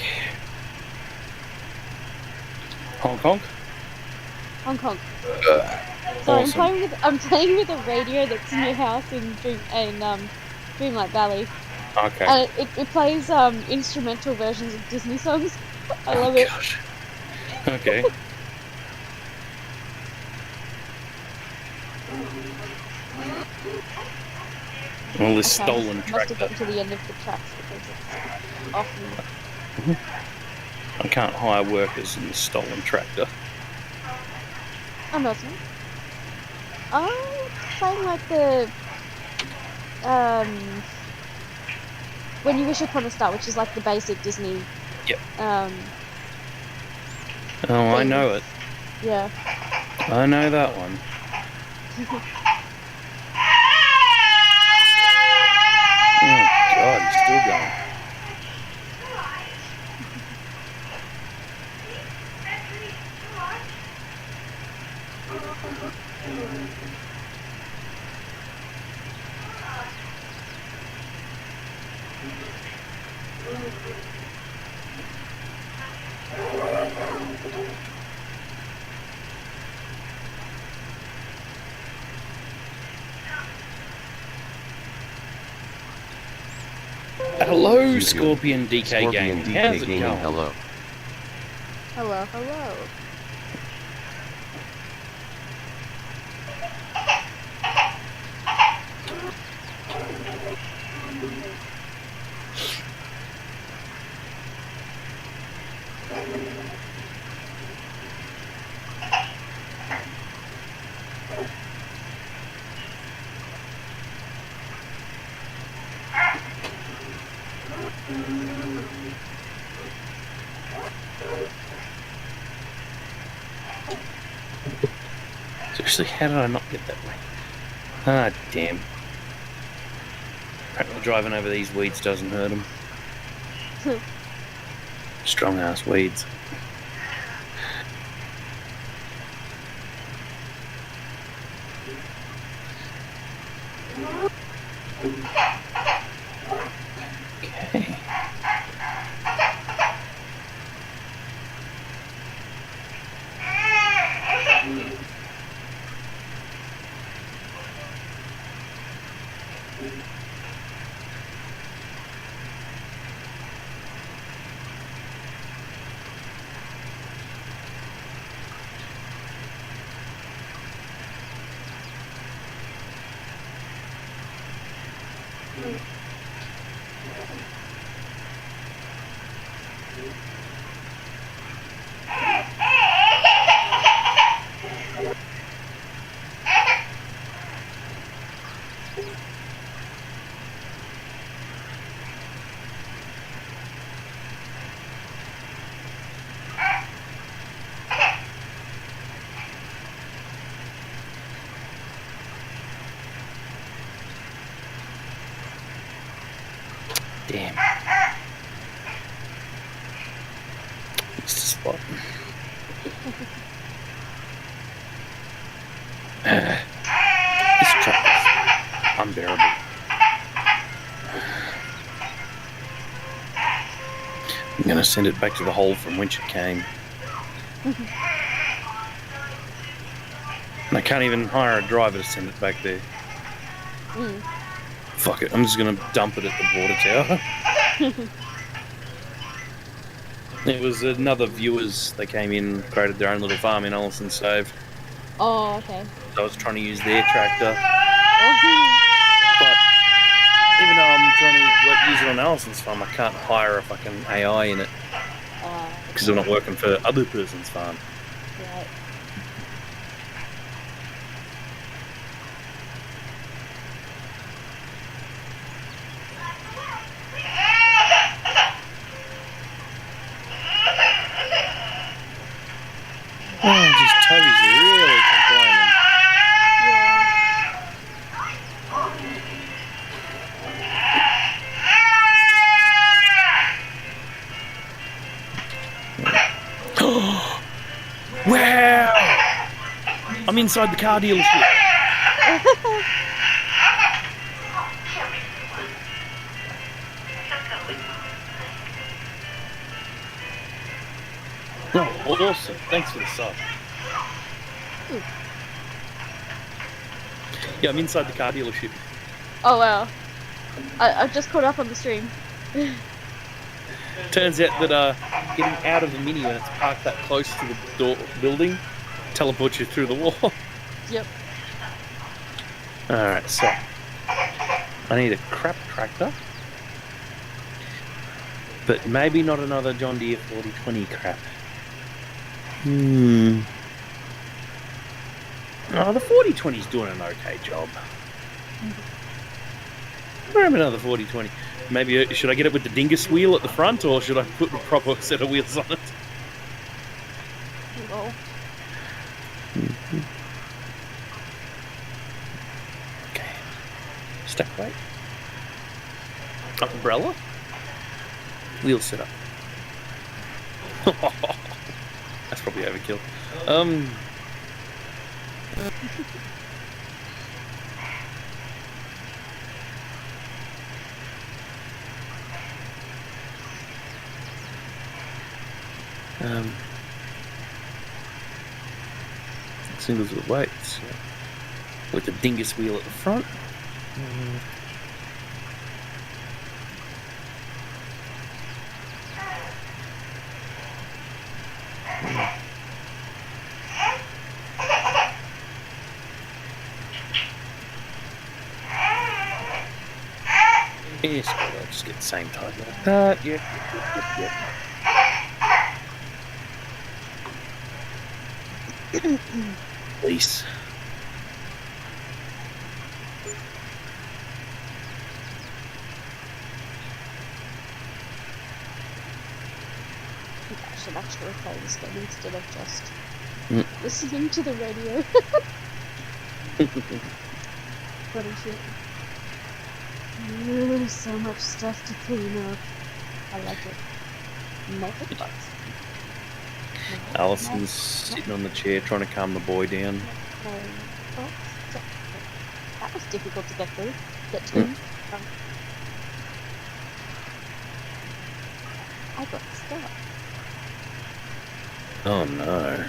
Honk honk? Honk honk. Awesome. I'm playing with a radio that's in your house in Dreamlight Valley. Okay. And it plays instrumental versions of Disney songs. I love it. Gosh. Okay. All this stolen Must have tractor. got to the end of the tracks because it's often. I can't hire workers in the stolen tractor. I'm not. I'm playing like the When You Wish Upon a Star, which is like the basic Disney. Yep. Oh, I know it. Yeah. I know that one. Oh God, he's still going. Hello, Scorpion DK Scorpion Gaming. DK How's it Gaming, going? hello. Hello, hello. Seriously, how did I not get that way? Ah, damn. Apparently driving over these weeds doesn't hurt them. Strong ass weeds. Okay. Damn. Missed a spot. This truck is unbearable. I'm going to send it back to the hole from which it came. And I can't even hire a driver to send it back there. Fuck it, I'm just gonna dump it at the water tower. It was another viewers. They came in, created their own little farm in Allison Stove. Oh, okay. So I was trying to use their tractor. But even though I'm trying to use it on Allison's farm, I can't hire a fucking AI in it. Because I'm not working for other person's farm. Right. Oh, just Toby's really complaining. Wow! I'm inside the car dealership. Oh, awesome. Thanks for the sub. Yeah, I'm inside the car dealership. Oh wow. I've just caught up on the stream. Turns out that getting out of the Mini when it's parked that close to the door building teleports you through the wall. Yep. Alright, so I need a crap tractor. But maybe not another John Deere 4020 crap. Oh, the 4020's doing an okay job. Maybe another 4020. Maybe should I get it with the dingus wheel at the front, or should I put the proper set of wheels on it? Lol. Okay. Stack weight. Umbrella. Wheel setup. That's probably overkill. Singles with weights. With the dingus wheel at the front. Yes, I'll just get the same type like that. Yep. Lease. I should actually play this game instead of just listening to the radio. What is it? So much stuff to clean up. I like it. Make it fun. Allison's sitting on the chair trying to calm the boy down. That was difficult to get through. Get to. I got stuck. Oh no.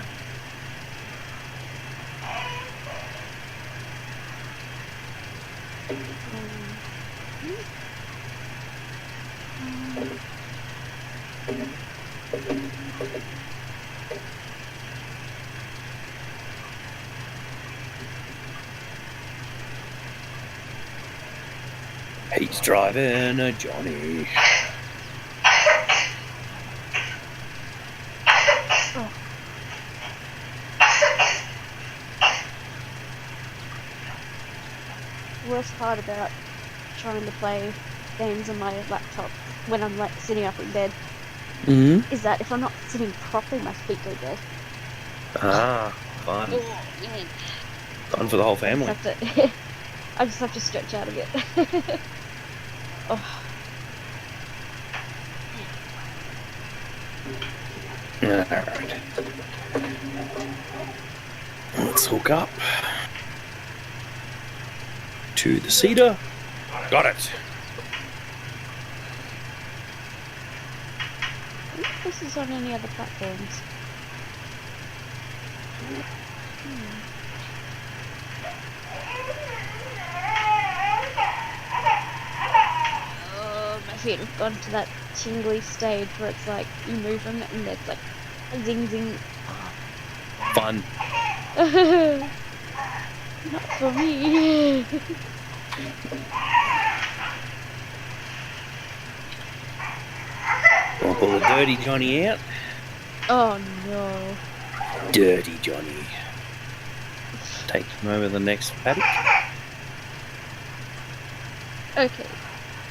He's driving a Johnny. Worst part about trying to play games on my laptop when I'm like sitting up in bed is that if I'm not sitting properly, my feet go dead. Ah, fun. Oh, man. Fun for the whole family. I just have to stretch out a bit. Oh. Alright. Let's hook up to the cedar. Got it. I wonder if this is on any other platforms. feet have gone to that tingly stage where it's like you move them and it's like zing zing. Fun. Not for me. I'll pull the dirty Johnny out. Oh no. Dirty Johnny. Take him over the next paddock. Okay.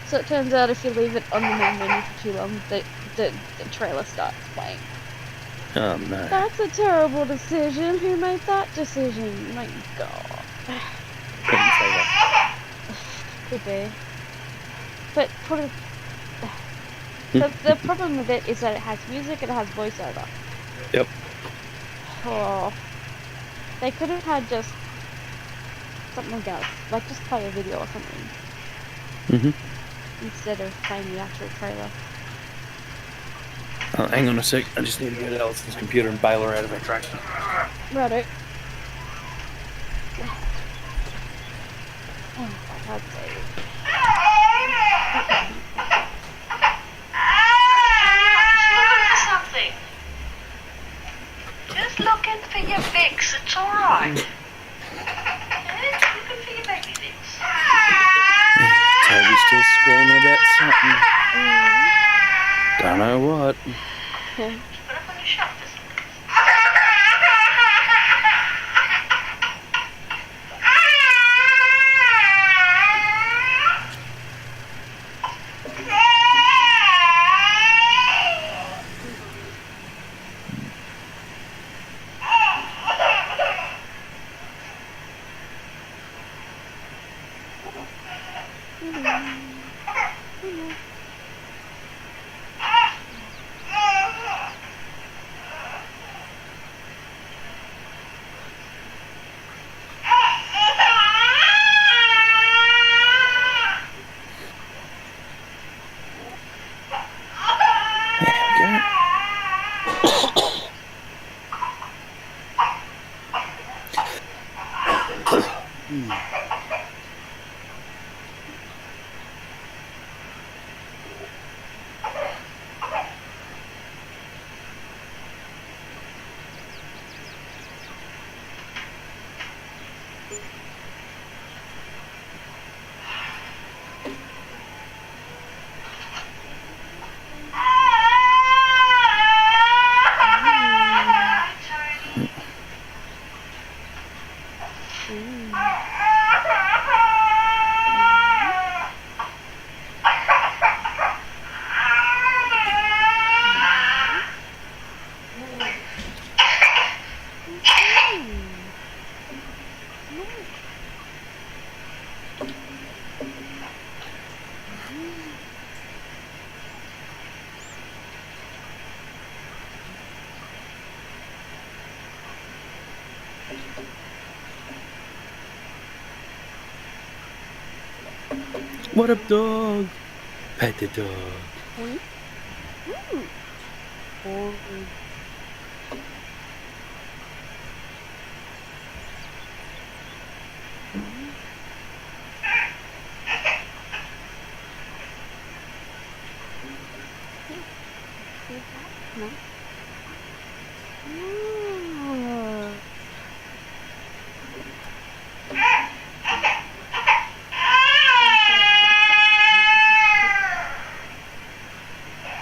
So it turns out if you leave it on the main menu for too long, the trailer starts playing. Oh no. That's a terrible decision. Who made that decision? My god. Couldn't say that. Could be. But put it... the problem with it is that it has music and it has voiceover. Yep. Oh. They could have had just something else. Like just play a video or something. Instead of playing the actual trailer. Oh, hang on a sec. I just need to go to Allison's computer and bail her out of her track. Righto. Oh, for God's sake. Something. Just looking for your fix. It's all right. Just looking for your baby fix. Toby's still screaming about something. Don't know what. Put up on your shelf. What up, dog? Pet the dog.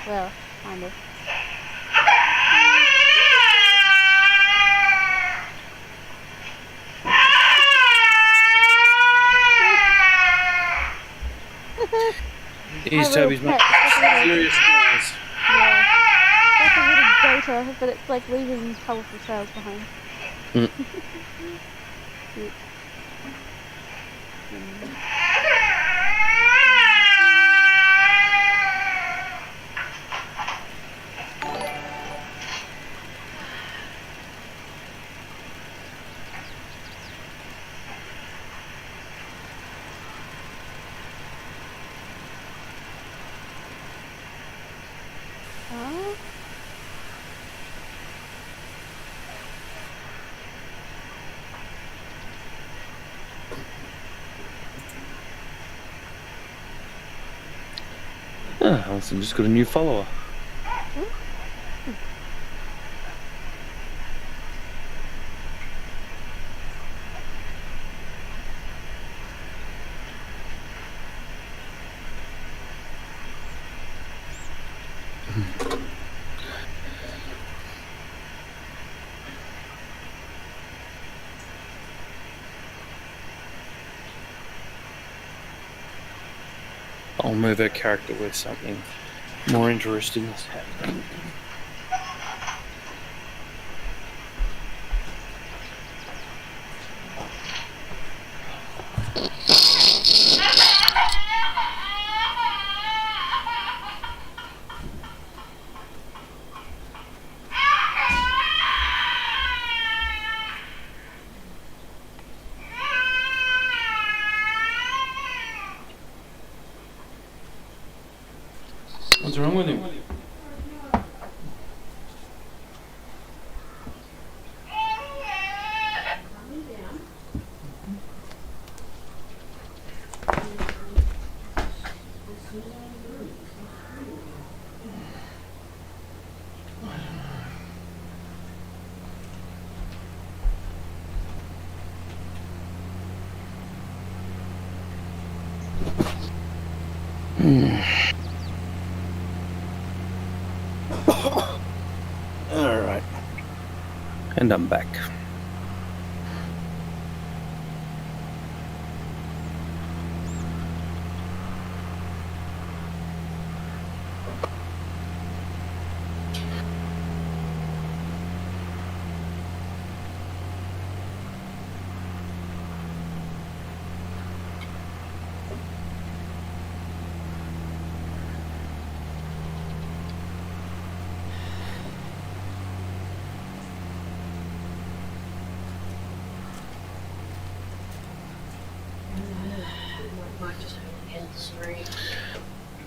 Well, kind of. Here's Toby's mate. Furious noise. Yeah. Like a little data, but it's like leaving colourful trails behind. Cute. Allison just got a new follower. I'll move her character where something more interesting is happening. What's wrong with him? Alright. And I'm back.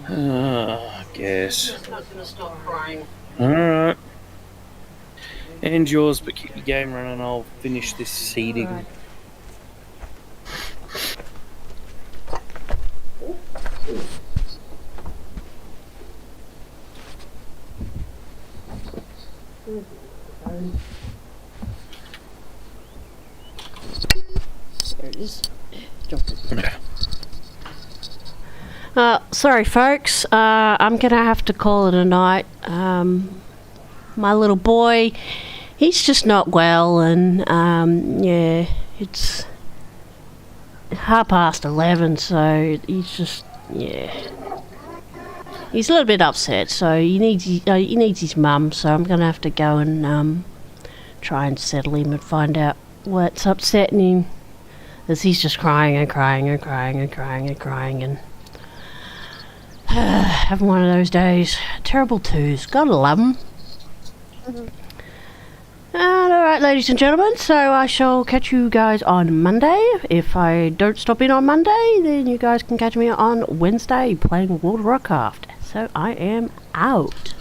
I guess. Just not gonna stop crying. Alright. And yours, but keep your game running. I'll finish this seeding. Right. There it is. Sorry folks, I'm gonna have to call it a night. My little boy, he's just not well, and yeah, it's 11:30, so he's just, yeah, he's a little bit upset, so he needs his mum, so I'm gonna have to go and try and settle him and find out what's upsetting him, as he's just crying and crying and crying and crying and crying and having one of those days. Terrible twos. Gotta love them. And alright, ladies and gentlemen, so I shall catch you guys on Monday. If I don't stop in on Monday, then you guys can catch me on Wednesday playing World of Warcraft. So I am out.